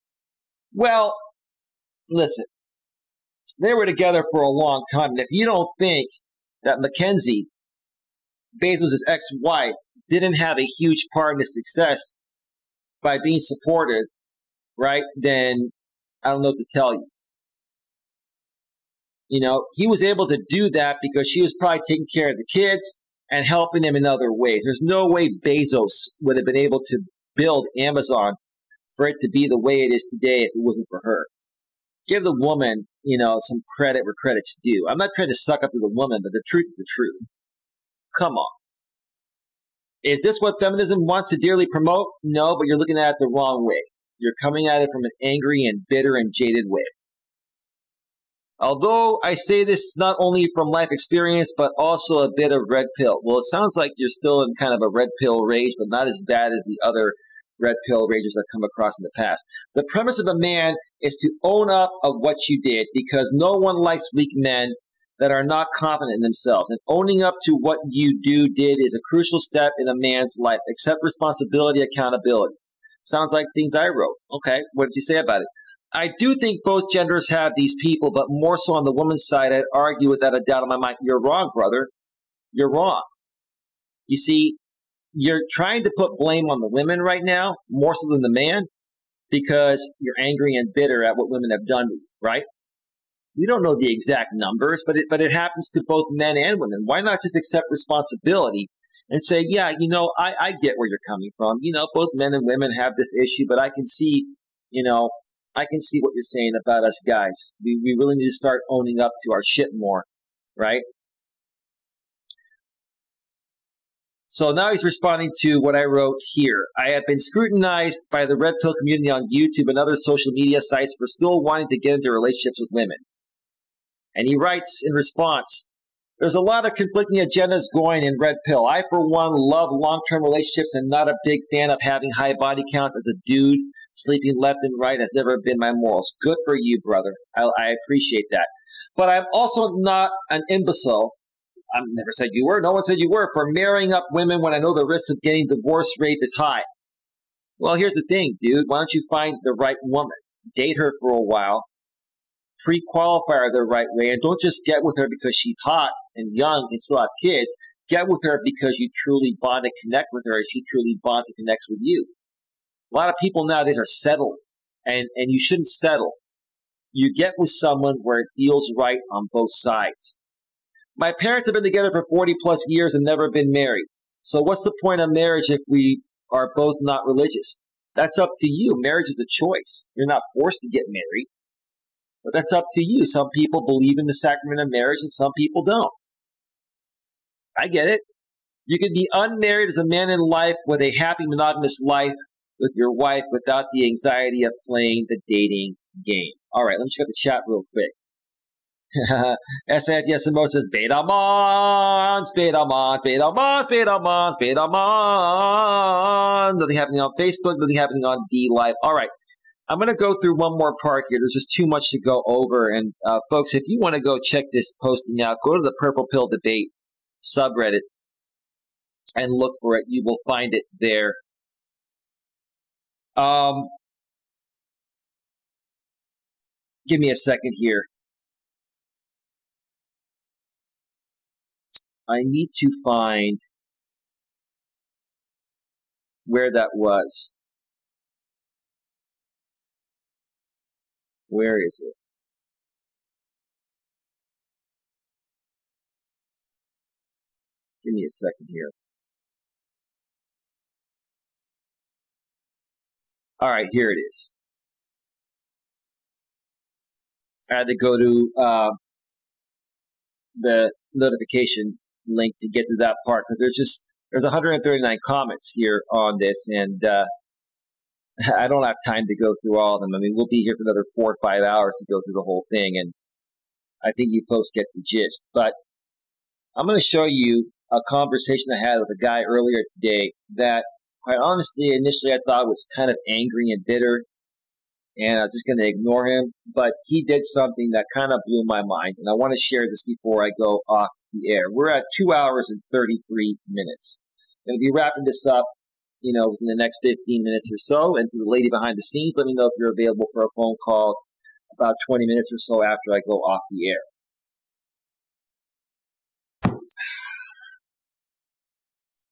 Well, listen. They were together for a long time. And if you don't think that Mackenzie, Bezos' ex-wife, didn't have a huge part in his success by being supported, right, then I don't know what to tell you. He was able to do that because she was probably taking care of the kids and helping him in other ways. There's no way Bezos would have been able to build Amazon for it to be the way it is today if it wasn't for her. Give the woman, some credit where credit's due. I'm not trying to suck up to the woman, but the truth is the truth. Come on. Is this what feminism wants to dearly promote? No, but you're looking at it the wrong way. You're coming at it from an angry and bitter and jaded way. Although I say this not only from life experience, but also a bit of red pill. Well, it sounds like you're still in kind of a red pill rage, but not as bad as the other red pill ragers I've come across in the past. The premise of a man is to own up of what you did, because no one likes weak men that are not confident in themselves. And owning up to what you did is a crucial step in a man's life. Accept responsibility, accountability. Sounds like things I wrote. Okay, what did you say about it? I do think both genders have these people, but more so on the woman's side, I'd argue without a doubt in my mind, you're wrong, brother. You're wrong. You see, you're trying to put blame on the women right now, more so than the man, because you're angry and bitter at what women have done to you, right? We don't know the exact numbers, but it happens to both men and women. Why not just accept responsibility and say, yeah, I get where you're coming from. Both men and women have this issue, but I can see, I can see what you're saying about us guys. We really need to start owning up to our shit more, right? So now he's responding to what I wrote here. I have been scrutinized by the Red Pill community on YouTube and other social media sites for still wanting to get into relationships with women. And he writes in response, there's a lot of conflicting agendas going in Red Pill. I, for one, love long-term relationships and not a big fan of having high body counts as a dude. Sleeping left and right has never been my morals. Good for you, brother. I appreciate that. But I'm also not an imbecile. I never said you were. No one said you were. For marrying up women when I know the risk of getting divorce rate is high. Well, here's the thing, dude. Why don't you find the right woman? Date her for a while. Pre-qualify her the right way. And don't just get with her because she's hot and young and still have kids. Get with her because you truly bond and connect with her and she truly bonds and connects with you. A lot of people nowadays are settling. And you shouldn't settle. You get with someone where it feels right on both sides. My parents have been together for 40 plus years and never been married. So what's the point of marriage if we are both not religious? That's up to you. Marriage is a choice. You're not forced to get married. But that's up to you. Some people believe in the sacrament of marriage and some people don't. I get it. You can be unmarried as a man in life with a happy monogamous life with your wife without the anxiety of playing the dating game. All right, let me check the chat real quick. SFSMO says, Beta Mons, Beta Mons, Beta Mons, Beta Mons, Beta Mons. Nothing happening on Facebook, nothing happening on D Live. All right, I'm going to go through one more part here. There's just too much to go over. And folks, if you want to go check this posting out, go to the Purple Pill Debate subreddit and look for it. You will find it there. Give me a second here. I need to find where that was. Where is it? Give me a second here. All right, here it is. I had to go to the notification link to get to that part because there's 139 comments here on this, and I don't have time to go through all of them. I mean, we'll be here for another 4 or 5 hours to go through the whole thing, and I think you folks get the gist. But I'm going to show you a conversation I had with a guy earlier today that, quite honestly, initially I thought was kind of angry and bitter, and I was just going to ignore him. But he did something that kind of blew my mind, and I want to share this before I go off the air. We're at 2 hours and 33 minutes. I'm going to be wrapping this up, within the next 15 minutes or so. And to the lady behind the scenes, let me know if you're available for a phone call about 20 minutes or so after I go off the air.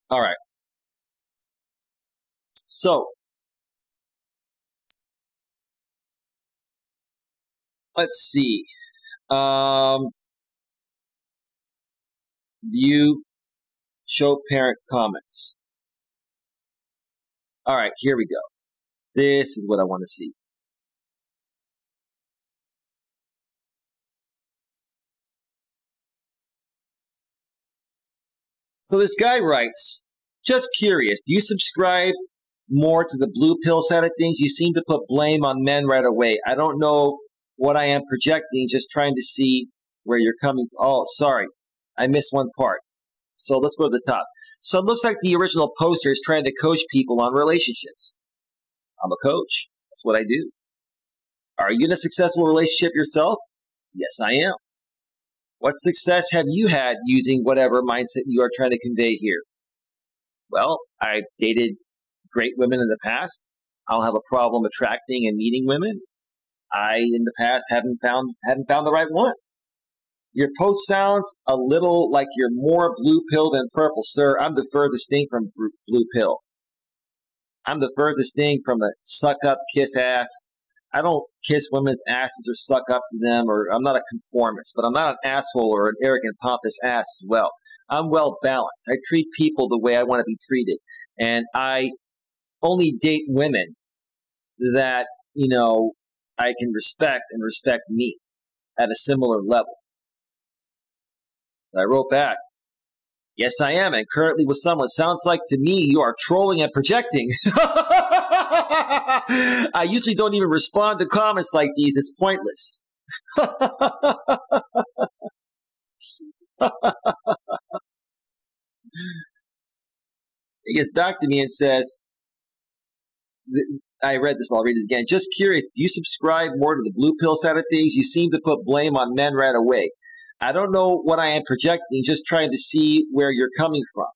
All right. So, let's see. View, show parent comments. All right, here we go. This is what I want to see. So this guy writes, just curious, do you subscribe more to the blue pill side of things? You seem to put blame on men right away. I don't know what I am projecting, just trying to see where you're coming from. Oh, sorry. I missed one part. So let's go to the top. So it looks like the original poster is trying to coach people on relationships. I'm a coach. That's what I do. Are you in a successful relationship yourself? Yes, I am. What success have you had using whatever mindset you are trying to convey here? Well, I've dated great women in the past. I don't have a problem attracting and meeting women. I, in the past, hadn't found the right one. Your post sounds a little like you're more blue pill than purple. Sir, I'm the furthest thing from blue pill. I'm the furthest thing from a suck up, kiss ass. I don't kiss women's asses or suck up to them, or I'm not a conformist, but I'm not an asshole or an arrogant, pompous ass as well. I'm well balanced. I treat people the way I want to be treated. And I only date women that, I can respect and respect me at a similar level. I wrote back, yes, I am, and currently with someone. Sounds like to me you are trolling and projecting. I usually don't even respond to comments like these. It's pointless. He gets back to me and says, I read this, but I'll read it again. Just curious, do you subscribe more to the blue pill side of things? You seem to put blame on men right away. I don't know what I am projecting, just trying to see where you're coming from.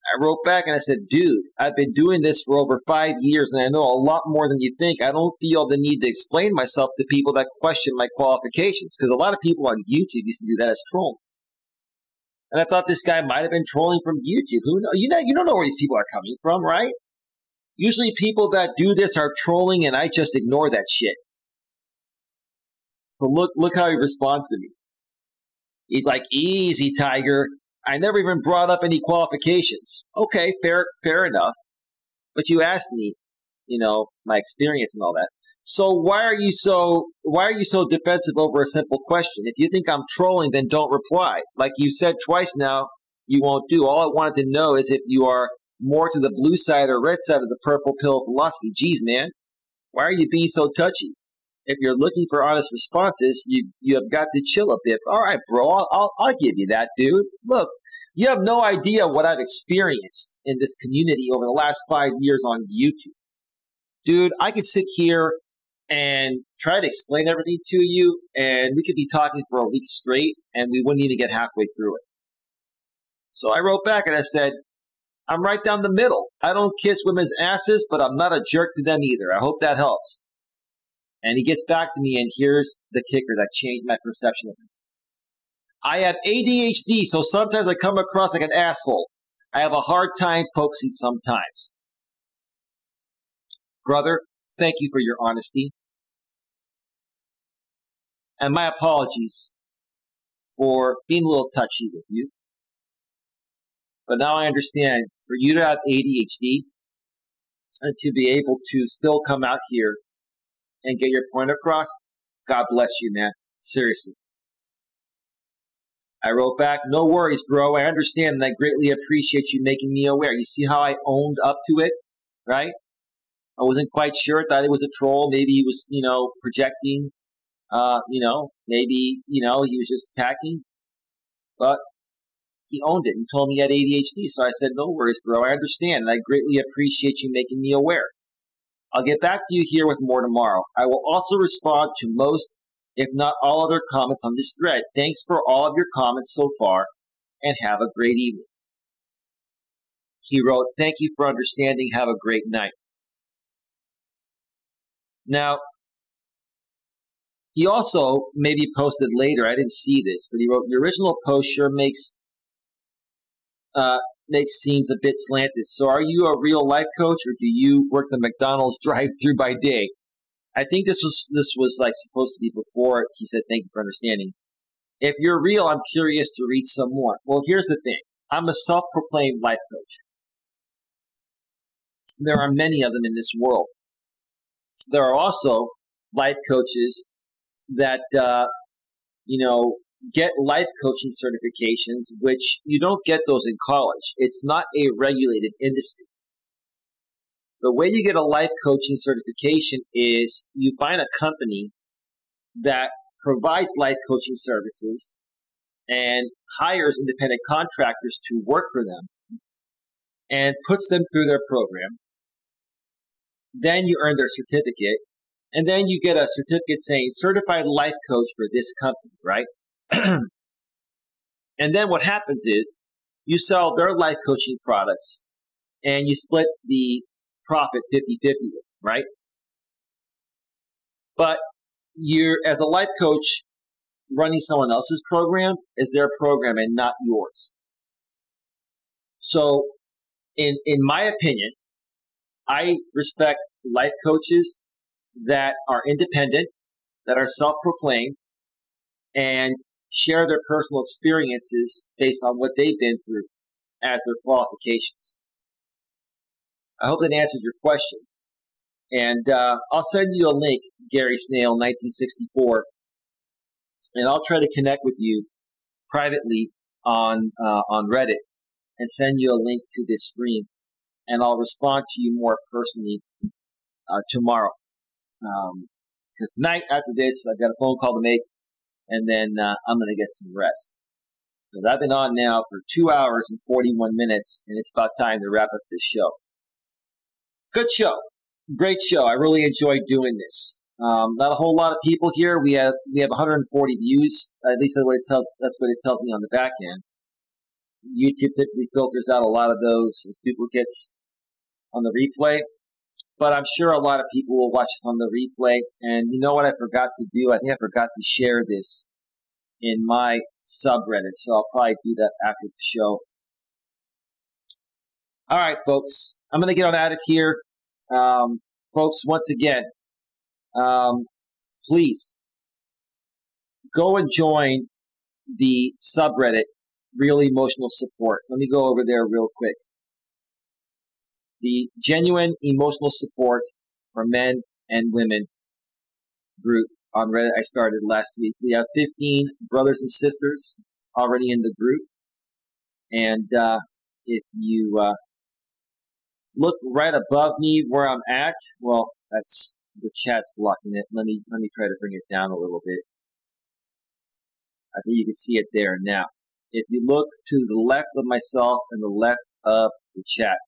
I wrote back and I said, dude, I've been doing this for over 5 years and I know a lot more than you think. I don't feel the need to explain myself to people that question my qualifications, because a lot of people on YouTube used to do that as trolling. And I thought this guy might have been trolling from YouTube. Who knows? You don't know where these people are coming from, right? Usually people that do this are trolling and I just ignore that shit. So look how he responds to me. He's like, easy, Tiger. I never even brought up any qualifications. Okay, fair enough. But you asked me, my experience and all that. So why are you so defensive over a simple question? If you think I'm trolling, then don't reply. Like you said twice now, you won't do. All I wanted to know is if you are more to the blue side or red side of the purple pill philosophy. Geez, man, why are you being so touchy? If you're looking for honest responses, you have got to chill a bit. All right, bro, I'll give you that, dude. Look, you have no idea what I've experienced in this community over the last 5 years on YouTube. Dude, I could sit here and try to explain everything to you, and we could be talking for a week straight, and we wouldn't even get halfway through it. So I wrote back and I said, I'm right down the middle. I don't kiss women's asses, but I'm not a jerk to them either. I hope that helps. And he gets back to me, and here's the kicker that changed my perception of him. I have ADHD, so sometimes I come across like an asshole. I have a hard time focusing sometimes. Brother, thank you for your honesty. And my apologies for being a little touchy with you. But now I understand, for you to have ADHD and to be able to still come out here and get your point across, God bless you, man. Seriously. I wrote back, no worries, bro. I understand and I greatly appreciate you making me aware. You see how I owned up to it, right? I wasn't quite sure. I thought it was a troll. Maybe he was, projecting. Maybe, he was just attacking. But he owned it. He told me he had ADHD. So I said, no worries, bro. I understand and I greatly appreciate you making me aware. I'll get back to you here with more tomorrow. I will also respond to most, if not all, other comments on this thread. Thanks for all of your comments so far, and have a great evening. He wrote, thank you for understanding. Have a great night. Now, he also maybe posted later, I didn't see this, but he wrote, your original post sure makes seems a bit slanted. So are you a real life coach, or do you work the McDonald's drive-thru by day? I think this was like supposed to be before he said thank you for understanding. If you're real, I'm curious to read some more. Well, here's the thing. I'm a self-proclaimed life coach. There are many of them in this world. There are also life coaches that, get life coaching certifications, which you don't get those in college. It's not a regulated industry. The way you get a life coaching certification is you find a company that provides life coaching services and hires independent contractors to work for them and puts them through their program. Then you earn their certificate, And then you get a certificate saying certified life coach for this company, right? And then what happens is you sell their life coaching products and you split the profit 50-50, right? But you're, as a life coach, running someone else's program is their program and not yours. So in my opinion, I respect life coaches that are independent, that are self-proclaimed, and share their personal experiences based on what they've been through as their qualifications. I hope that answered your question. And I'll send you a link, Gary Snail, 1964, and I'll try to connect with you privately on Reddit and send you a link to this stream, and I'll respond to you more personally tomorrow. Because tonight, after this, I've got a phone call to make, and then I'm going to get some rest. Because I've been on now for 2 hours and 41 minutes, and it's about time to wrap up this show. Good show. Great show. I really enjoyed doing this. Not a whole lot of people here. We have 140 views. At least that's what it tells me on the back end. YouTube typically filters out a lot of those as duplicates on the replay. But I'm sure a lot of people will watch this on the replay. And you know what I forgot to do? I think I forgot to share this in my subreddit. So I'll probably do that after the show. All right, folks. I'm going to get on out of here. Folks, once again, please go and join the subreddit, Real Emotional Support. Let me go over there real quick. The Genuine Emotional Support for Men and Women group on Reddit I started last week. We have 15 brothers and sisters already in the group. And if you look right above me where I'm at, well, that's the chat's blocking it. Let me try to bring it down a little bit. I think you can see it there now. If you look to the left of myself and the left of the chat,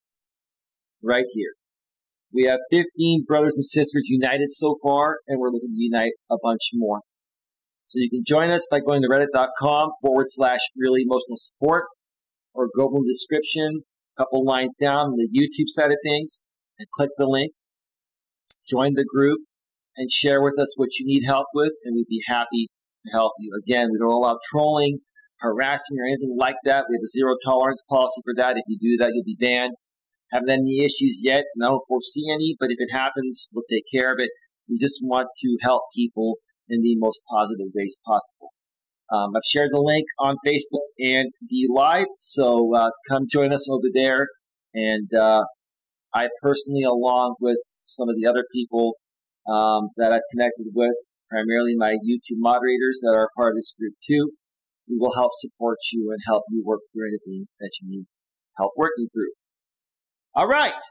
right here, we have 15 brothers and sisters united so far, and we're looking to unite a bunch more. So you can join us by going to reddit.com/Real Emotional Support, or go in the description, a couple lines down on the YouTube side of things, and click the link. Join the group and share with us what you need help with, and we'd be happy to help you. Again, we don't allow trolling, harassing, or anything like that. We have a zero tolerance policy for that. If you do that, you'll be banned. Haven't had any issues yet, and I don't foresee any, but if it happens, we'll take care of it. We just want to help people in the most positive ways possible. I've shared the link on Facebook and the live, so come join us over there. And I personally, along with some of the other people that I've connected with, primarily my YouTube moderators that are part of this group too, we will help support you and help you work through anything that you need help working through. All right.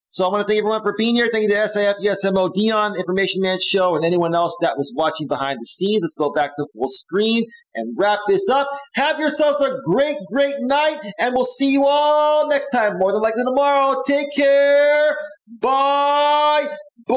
So I want to thank everyone for being here. Thank you to SIF, USMO, Dion, Information Man Show, and anyone else that was watching behind the scenes. Let's go back to full screen and wrap this up. Have yourselves a great, great night, and we'll see you all next time, more than likely tomorrow. Take care. Bye. Bye.